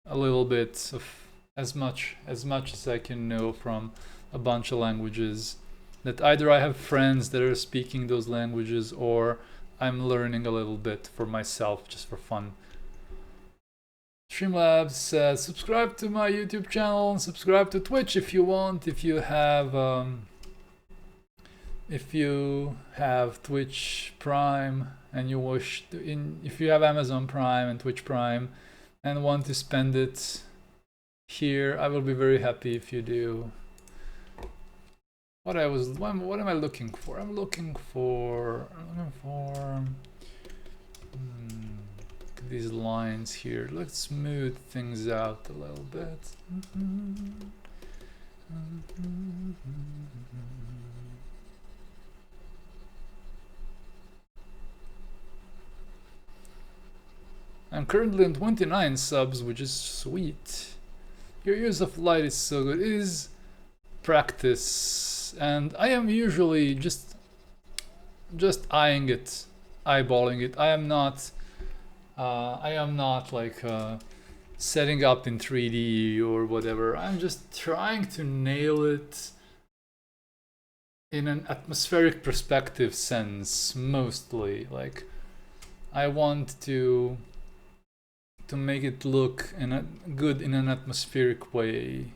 S1: a little bit of as much as I can know from a bunch of languages. That either I have friends that are speaking those languages, or I'm learning a little bit for myself, just for fun. Streamlabs says, subscribe to my YouTube channel and subscribe to Twitch if you want. If you have Twitch Prime and you wish to, if you have Amazon Prime and Twitch Prime and want to spend it here, I will be very happy if you do. What am I looking for? I'm looking for these lines here. Let's smooth things out a little bit. I'm currently on 29 subs, which is sweet. Your use of light is so good. It is practice, and I am usually just eyeing it, eyeballing it. I am not like setting up in 3D or whatever. I'm just trying to nail it in an atmospheric perspective sense, mostly. Like, I want to make it look good in an atmospheric way.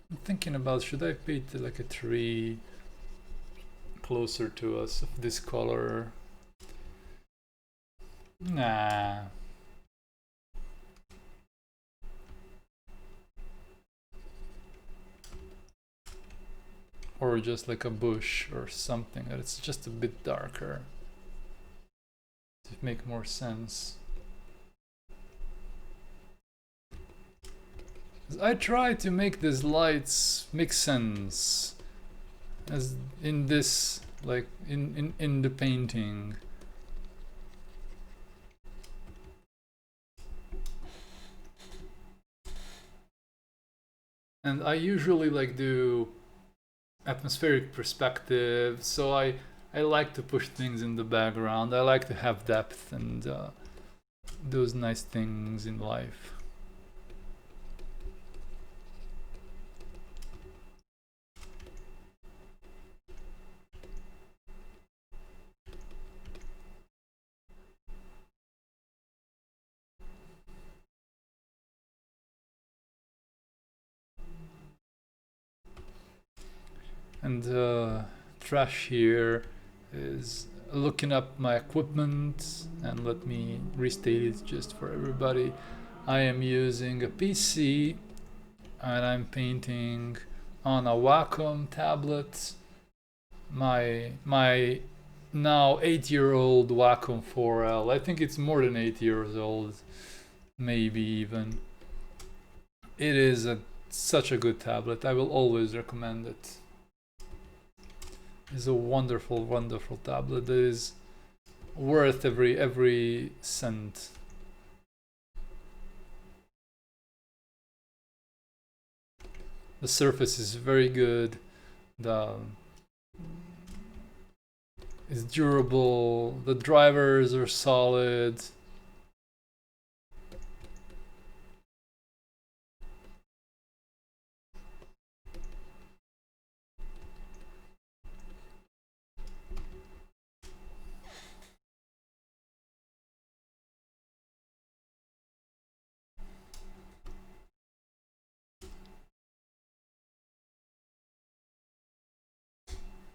S1: I'm thinking about, should I paint like a tree closer to us of this color? Nah. Or just like a bush or something that it's just a bit darker to make more sense. I try to make these lights make sense as in this, like in the painting. And I usually like do atmospheric perspective, so I like to push things in the background. I like to have depth and those nice things in life. And trash here is looking up my equipment, and let me restate it just for everybody. I am using a PC and I'm painting on a Wacom tablet. My now 8-year-old Wacom 4L. I think it's more than 8 years old, maybe even. It is a such a good tablet. I will always recommend it. It's a wonderful, wonderful tablet that is worth every cent. The surface is very good. It's durable. The drivers are solid.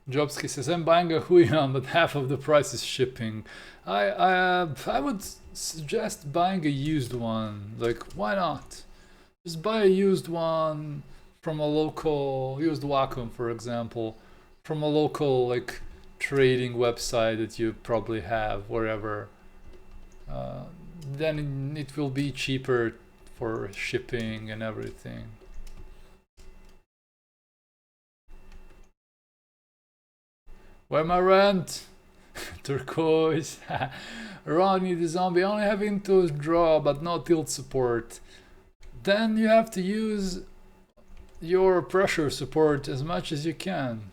S1: Jobski says, I'm buying a Huion, but half of the price is shipping. I would suggest buying a used one. Like, why not? Just buy a used one from a local, used Wacom, for example, from a local, like, trading website that you probably have wherever. Then it will be cheaper for shipping and everything. Where my rent? Turquoise. Ronnie the zombie only have into draw but no tilt support. Then you have to use your pressure support as much as you can.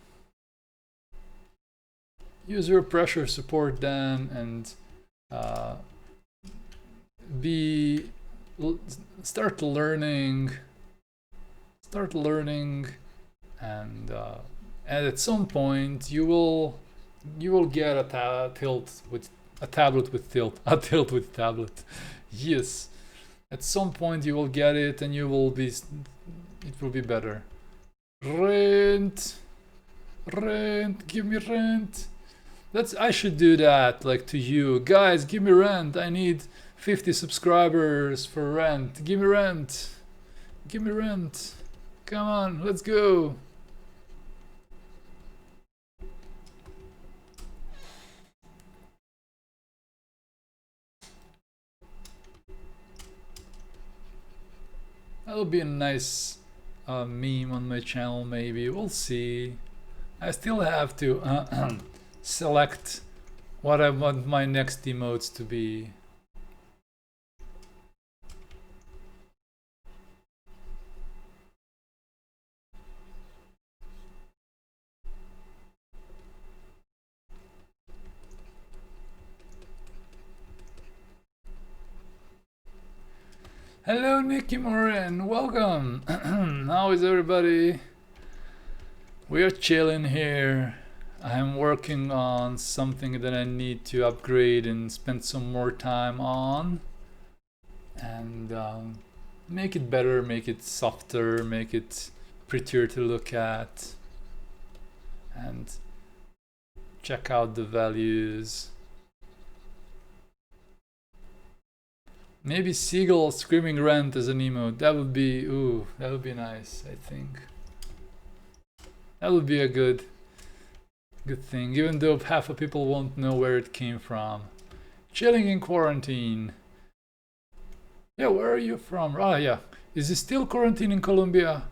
S1: Use your pressure support then and start learning and at some point you will get a tablet with tablet. Yes, at some point you will get it and it will be better. Rent, give me rent. I should do that, like, to you guys. Give me rent. I need 50 subscribers for rent. Give me rent. Come on, let's go. That'll be a nice meme on my channel, maybe. We'll see. I still have to select what I want my next emotes to be. Hello, Nicky Morin, welcome. How is everybody? We are chilling here. I'm working on something that I need to upgrade and spend some more time on, and make it better, make it softer, make it prettier to look at, and check out the values. Maybe Seagull screaming rent as an emote. That would be nice, I think. That would be a good thing, even though half of people won't know where it came from. Chilling in quarantine. Yeah, where are you from? Ah, yeah. Is it still quarantine in Colombia?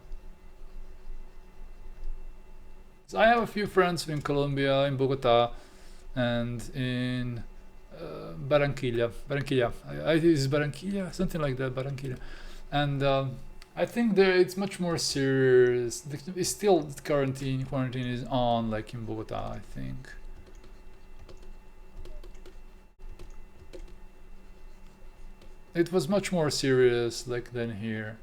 S1: So I have a few friends in Colombia, in Bogota, and in Barranquilla. Is Barranquilla? Something like that, Barranquilla. And I think there it's much more serious. It's still quarantine is on, like in Bogota, I think. It was much more serious like than here.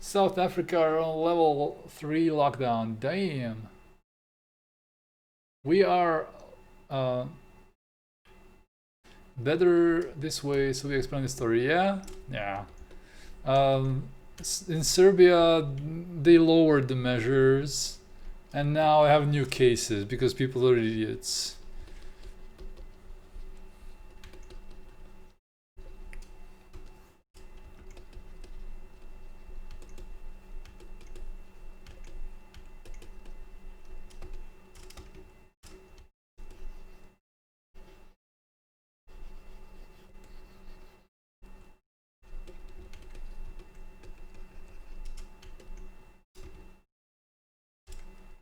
S1: South Africa are on level 3 lockdown. Damn. We are better this way, so we explain the story. Yeah. In Serbia, they lowered the measures, and now I have new cases because people are idiots.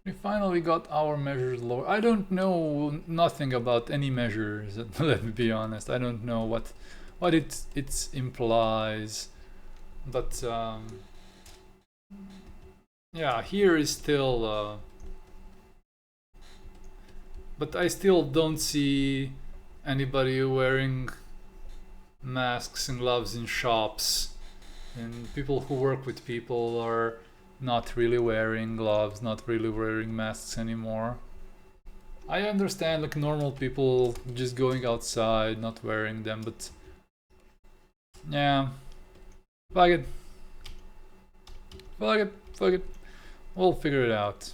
S1: We finally got our measures lower. I don't know nothing about any measures. Let me be honest. I don't know what it implies, but yeah, here is still. But I still don't see anybody wearing masks and gloves in shops, and people who work with people are not really wearing gloves, not really wearing masks anymore. I understand like normal people just going outside, not wearing them, but yeah, fuck it. Fuck it, fuck it. We'll figure it out.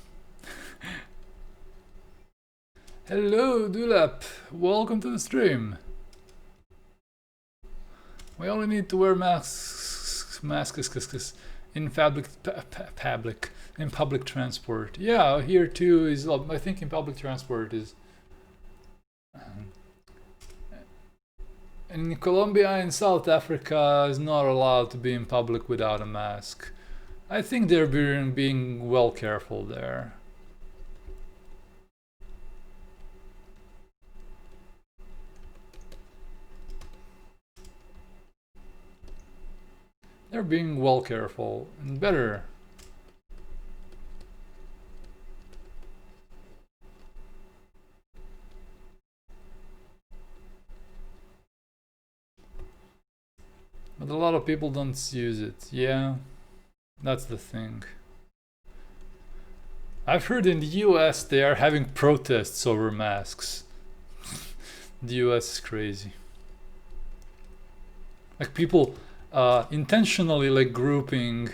S1: Hello, Dulap. Welcome to the stream. We only need to wear masks in public transport. Yeah, here too is. I think in public transport is. In Colombia and South Africa is not allowed to be in public without a mask. I think they're being well careful there. They're being well careful and better. But a lot of people don't use it. Yeah, that's the thing. I've heard in the US they are having protests over masks. The US is crazy. Like people intentionally like grouping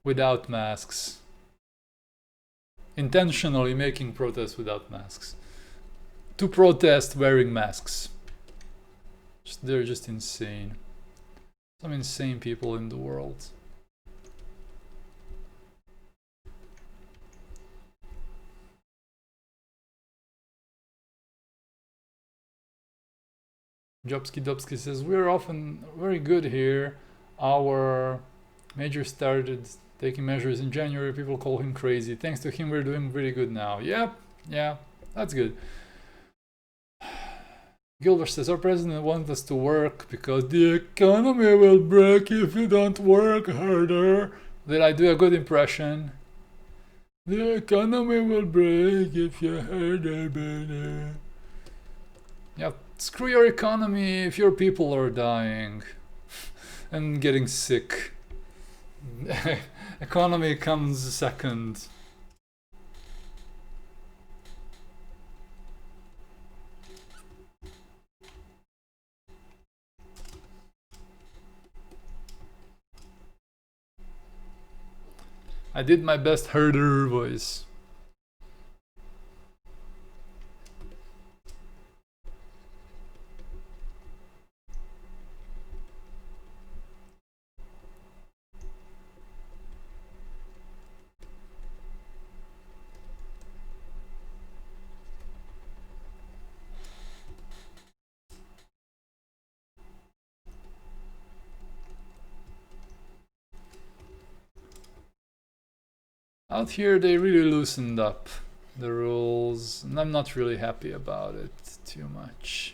S1: without masks. Intentionally making protests without masks. To protest wearing masks. They're just insane. Some insane people in the world. Jobski Dobski says, we're often very good here. Our major started taking measures in January. People call him crazy. Thanks to him, we're doing really good now. Yep, yeah, that's good. Gilbert says, our president wants us to work because the economy will break if you don't work harder. Did I do a good impression? The economy will break if you harder, better. Yeah, screw your economy if your people are dying and getting sick. Economy comes second. I did my best herder voice. Out here they really loosened up the rules, and I'm not really happy about it too much.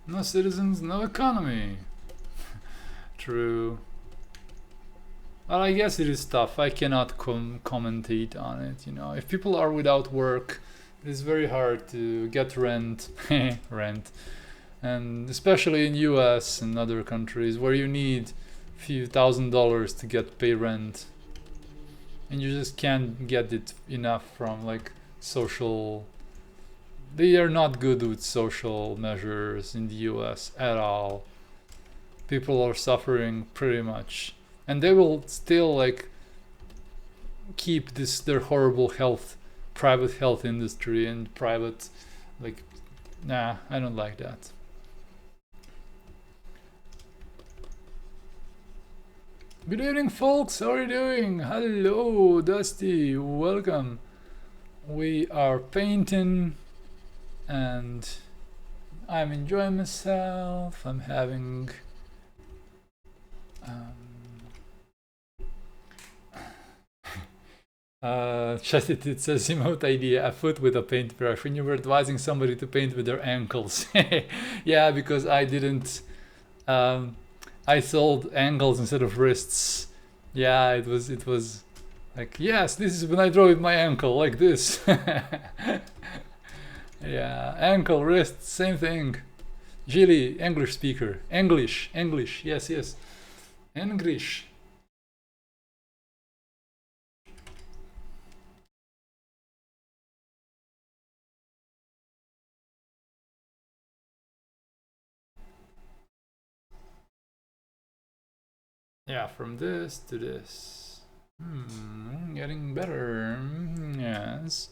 S1: No citizens, no economy. True. Well, I guess it is tough. I cannot commentate on it, you know. If people are without work, it is very hard to get rent. Rent. And especially in US and other countries where you need a few $1,000s to get pay rent, and you just can't get it enough from like social. They are not good with social measures in the US at all. People are suffering pretty much, and they will still like keep their horrible private health industry and private like. Nah, I don't like that. Good evening, folks. How are you doing? Hello, Dusty. Welcome. We are painting, and I'm enjoying myself. I'm having Chastity, it says emote idea, a foot with a paintbrush. When you were advising somebody to paint with their ankles. Yeah, because I didn't I sold ankles instead of wrists. Yeah, it was like, yes, this is when I draw with my ankle, like this. Yeah, ankle, wrist, same thing. Gilly, English speaker. English, yes, yes. English. Yeah, from this to this. Getting better. Yes.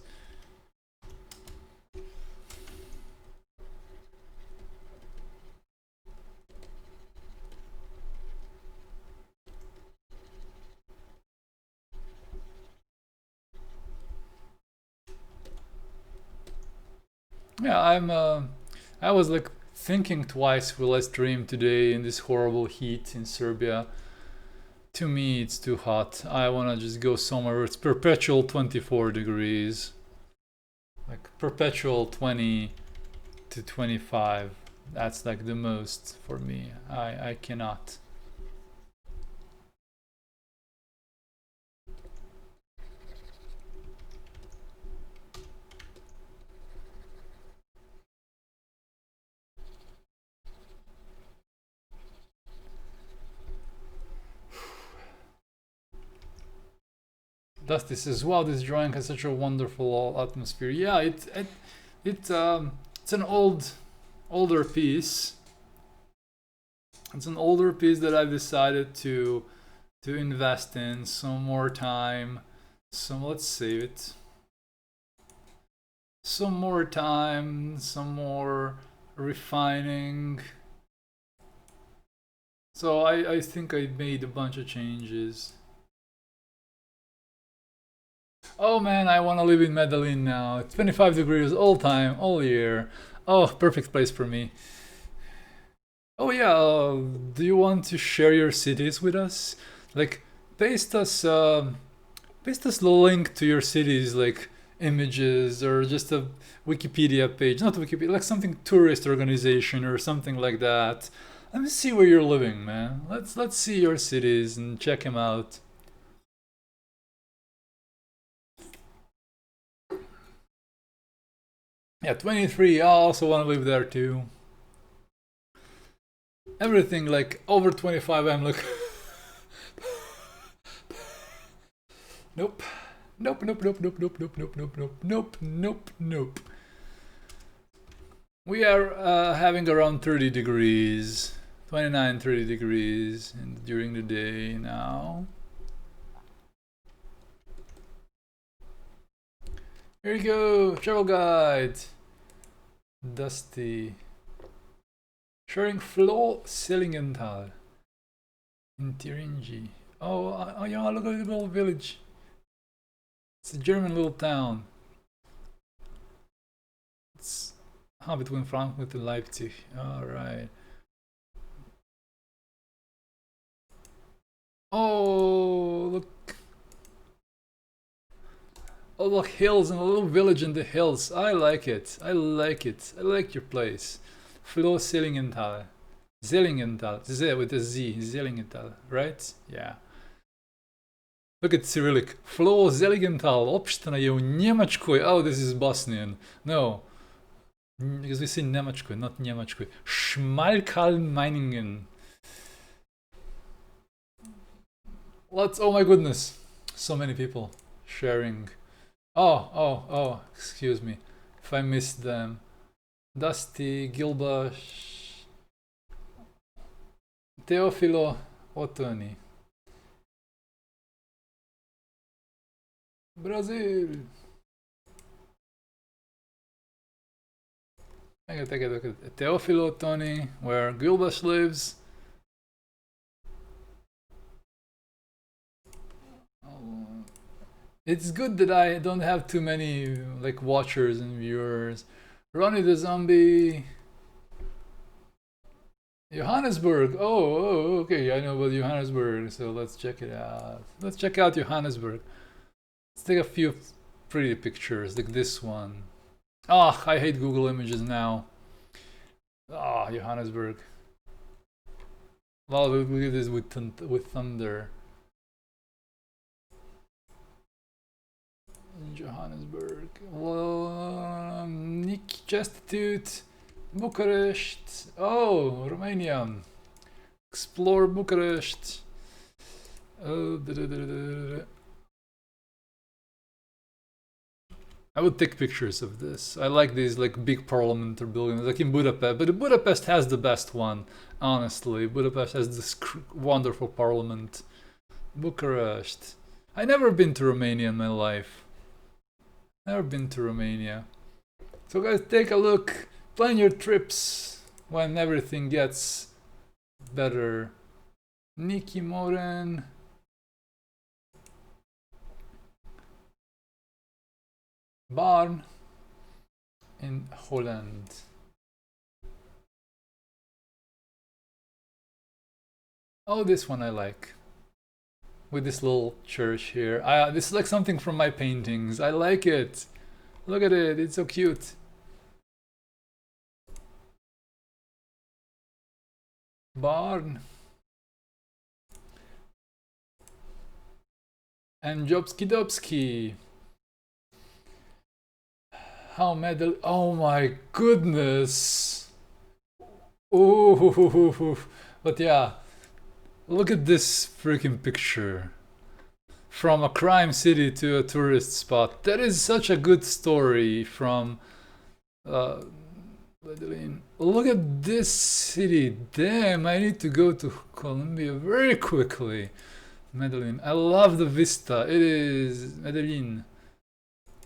S1: Yeah, I was like thinking twice, will I stream today in this horrible heat in Serbia? To me, it's too hot. I wanna just go somewhere where it's perpetual 24 degrees. Like perpetual 20 to 25. That's like the most for me. I cannot. Dusty says, "Wow, this drawing has such a wonderful atmosphere." Yeah, it's an older piece. It's an older piece that I've decided to invest in some more time. So let's save it. Some more time, some more refining. So I think I made a bunch of changes. Oh man, I want to live in Medellin now. It's 25 degrees all time, all year. Oh, perfect place for me. Oh yeah, do you want to share your cities with us? Like, paste us the link to your cities, like images or just a Wikipedia page, not Wikipedia, like something tourist organization or something like that. Let me see where you're living, man. Let's see your cities and check them out. Yeah, 23. I also want to live there too. Everything like over 25, I'm like, nope. Nope, nope, nope, nope, nope, nope, nope, nope, nope, nope, nope, nope. We are having around 30 degrees, 29, 30 degrees during the day now. Here you go, travel guide. Dusty. Sharing Flo Sillingenthal in Thuringi. Oh yeah, look at the little village. It's a German little town. It's between Frankfurt and Leipzig. Alright. Oh, look. Oh, look, hills and a little village in the hills. I like it. I like it. I like your place. Flo Sillingenthal. Zillingenthal. Z with a Z. Zillingenthal, right? Yeah. Look at Cyrillic. Flo Zillingenthal. Opština je u Njemačkoj. Oh, this is Bosnian. No. Because we say Njemačkoj, not Njemačkoj. Schmalkalmeiningen. Oh my goodness. So many people sharing. Oh, excuse me if I missed them. Dusty, Gilbash, Teofilo Ottoni. Brazil. Take it. Teofilo Ottoni, where Gilbash lives. It's good that I don't have too many like watchers and viewers. Ronnie the Zombie. Johannesburg. Oh, okay. I know about Johannesburg. So let's check it out. Let's check out Johannesburg. Let's take a few pretty pictures, like this one. Oh, I hate Google Images now. Ah, oh, Johannesburg. Well, look at this with thunder. Johannesburg. Nick Institute. Bucharest. Oh, Romania. Explore Bucharest. Oh, I would take pictures of this. I like these like big parliamentary buildings, like in Budapest. But Budapest has the best one, honestly. Budapest has this wonderful parliament. Bucharest. I never been to Romania in my life. Never been to Romania. So guys, take a look. Plan your trips when everything gets better. Nikki Moren. Barn in Holland. Oh, this one I like. With this little church here. This is like something from my paintings. I like it. Look at it. It's so cute. Barn. And Jobski Dobski. How medal? Oh my goodness! Oh, but yeah, look at this freaking picture. From a crime city to a tourist spot. That is such a good story from Medellin. Look at this city. Damn, I need to go to Colombia very quickly. Medellin. I love the vista. It is Medellin.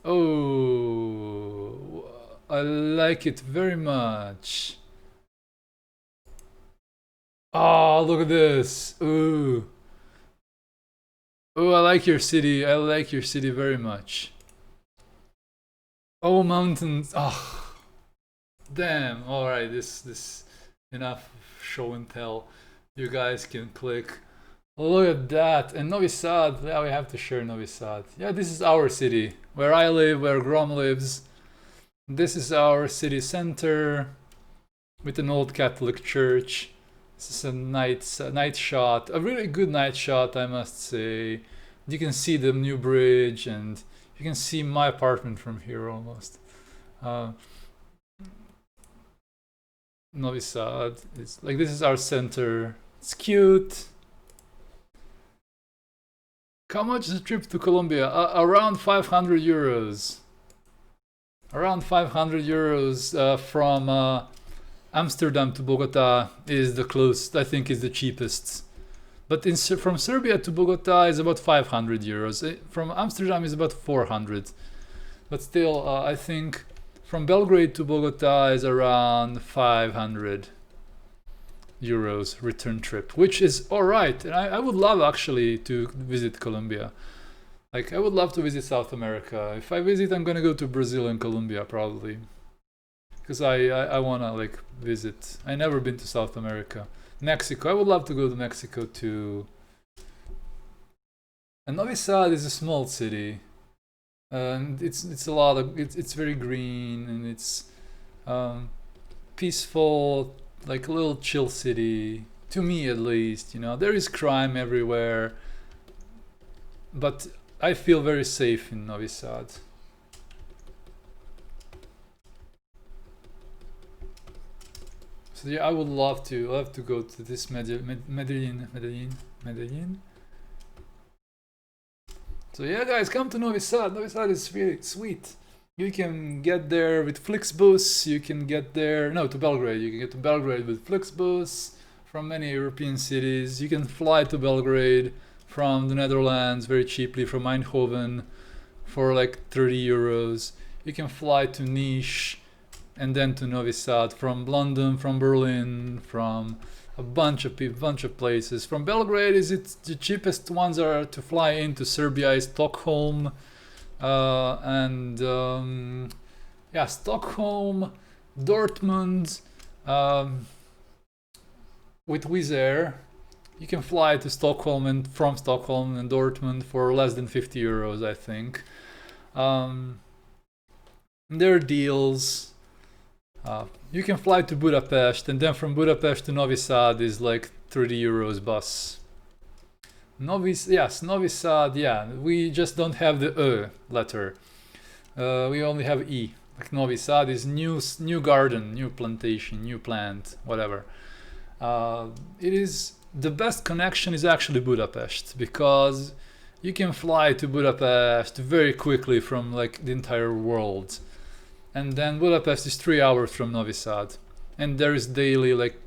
S1: Oh, I like it very much. Oh, look at this. Ooh. Oh, I like your city. I like your city very much. Oh, mountains. Oh, damn. All right, this enough show and tell. You guys can click. Look at that. And Novi Sad. Yeah, we have to share Novi Sad. Yeah, this is our city. Where I live, where Grom lives. This is our city center with an old Catholic church. This is a night shot. A really good night shot, I must say. You can see the new bridge and you can see my apartment from here almost. Novi Sad. It's like this is our center. It's cute. How much is a trip to Colombia? Around 500 euros. Around 500 euros from Amsterdam to Bogota is the closest, I think is the cheapest. But from Serbia to Bogota is about 500 euros. From Amsterdam is about 400. But still, I think from Belgrade to Bogota is around 500 euros return trip, which is alright. And I would love actually to visit Colombia. Like, I would love to visit South America. If I visit, I'm gonna go to Brazil and Colombia probably. Because I wanna like visit. I never been to South America. Mexico, I would love to go to Mexico too. And Novi Sad is a small city. And it's a lot of, it's very green and it's peaceful, like a little chill city. To me at least, you know. There is crime everywhere. But I feel very safe in Novi Sad. So yeah, I would love to go to this Medellin. So yeah, guys, come to Novi Sad. Novi Sad is really sweet. You can get there with Flixbus. You can get there to Belgrade. You can get to Belgrade with Flixbus from many European cities. You can fly to Belgrade from the Netherlands very cheaply from Eindhoven for like 30 euros. You can fly to Niš and then to Novi Sad from London, from Berlin, from a bunch of places. From Belgrade, the cheapest ones are to fly into Serbia is Stockholm, and Stockholm, Dortmund, with Wizz Air, you can fly to Stockholm and from Stockholm and Dortmund for less than 50 euros, I think. There are deals. You can fly to Budapest, and then from Budapest to Novi Sad is like 30 euros bus. Novi Sad, yeah. We just don't have the letter. We only have E. Like Novi Sad is new garden, new plantation, new plant, whatever. It is the best connection is actually Budapest, because you can fly to Budapest very quickly from like the entire world. And then Budapest is 3 hours from Novi Sad, and there is daily like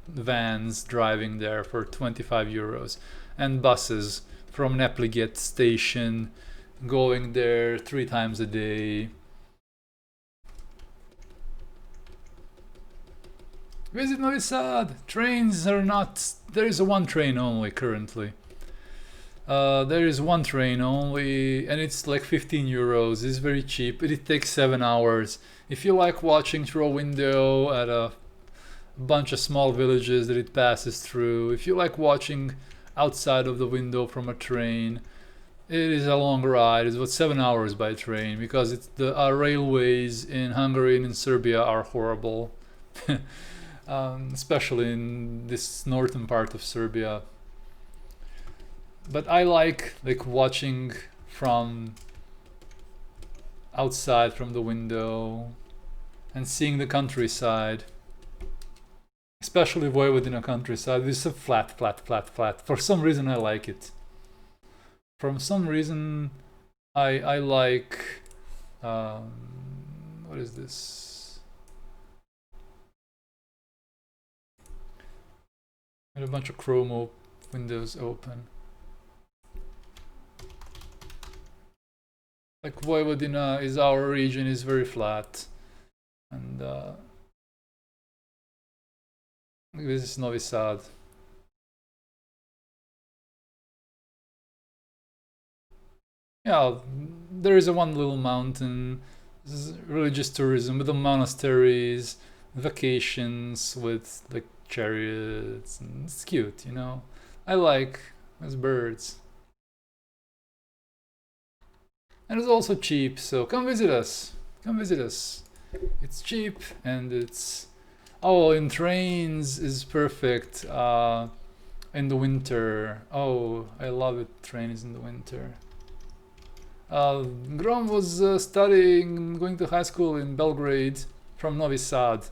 S1: vans driving there for 25 euros, and buses from Nepliget station going there 3 times a day. Visit Novi Sad. Trains are not. There is one train only currently. There is one train only, and it's like 15 euros. It's very cheap. It takes 7 hours. If you like watching through a window at a bunch of small villages that it passes through, if you like watching outside of the window from a train, it is a long ride. It's about 7 hours by train, because it's our railways in Hungary and in Serbia are horrible. Especially in this northern part of Serbia. But I like watching from outside from the window and seeing the countryside, especially Vojvodina countryside. It's a flat. For some reason I like it. For some reason I like what is this? And a bunch of chromo windows open. Like Vojvodina is our region, is very flat, and this is Novi Sad. Yeah, there is a one little mountain. This is religious tourism with the monasteries, vacations with like chariots, and it's cute, you know. I like those birds. And it's also cheap, so come visit us. Come visit us. It's cheap, and it's... Oh, in trains is perfect in the winter. Oh, I love it, trains in the winter. Grom was studying, going to high school in Belgrade from Novi Sad.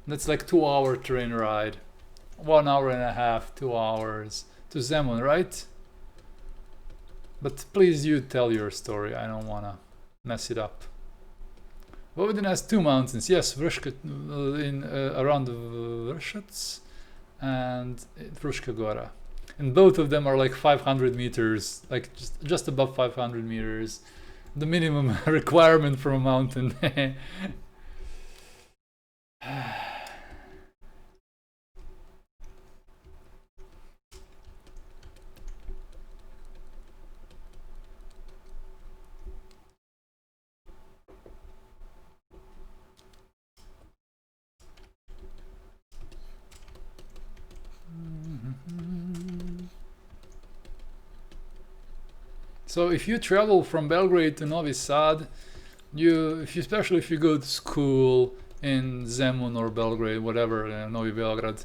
S1: That's like 2-hour train ride. 1 hour and a half, 2 hours to Zemun, right? But please, you tell your story. I don't wanna mess it up. Vojvodina has 2 mountains. Yes, Vrška around Vršac and Fruška Gora, and both of them are like 500 meters, like just above 500 meters, the minimum requirement for a mountain. So if you travel from Belgrade to Novi Sad, especially if you go to school in Zemun or Belgrade, whatever, Novi Beograd,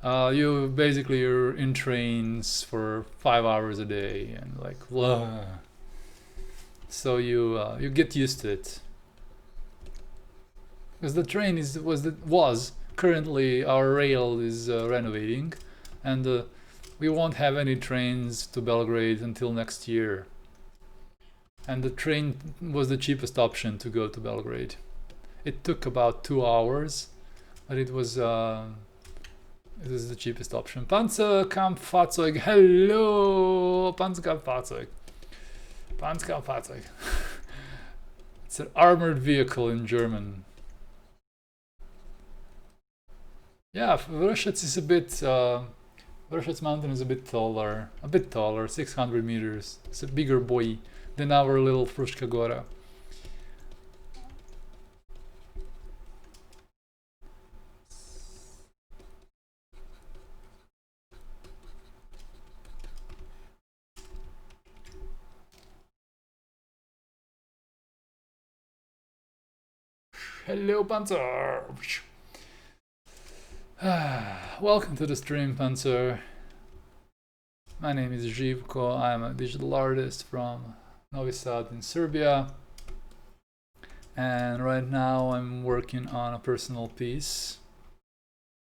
S1: you're in trains for 5 hours a day, and like, blah. So you get used to it, because the train was currently our rail is renovating, and we won't have any trains to Belgrade until next year. And the train was the cheapest option to go to Belgrade. It took about 2 hours, but it was the cheapest option. Panzerkampffahrzeug, hello, Panzerkampffahrzeug. Panzerkampffahrzeug. It's an armored vehicle in German. Yeah, Vršac is a bit. Vršac mountain is a bit taller, 600 meters. It's a bigger boy than our little Fruška Gora. Hello, Panzer. Welcome to the stream, Panzer. My name is Živko. I'm a digital artist from Novi Sad in Serbia. And right now I'm working on a personal piece,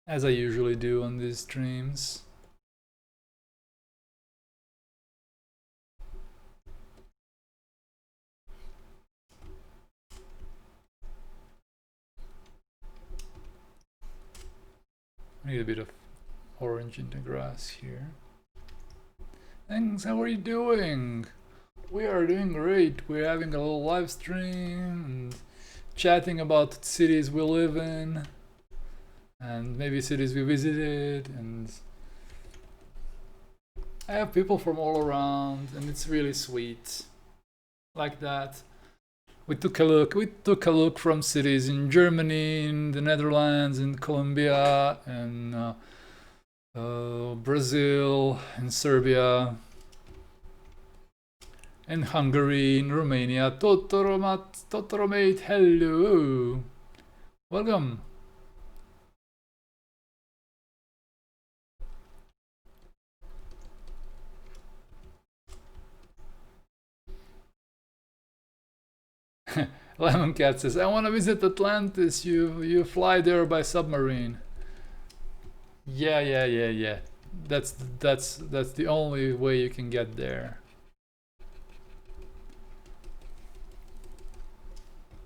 S1: as I usually do on these streams. I need a bit of orange in the grass here. Thanks, how are you doing? We are doing great. We're having a little live stream and chatting about cities we live in and maybe cities we visited, and I have people from all around and it's really sweet like that. We took a look from cities in Germany, in the Netherlands, in Colombia, and Brazil, in Serbia, in Hungary, in Romania. Totoromate, hello, welcome. Lemon Cat says, I want to visit Atlantis. You fly there by submarine. Yeah. That's the only way you can get there.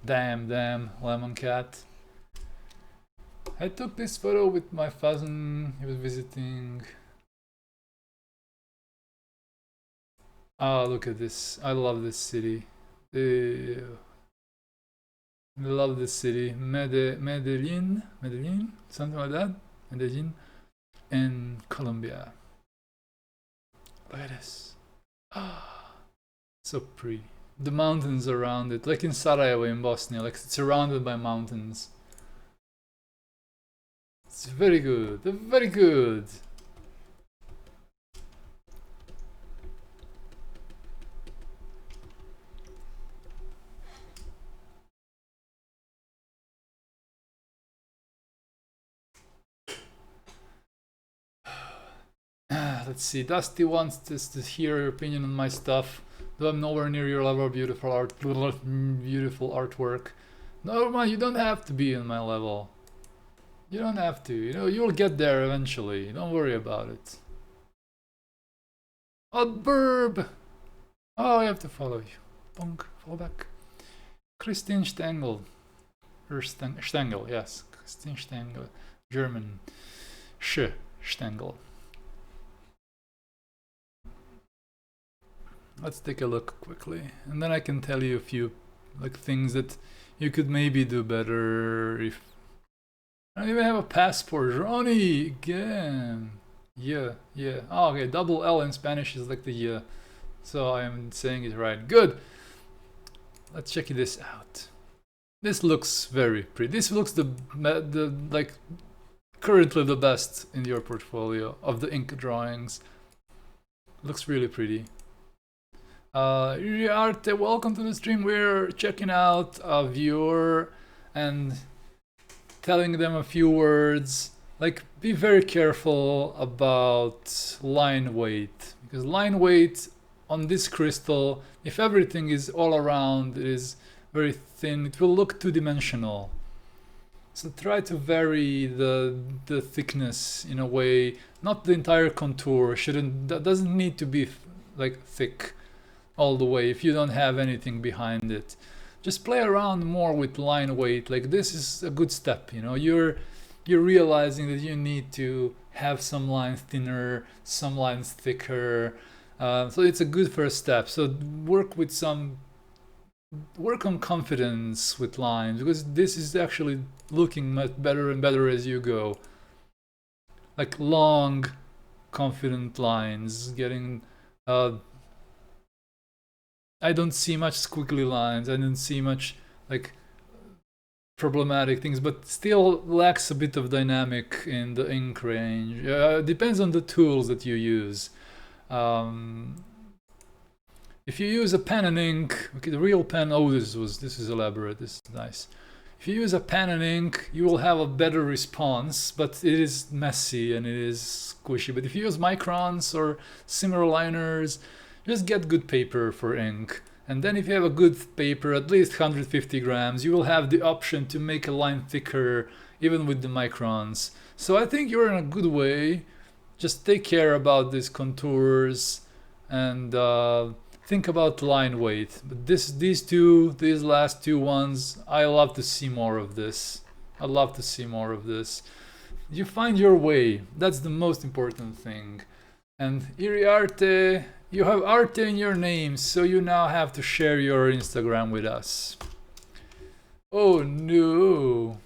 S1: Damn, Lemon Cat. I took this photo with my cousin. He was visiting. Oh, look at this. I love this city. I love this city. Medellin, something like that. Medellin, in Colombia. Look at this. Ah, so pretty. The mountains around it, like in Sarajevo in Bosnia, like it's surrounded by mountains. It's very good. Very good. Let's see. Dusty wants to hear your opinion on my stuff. Though I'm nowhere near your level of beautiful artwork. No, man, you don't have to be in my level. You don't have to. You know, you'll get there eventually. Don't worry about it. Oh, Burb! Oh, I have to follow you. Bonk, follow back. Christine Stengel. Or Stengel, yes. Christine Stengel. German. Stengel. Let's take a look quickly, and then I can tell you a few like things that you could maybe do better. If I don't even have a passport, Ronnie again. Yeah. Oh, okay, double L in Spanish is like the yeah, so I am saying it right. Good. Let's check this out. This looks very pretty. This looks the like currently the best in your portfolio of the ink drawings. Looks really pretty. Arte, welcome to the stream. We're checking out a viewer and telling them a few words. Like, be very careful about line weight, because line weight on this crystal, if everything is all around, it is very thin, it will look two-dimensional. So try to vary the thickness in a way, not the entire contour. That doesn't need to be like thick all the way if you don't have anything behind it. Just play around more with line weight. Like, this is a good step, you know. You're realizing that you need to have some lines thinner, some lines thicker. So it's a good first step. So work on confidence with lines, because this is actually looking much better and better as you go. Like long, confident lines, getting I don't see much squiggly lines. I don't see much like problematic things, but still lacks a bit of dynamic in the ink range. Depends on the tools that you use. If you use a pen and ink, okay, the real pen. Oh, this is elaborate. This is nice. If you use a pen and ink, you will have a better response, but it is messy and it is squishy. But if you use microns or similar liners, just get good paper for ink. And then if you have a good paper, at least 150 grams, you will have the option to make a line thicker even with the microns. So I think you're in a good way. Just take care about these contours and think about line weight. But these last two ones, I love to see more of this. I love to see more of this. You find your way. That's the most important thing. And Iriarte, you have Arte in your name, so you now have to share your Instagram with us. Oh no.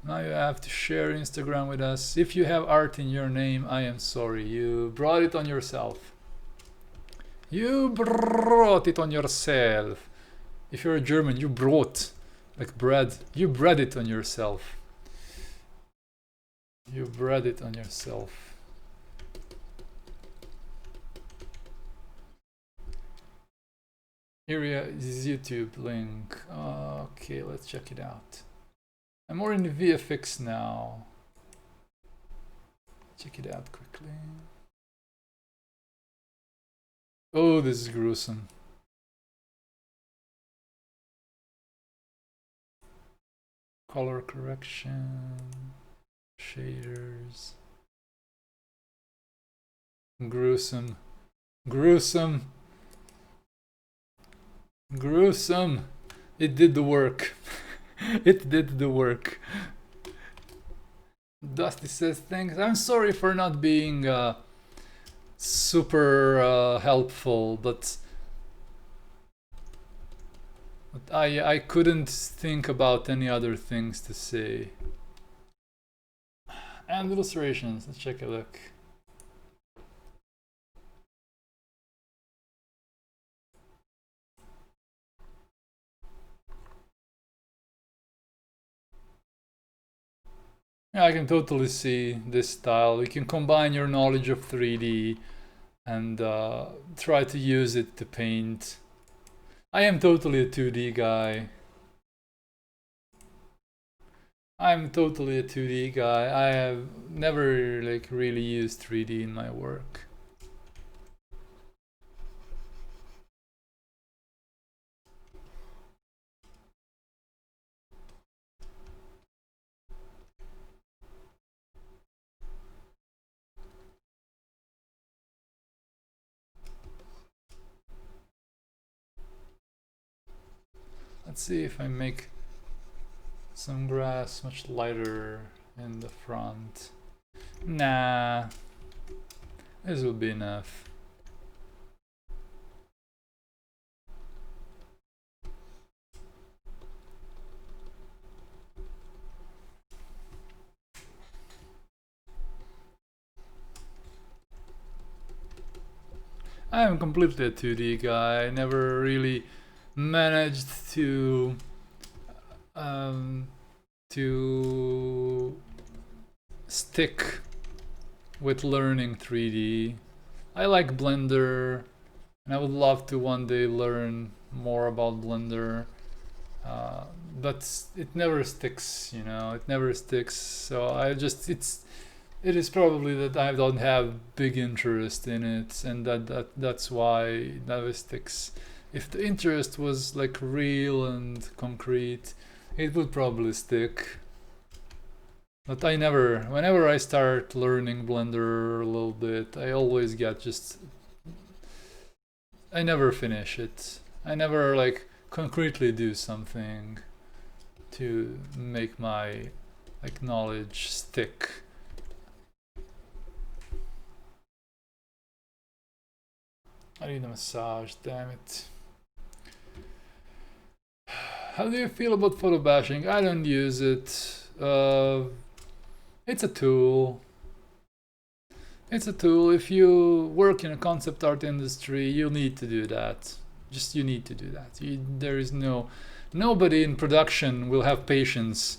S1: Now you have to share Instagram with us. If you have art in your name, I am sorry. You brought it on yourself. You brought it on yourself. If you're a German, you brought, like bread. You bred it on yourself. You bred it on yourself. Here is YouTube link. Okay, let's check it out. I'm more in the VFX now. Check it out quickly. Oh, this is gruesome. Color correction, shaders. Gruesome. Gruesome. Gruesome. It did the work. It did the work. Dusty says thanks. I'm sorry for not being super helpful, but I couldn't think about any other things to say. And illustrations. Let's check a look. Yeah, I can totally see this style. You can combine your knowledge of 3D and try to use it to paint. I am totally a 2D guy. I'm totally a 2D guy. I have never like really used 3D in my work. Let's see if I make some grass much lighter in the front. Nah, this will be enough. I am completely a 2D guy. I never really managed to stick with learning 3D. I like Blender and I would love to one day learn more about Blender, but it never sticks, you know, it never sticks. So I just, it is probably that I don't have big interest in it, and that's why it never sticks. If the interest was like real and concrete, it would probably stick. But I never, whenever I start learning Blender a little bit, I always get just, I never finish it. I never like concretely do something to make my like knowledge stick. I need a massage, damn it. How do you feel about photo bashing? I don't use it. It's a tool. It's a tool. If you work in a concept art industry, you need to do that. Just you need to do that. There is nobody in production will have patience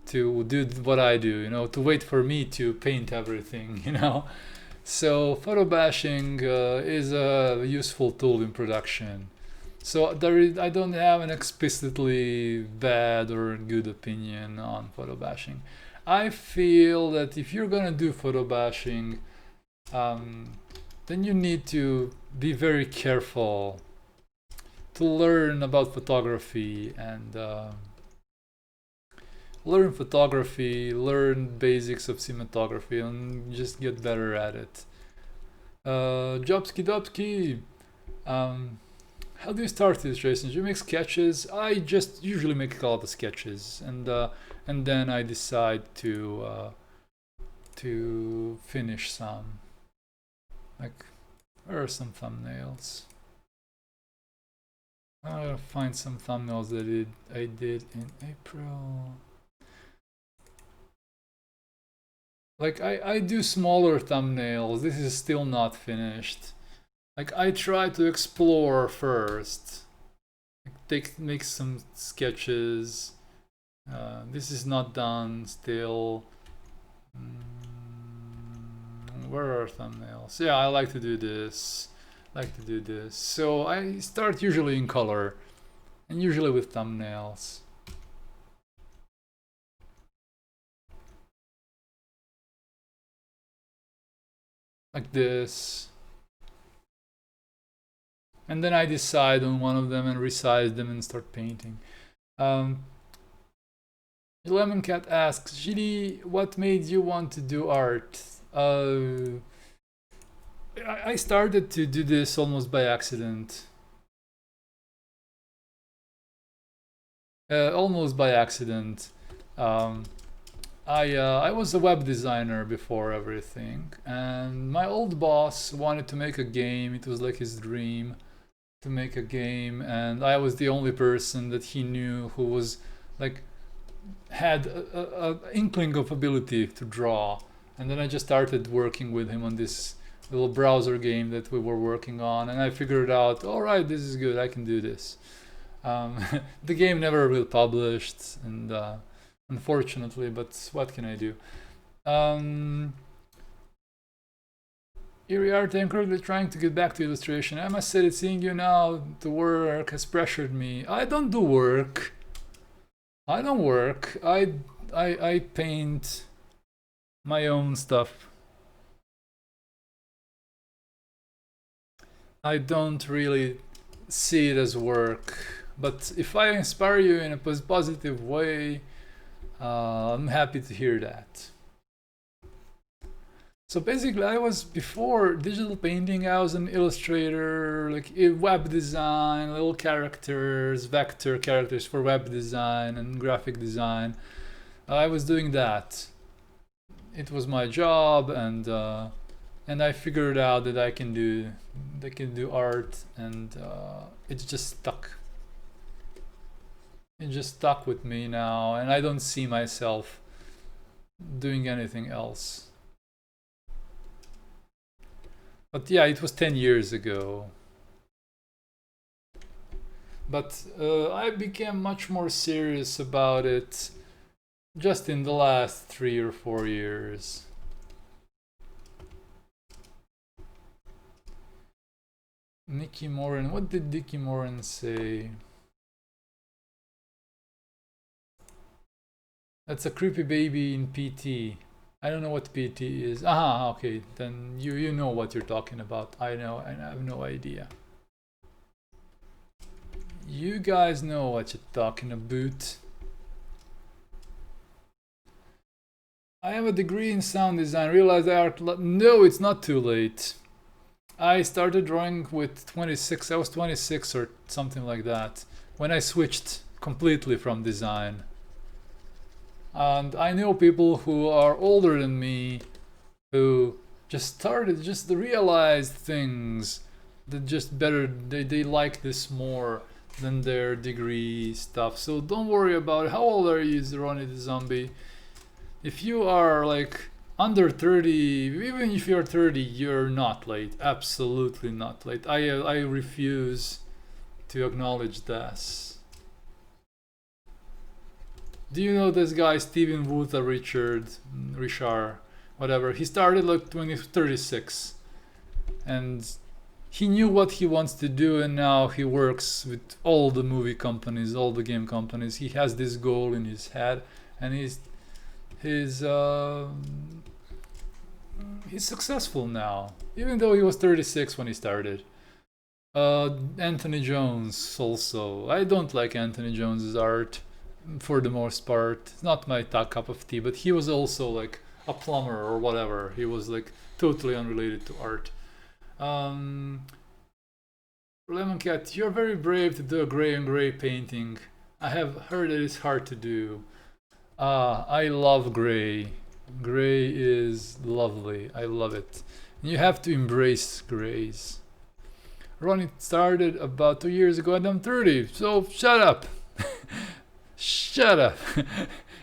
S1: to do what I do, you know, to wait for me to paint everything, you know. So photo bashing is a useful tool in production. So I don't have an explicitly bad or good opinion on photo bashing. I feel that if you're gonna do photo bashing, then you need to be very careful to learn about photography and learn basics of cinematography and just get better at it. Jobski Dobski, how do you start illustrations? You make sketches? I just usually make a lot of sketches, and then I decide to finish some. Like, where are some thumbnails? I'll find some thumbnails that I did in April. Like, I do smaller thumbnails. This is still not finished. Like, I try to explore first. Like, make some sketches. This is not done still. Where are thumbnails? Yeah, I like to do this. So I start usually in color and usually with thumbnails. Like this. And then I decide on one of them and resize them and start painting. Lemon Cat asks, Gili, what made you want to do art? I started to do this almost by accident. Almost by accident. I was a web designer before everything, and my old boss wanted to make a game. It was like his dream to make a game, and I was the only person that he knew who was like had a inkling of ability to draw. And then I just started working with him on this little browser game that we were working on, and I figured out, all right, this is good, I can do this. The game never really published, and unfortunately, but what can I do? Iriarte, I'm currently trying to get back to illustration. I must say that seeing you now, the work has pressured me. I don't do work. I don't work. I paint my own stuff. I don't really see it as work, but if I inspire you in a positive way, I'm happy to hear that. So basically, I was, before digital painting, I was an illustrator, like web design, little characters, vector characters for web design and graphic design. I was doing that. It was my job, and I figured out that I can do art, and it just stuck. It just stuck with me now, and I don't see myself doing anything else. But yeah, it was 10 years ago. But I became much more serious about it just in the last 3 or 4 years. Nicky Moran, what did Nicky Moran say? That's a creepy baby in PT. I don't know what PT is. Ah, okay, then you know what you're talking about. I have no idea. You guys know what you're talking about. I have a degree in sound design. Realized art. No, it's not too late. I started drawing with 26. I was 26 or something like that when I switched completely from design. And I know people who are older than me who just realized things that just better, they like this more than their degree stuff. So don't worry about it. How old are you, Ronnie the Zombie? If you are like under 30, even if you're 30, you're not late. Absolutely not late. I refuse to acknowledge this. Do you know this guy, Steven Wood or Richard, whatever? He started like 36, and he knew what he wants to do, and now he works with all the movie companies, all the game companies. He has this goal in his head, and he's successful now, even though he was 36 when he started. Anthony Jones also. I don't like Anthony Jones's art for the most part. It's not my cup of tea, but he was also like a plumber or whatever. He was like totally unrelated to art. Lemon Cat, you're very brave to do a gray and gray painting. I have heard that it's hard to do. I love gray. Gray is lovely. I love it. You have to embrace grays. Ronnie started about 2 years ago and I'm 30, so shut up. Shut up.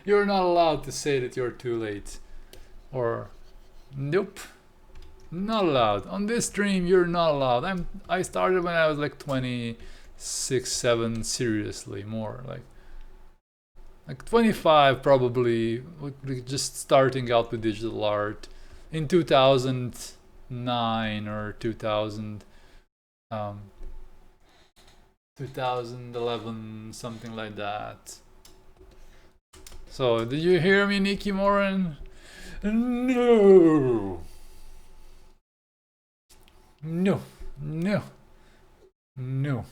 S1: You're not allowed to say that you're too late. Or, nope. Not allowed. On this stream, you're not allowed. I started when I was like 26, 7, seriously, more like 25 probably, just starting out with digital art in 2009 or 2011, something like that. So, did you hear me, Nikki Moran? No. No. No. No.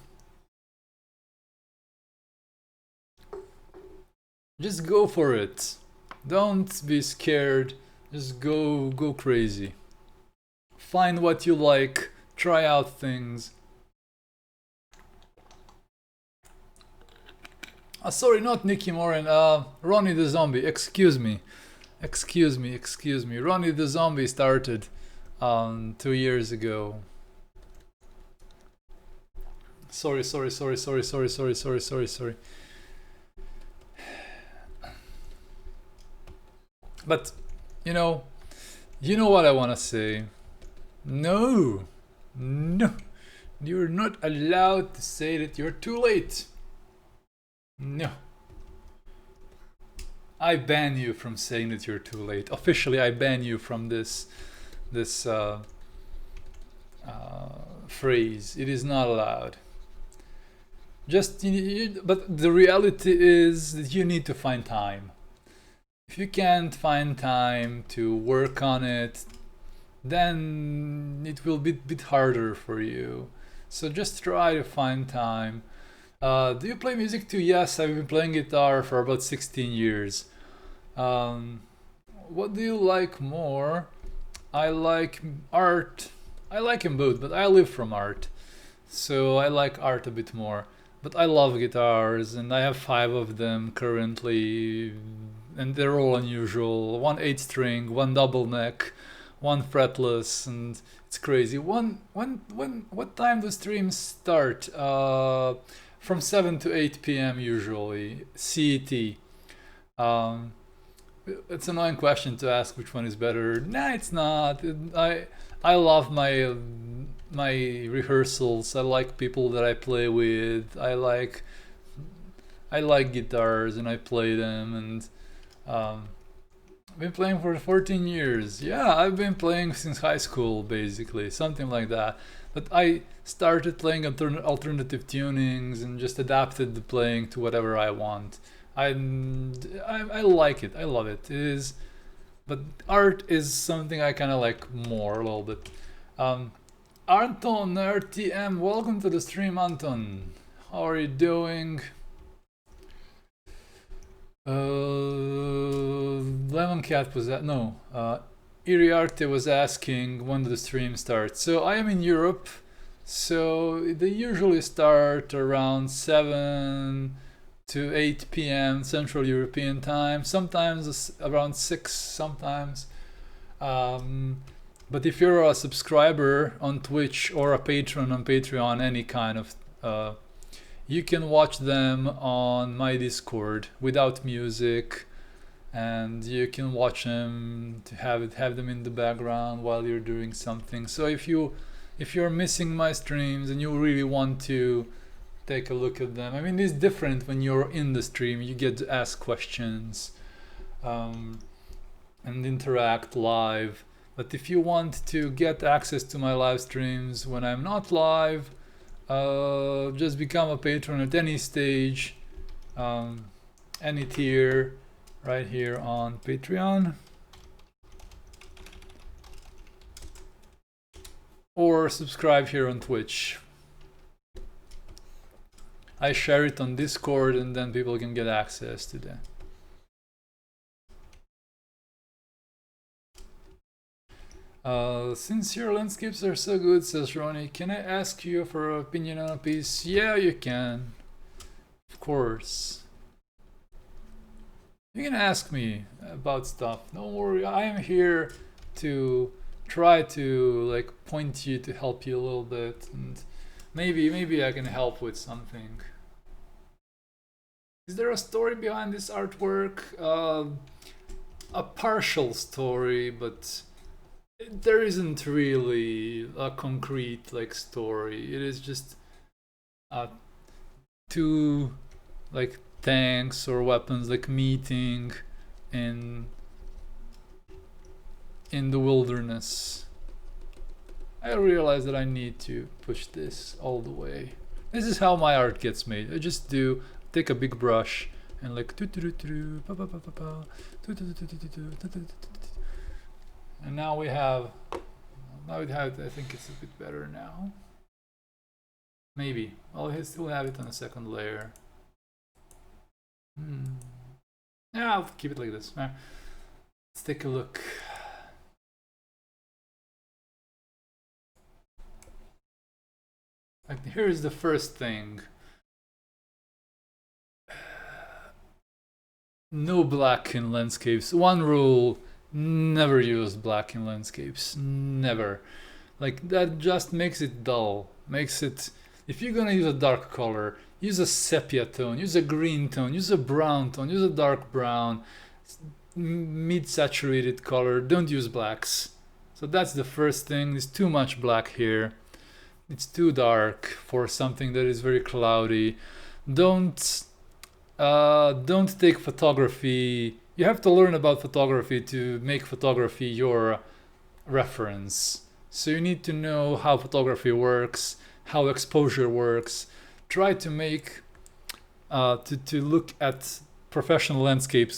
S1: Just go for it. Don't be scared. Just go crazy. Find what you like. Try out things. Sorry, not Nicky Moran. Ronnie the Zombie. Excuse me. Ronnie the Zombie started 2 years ago. Sorry. But you know what I want to say. No, you're not allowed to say that you're too late. No. I ban you from saying that you're too late. Officially, I ban you from this phrase. It is not allowed. But the reality is that you need to find time. If you can't find time to work on it, then it will be a bit harder for you. So just try to find time. Do you play music too? Yes, I've been playing guitar for about 16 years. What do you like more? I like art. I like them both, but I live from art. So I like art a bit more. But I love guitars, and I have 5 of them currently, and they're all unusual. 1 8-string, 1 double neck, 1 fretless, and it's crazy. What time do streams start? From 7 to 8 p.m. usually, CET. It's an annoying question to ask which one is better. Nah, it's not. I love my rehearsals. I like people that I play with. I like guitars and I play them, and I've been playing for 14 years. Yeah, I've been playing since high school, basically, something like that. But I started playing alternative tunings and just adapted the playing to whatever I want. I like it. I love it. It is, but art is something I kind of like more a little bit. Anton RTM, welcome to the stream, Anton. How are you doing? Lemon Cat was that Iriarte was asking when the stream starts. So I am in Europe, so they usually start around 7 to 8 p.m. Central European time, sometimes around 6 sometimes. But if you're a subscriber on Twitch or a patron on Patreon, any kind of, you can watch them on my Discord without music, and you can watch them to have them in the background while you're doing something. So if you're missing my streams and you really want to take a look at them, I mean, it's different when you're in the stream. You get to ask questions and interact live. But if you want to get access to my live streams when I'm not live, just become a patron at any stage, any tier, right here on Patreon, or subscribe here on Twitch. I share it on Discord, and then people can get access to that. Since your landscapes are so good, says Ronnie, can I ask you for an opinion on a piece? Yeah, you can. Of course. You can ask me about stuff. Don't worry, I am here to try to like point you, to help you a little bit, and maybe I can help with something. Is there a story behind this artwork? A partial story, but there isn't really a concrete like story. It is just two like tanks or weapons like meeting in the wilderness. I realize that I need to push this all the way. This is how my art gets made. I just take a big brush and like and now we have, I think it's a bit better now. Maybe. I'll still have it on a second layer. Yeah, I'll keep it like this. Let's take a look. Here's the first thing. No black in landscapes. One rule: never use black in landscapes. Never. Like, that just makes it dull. Makes it, if you're gonna use a dark color, use a sepia tone, use a green tone, use a brown tone, use a dark brown, mid-saturated color. Don't use blacks. So that's the first thing. There's too much black here. It's too dark for something that is very cloudy. Don't take photography. You have to learn about photography to make photography your reference. So you need to know how photography works, how exposure works. Try to make to look at professional landscape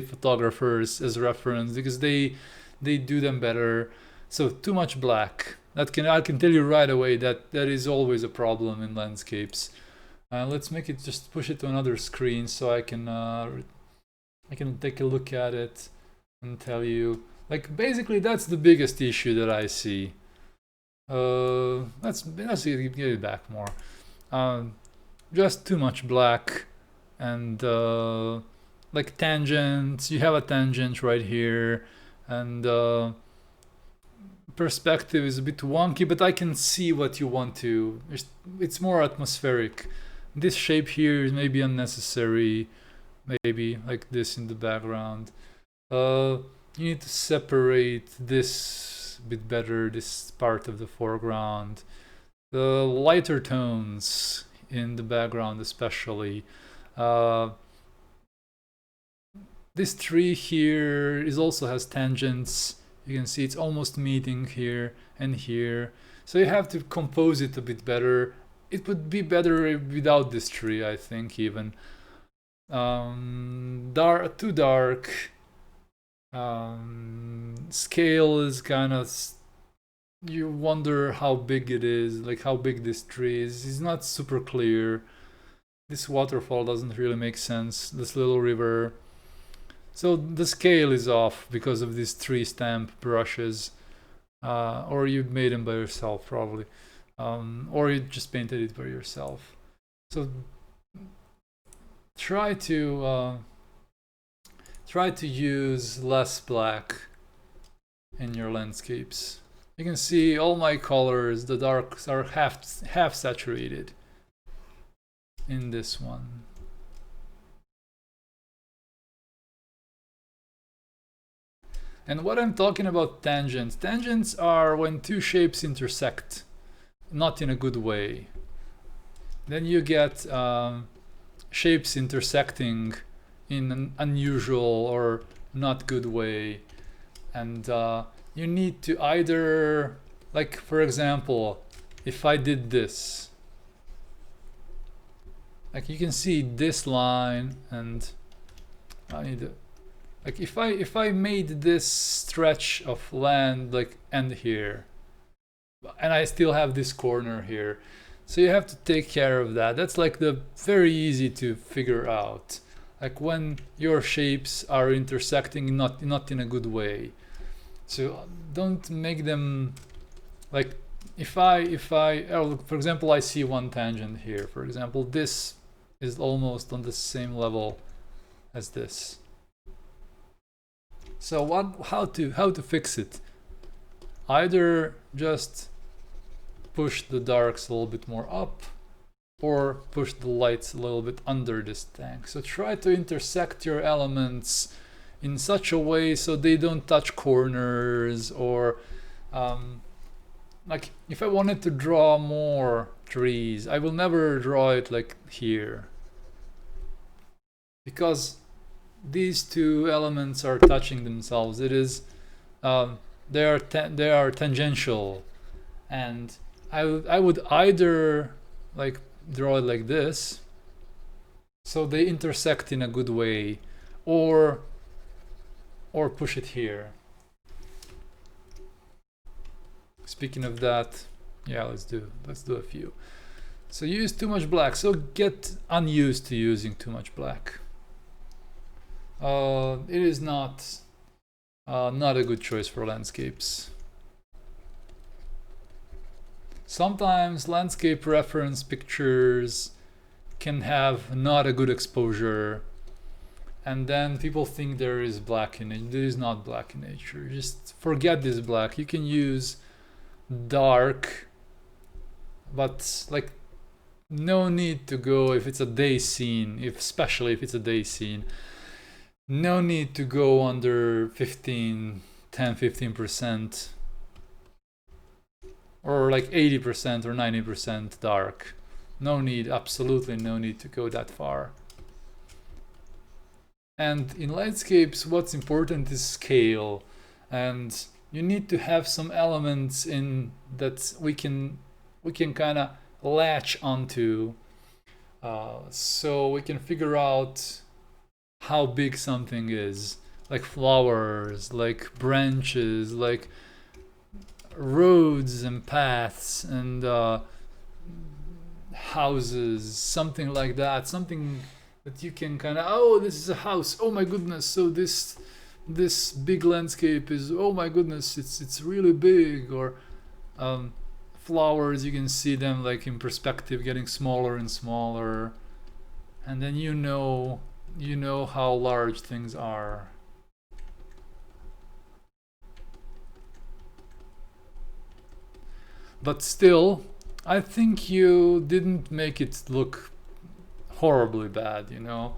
S1: photographers as reference, because they do them better. So too much black. I can tell you right away that is always a problem in landscapes. Let's make it, just push it to another screen so I can take a look at it and tell you. Like, basically that's the biggest issue that I see. Let's get it back more. Just too much black, and like tangents. You have a tangent right here, and perspective is a bit wonky, but I can see what you want to. It's more atmospheric. This shape here is maybe unnecessary, maybe like this in the background. You need to separate this a bit better, this part of the foreground. The lighter tones in the background especially. This tree here also has tangents. You can see it's almost meeting here and here. So you have to compose it a bit better. It would be better without this tree, I think, even. Too dark. Scale is kind of, you wonder how big it is, like how big this tree is. It's not super clear. This waterfall doesn't really make sense. This little river. So the scale is off because of these tree stamp brushes, or you made them by yourself probably, or you just painted it by yourself. So try to use less black in your landscapes. You can see all my colors, the darks are half saturated in this one. And what I'm talking about tangents are when two shapes intersect, not in a good way. Then you get shapes intersecting in an unusual or not good way. and you need to either, like for example, if I did this, like you can see this line, and I need to, like if I made this stretch of land like end here, and I still have this corner here, so you have to take care of that. That's like the very easy to figure out, like when your shapes are intersecting not in a good way. So don't make them like, if I for example, I see one tangent here, for example, this is almost on the same level as this. So how to fix it? Either just push the darks a little bit more up, or push the lights a little bit under this tank. So try to intersect your elements in such a way so they don't touch corners, or like if I wanted to draw more trees, I will never draw it like here, because these two elements are touching themselves. It is they are tangential, and I would either like draw it like this so they intersect in a good way, or push it here. Speaking of that, yeah, let's do a few. So you use too much black, so get unused to using too much black. It is not a good choice for landscapes. Sometimes landscape reference pictures can have not a good exposure, and then people think there is black in it. There is not black in nature. Just forget this black. You can use dark, but like no need to go, if it's a day scene, especially if it's a day scene, no need to go under 10-15% or like 80% or 90% dark. No need, absolutely no need to go that far. And in landscapes, what's important is scale, and you need to have some elements in that we can kind of latch onto, so we can figure out how big something is, like flowers, like branches, like roads and paths and houses, something like that, something that you can kind of, oh, this is a house, oh my goodness, so this big landscape is, oh my goodness, it's really big. Or flowers, you can see them like in perspective getting smaller and smaller, and then you know how large things are. But still, I think you didn't make it look horribly bad, you know.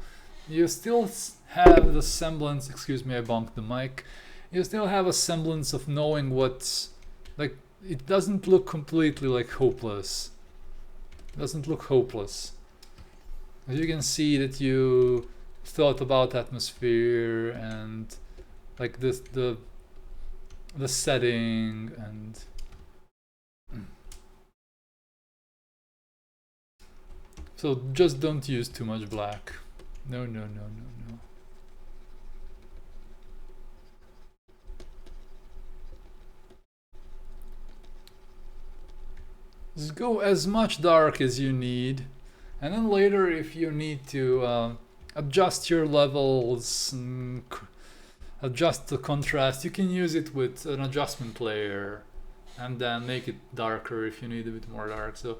S1: You still have the semblance, excuse me, I bonked the mic. You still have a semblance of knowing what's, like, it doesn't look completely like hopeless. It doesn't look hopeless. As you can see that you thought about atmosphere and like this, the setting, and so just don't use too much black. No. Just go as much dark as you need, and then later if you need to adjust your levels and adjust the contrast, you can use it with an adjustment layer and then make it darker if you need a bit more dark. So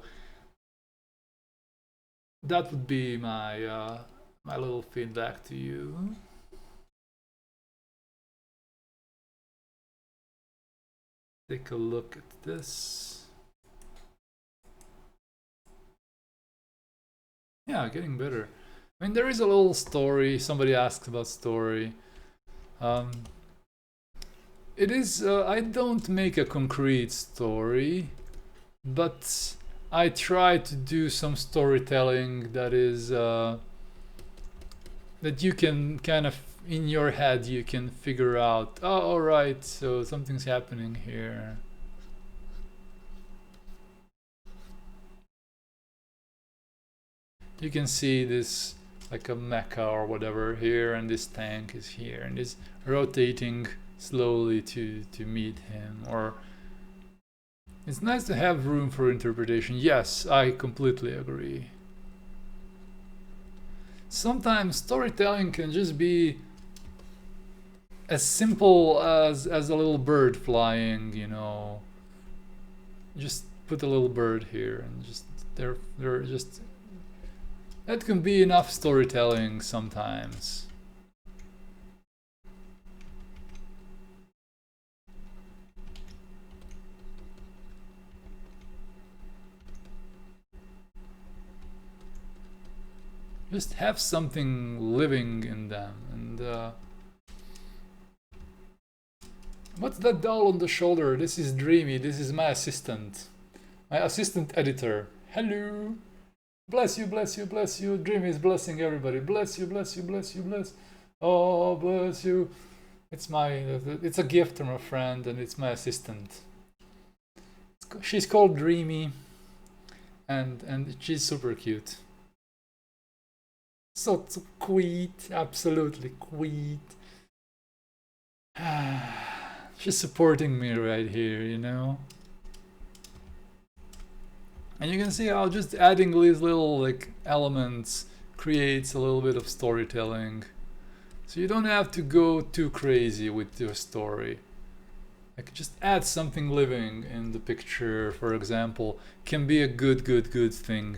S1: that would be my my little feedback to you. Take a look at this. Yeah, getting better. I mean, there is a little story. Somebody asks about story. It is, I don't make a concrete story, but I try to do some storytelling that is that you can kind of in your head you can figure out, oh, all right, so something's happening here. You can see this like a mecha or whatever here, and this tank is here, and is rotating slowly to meet him. Or it's nice to have room for interpretation. Yes, I completely agree. Sometimes storytelling can just be as simple as a little bird flying, you know. Just put a little bird here and just they're just, that can be enough storytelling sometimes. Just have something living in them. And what's that doll on the shoulder? This is Dreamy. This is my assistant editor. Hello. Bless you, bless you, bless you. Dreamy is blessing everybody. Bless you, bless you, bless you, bless. Oh, bless you. It's a gift from a friend, and it's my assistant. She's called Dreamy, and she's super cute. So sweet, absolutely sweet. She's supporting me right here, you know. And you can see how just adding these little like elements creates a little bit of storytelling. So you don't have to go too crazy with your story. Like just add something living in the picture, for example, can be a good thing.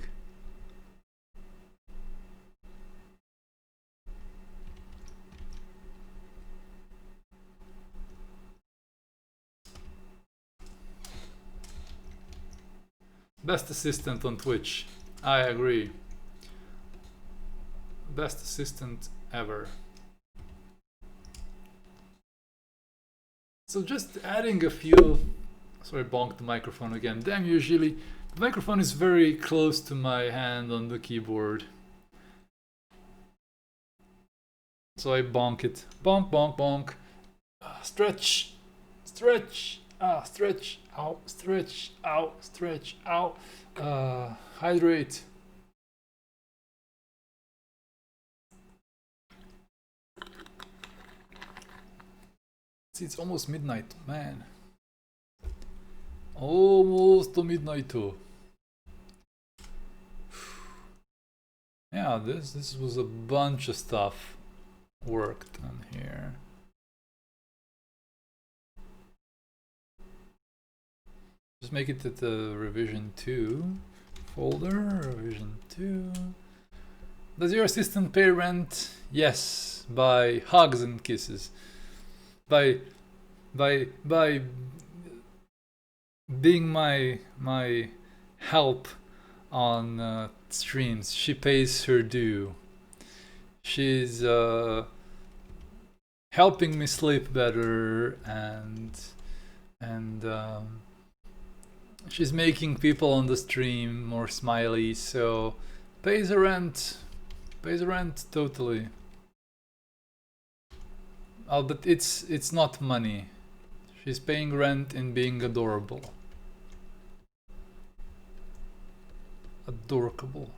S1: Best assistant on Twitch. I agree. Best assistant ever. So just adding a few... Sorry, bonked the microphone again. Damn, usually the microphone is very close to my hand on the keyboard. So I bonk it. Bonk, bonk, bonk. Stretch. Stretch. Stretch, ow, stretch, ow, stretch, ow. Hydrate. See, it's almost midnight, man. Almost midnight too. Yeah, this was a bunch of stuff worked on here. Just make it at the revision 2 folder, revision 2. Does your assistant pay rent? Yes, by hugs and kisses. By being my help on streams. She pays her due. She's helping me sleep better, and she's making people on the stream more smiley, so pays the rent totally. Oh, but it's not money. She's paying rent in being adorable. Adorable.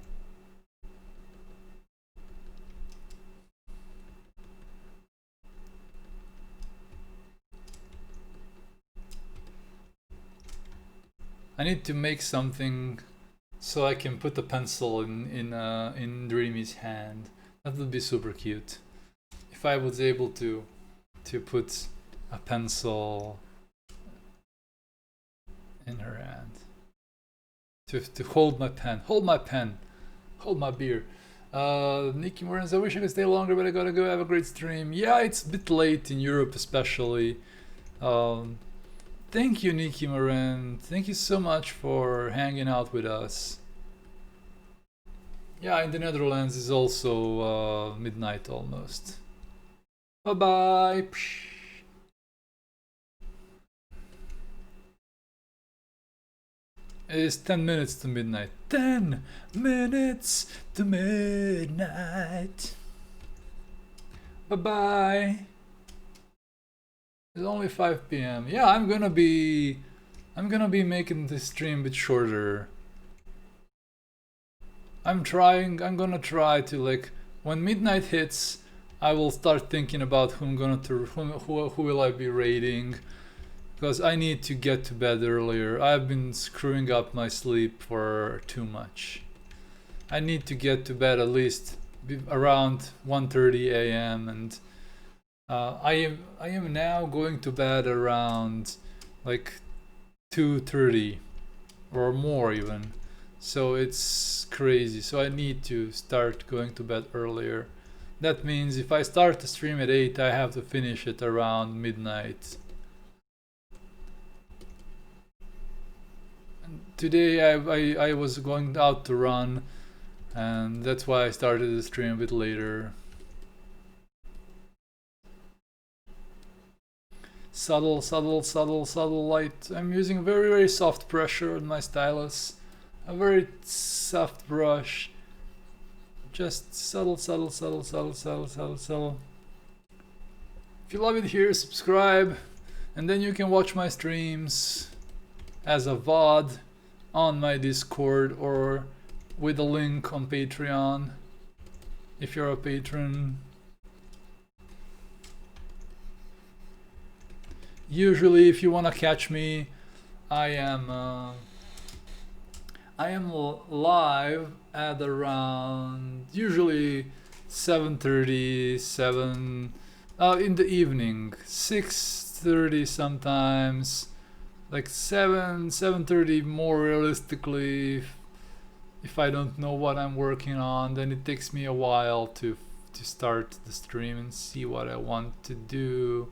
S1: I need to make something so I can put a pencil in Dreamy's hand. That would be super cute. If I was able to put a pencil in her hand. To hold my pen. Hold my pen. Hold my beer. Nikki Morans, I wish I could stay longer, but I gotta go. Have a great stream. Yeah, it's a bit late in Europe especially. Thank you, Nikki Moran. Thank you so much for hanging out with us. Yeah, in the Netherlands is also midnight almost. Bye-bye. It is 10 minutes to midnight. 10 minutes to midnight. Bye bye. It's only 5 p.m. Yeah, I'm gonna be making this stream a bit shorter. I'm gonna try to, like, when midnight hits, I will start thinking about who will I be raiding, because I need to get to bed earlier. I've been screwing up my sleep for too much. I need to get to bed at least around 1:30 a.m. and I am now going to bed around like 2:30 or more even. So it's crazy. So I need to start going to bed earlier. That means if I start the stream at 8, I have to finish it around midnight. And today I was going out to run, and that's why I started the stream a bit later. Subtle, subtle, subtle, subtle light. I'm using very, very soft pressure on my stylus. A very soft brush. Just subtle, subtle, subtle, subtle, subtle, subtle, subtle. If you love it here, subscribe. And then you can watch my streams as a VOD on my Discord or with a link on Patreon if you're a patron. Usually, if you want to catch me, I am live at around usually 7:30, 7 in the evening, 6:30 sometimes, like 7:30 more realistically. If I don't know what I'm working on, then it takes me a while to start the stream and see what I want to do.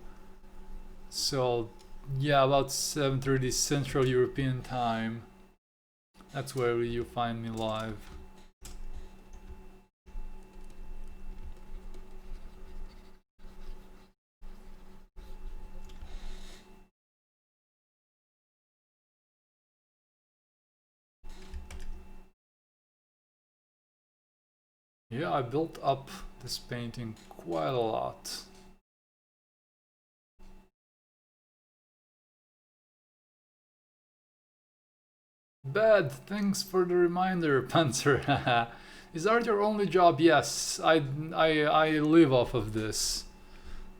S1: So yeah, about 7:30 Central European time. That's where you find me live. Yeah, I built up this painting quite a lot. Bad, thanks for the reminder, Panzer. Is art your only job? Yes, I live off of this.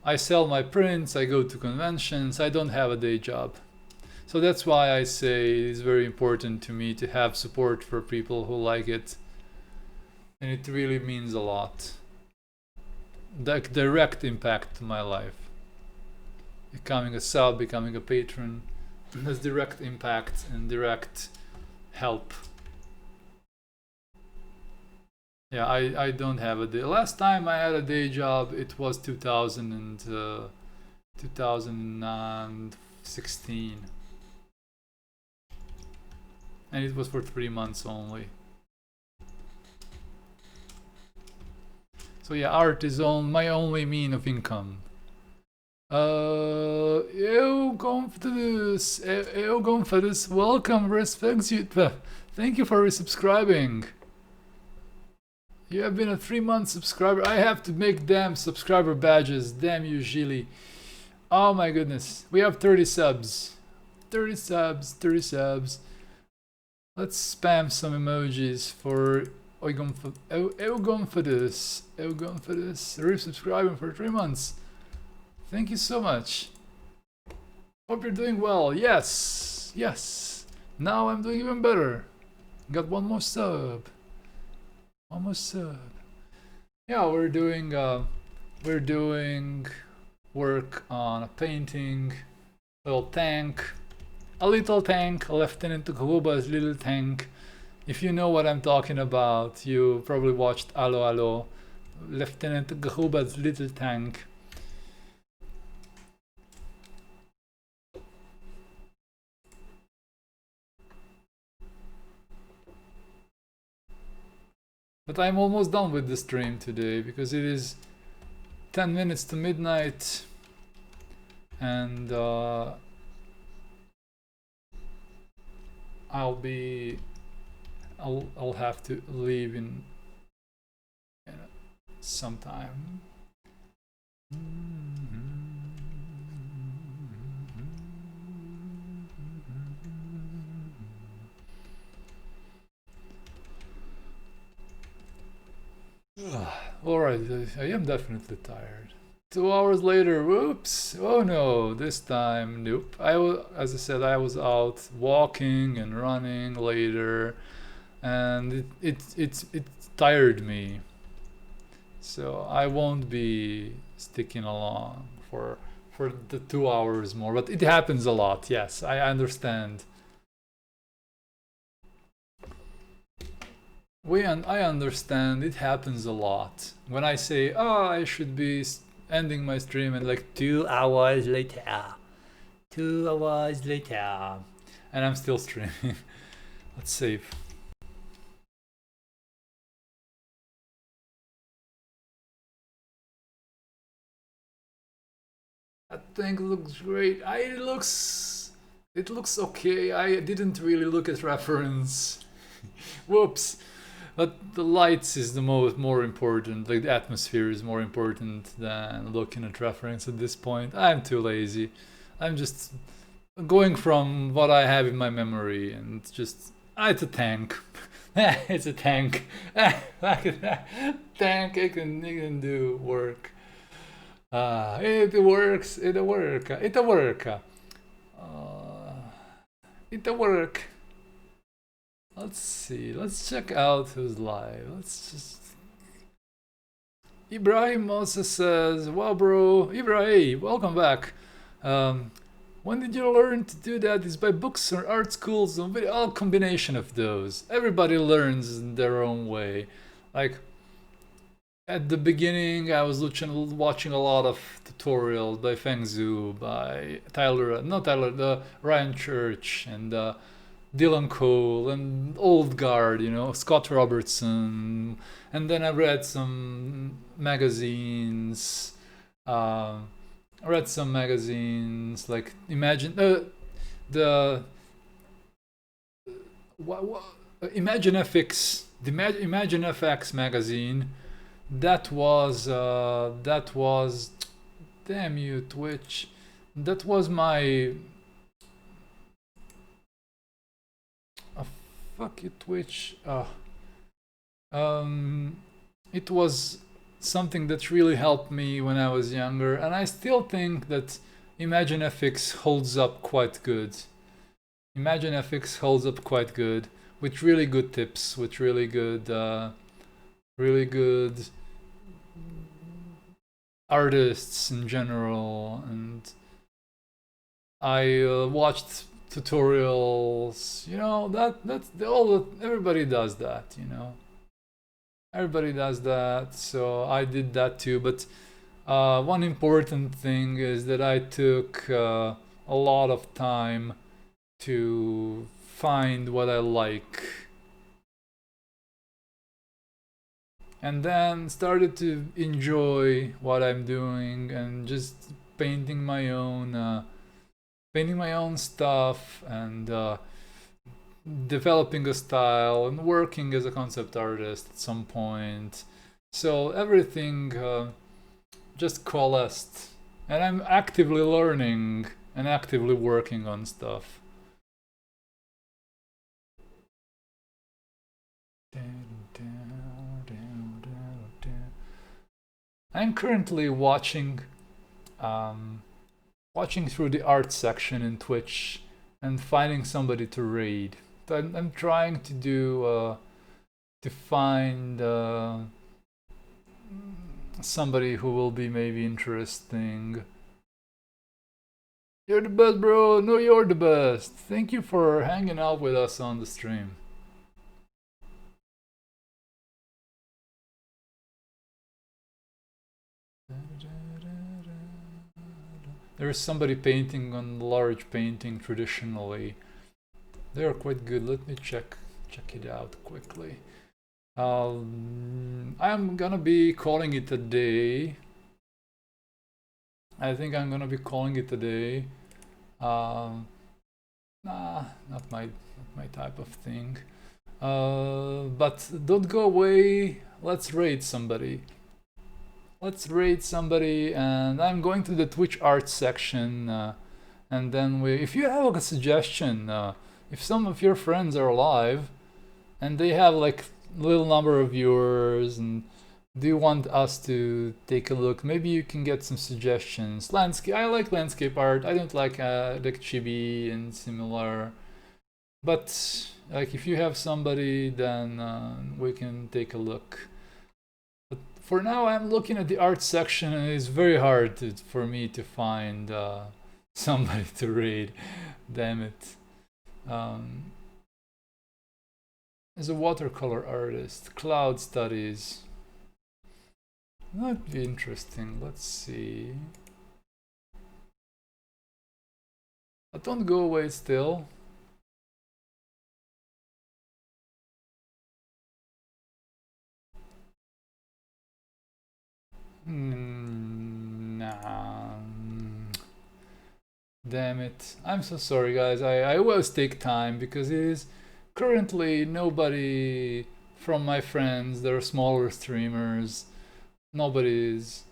S1: I sell my prints, I go to conventions, I don't have a day job. So that's why I say it's very important to me to have support for people who like it. And it really means a lot. The direct impact to my life. Becoming a sub, becoming a patron, has direct impact and direct help. Yeah, I don't have a day. Last time I had a day job, it was 2016. And it was for 3 months only. So yeah, art is my only mean of income. Eu Gonfadus, welcome, respects you. Thank you for resubscribing. You have been a 3-month subscriber. I have to make damn subscriber badges. Damn you, Gilly. Oh my goodness. We have 30 subs. 30 subs, 30 subs. Let's spam some emojis for Eugonfadus. Resubscribing for 3 months. Thank you so much. Hope you're doing well. Yes, yes. Now I'm doing even better. Got one more sub. One more sub. Yeah, we're doing work on a painting. A little tank, Lieutenant Kuba's little tank. If you know what I'm talking about, you probably watched Allo Allo. Lieutenant Kuba's little tank. But I'm almost done with the stream today because it is 10 minutes to midnight and I'll have to leave in some time. Alright, I am definitely tired. 2 hours later, whoops! Oh no, this time, nope. As I said, I was out walking and running later, and it tired me. So I won't be sticking along for the 2 hours more. But it happens a lot. Yes, I understand. I understand it happens a lot. When I say, oh, I should be ending my stream, and like 2 hours later, 2 hours later, and I'm still streaming. Let's save. That thing looks great. It looks okay. I didn't really look at reference. Whoops. But the lights is the more important. Like the atmosphere is more important than looking at reference at this point. I'm too lazy. I'm just going from what I have in my memory and just it's a tank. It's a tank. Tank. It can do work. It works. It work. It work. It work. Let's see. Let's check out who's live. Let's just. Ibrahim also says, "Wow, bro, Ibrahim, welcome back. When did you learn to do that? Is by books or art schools? Or all combination of those. Everybody learns in their own way. Like at the beginning, I was watching a lot of tutorials by Feng Zhu, by the Ryan Church, and Dylan Cole, and Old Guard, Scott Robertson, and then I read some magazines. I read some magazines like Imagine Imagine FX, the Imagine FX magazine. That was damn you, Twitch. That was my fuck you, Twitch. It was something that really helped me when I was younger, and I still think that Imagine FX holds up quite good. Imagine FX holds up quite good with really good tips, with really good artists in general, and I watched tutorials. That's everybody does that. Everybody does that, so I did that too. But one important thing is that I took a lot of time to find what I like, and then started to enjoy what I'm doing and just painting my own stuff, and developing a style and working as a concept artist at some point. So everything just coalesced, and I'm actively learning and actively working on stuff. I'm currently watching through the art section in Twitch and finding somebody to raid. I'm trying to do to find somebody who will be maybe interesting. You're the best, bro. No, you're the best. Thank you for hanging out with us on the stream. There's somebody painting on large painting traditionally. They are quite good. Let me check it out quickly. I'm gonna be calling it a day. I think I'm gonna be calling it a day. Nah, not my type of thing. But don't go away. Let's raid somebody. let's raid somebody, and I'm going to the Twitch art section, and then if you have a suggestion, if some of your friends are live and they have like little number of viewers and do you want us to take a look, maybe you can get some suggestions. Landscape, I like landscape art. I don't like chibi and similar, but like if you have somebody, then we can take a look. But for now, I'm looking at the art section, and it's very hard for me to find somebody to raid. Damn it. As a watercolor artist, cloud studies. That'd be interesting. Let's see. But don't go away still. Nah. Damn it. I'm so sorry, guys. I always take time because it is currently nobody from my friends that are smaller streamers. Nobody's.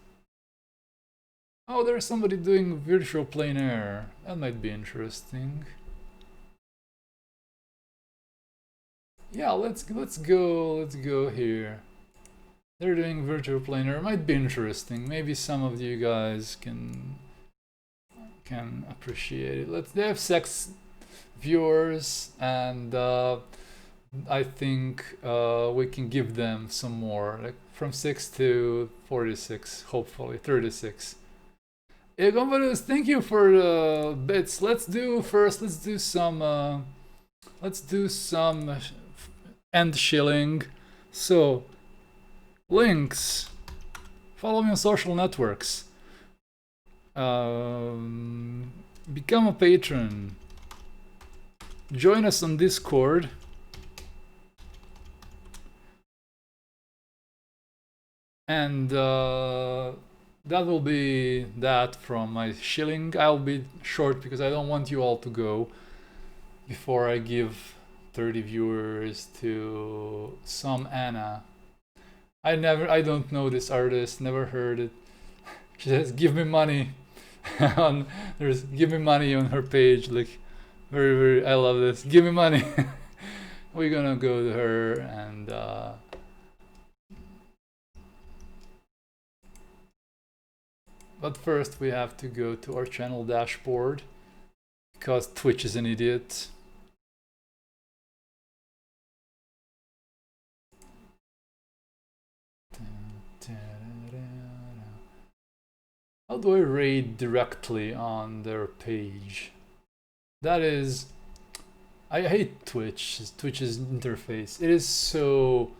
S1: Oh, there's somebody doing virtual plein air. That might be interesting. Yeah, let's go here. They're doing virtual plein air. Might be interesting. Maybe some of you guys can appreciate it. They have 6 viewers, and I think we can give them some more, like from 6 to 46, hopefully 36. Egonvalus, thank you for the bits. Let's do some end shilling. So links. Follow me on social networks. Become a patron. Join us on Discord. And that will be that from my shilling. I'll be short because I don't want you all to go before I give 30 viewers to some Anna. I don't know this artist, never heard it. She says, give me money. Give me money on her page, like very, I love this. Give me money. We're gonna go to her and but first we have to go to our channel dashboard because Twitch is an idiot. How do I raid directly on their page? That is, I hate Twitch's interface. It is so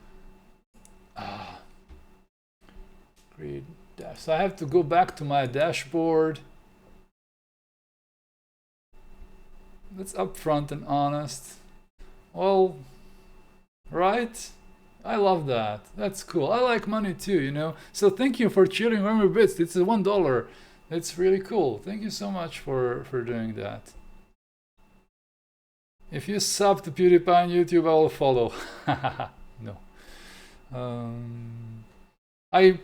S1: great. So I have to go back to my dashboard. That's upfront and honest. Well, right? I love that. That's cool. I like money too, you know. So thank you for cheering on your bits. It's $1. It's really cool. Thank you so much for doing that. If you sub to PewDiePie on YouTube, I will follow. No. I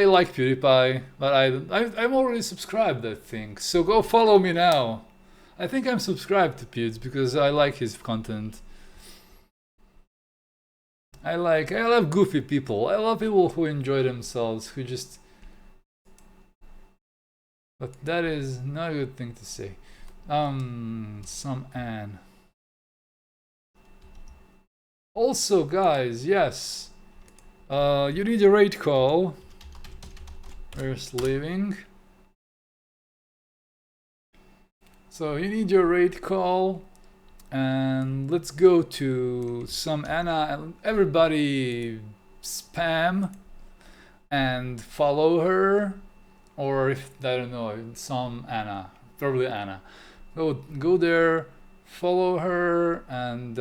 S1: like PewDiePie, but I'm already subscribed, I think. So go follow me now. I think I'm subscribed to Pewds because I like his content. I love goofy people. I love people who enjoy themselves, who just... But that is not a good thing to say. Some Anne. Also, guys, yes. You need a raid call. Where's leaving? So you need your raid call. And let's go to some Anna and everybody spam and follow her, or if I don't know, some Anna, probably Anna. Go there, follow her, and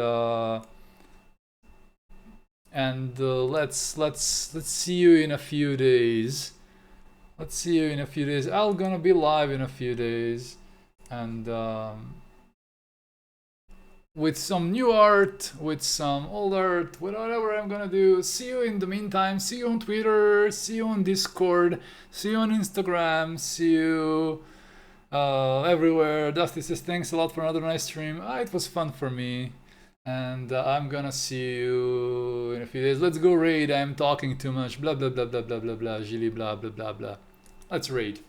S1: let's see you in a few days. Let's see you in a few days. I'm gonna be live in a few days, and with some new art, with some old art, whatever I'm gonna do. See you in the meantime. See you on Twitter. See you on Discord. See you on Instagram. See you everywhere. Dusty says thanks a lot for another nice stream. It was fun for me. And I'm gonna see you in a few days. Let's go raid. I'm talking too much. Blah blah blah blah blah blah blah. Gilly blah blah blah blah. Let's raid.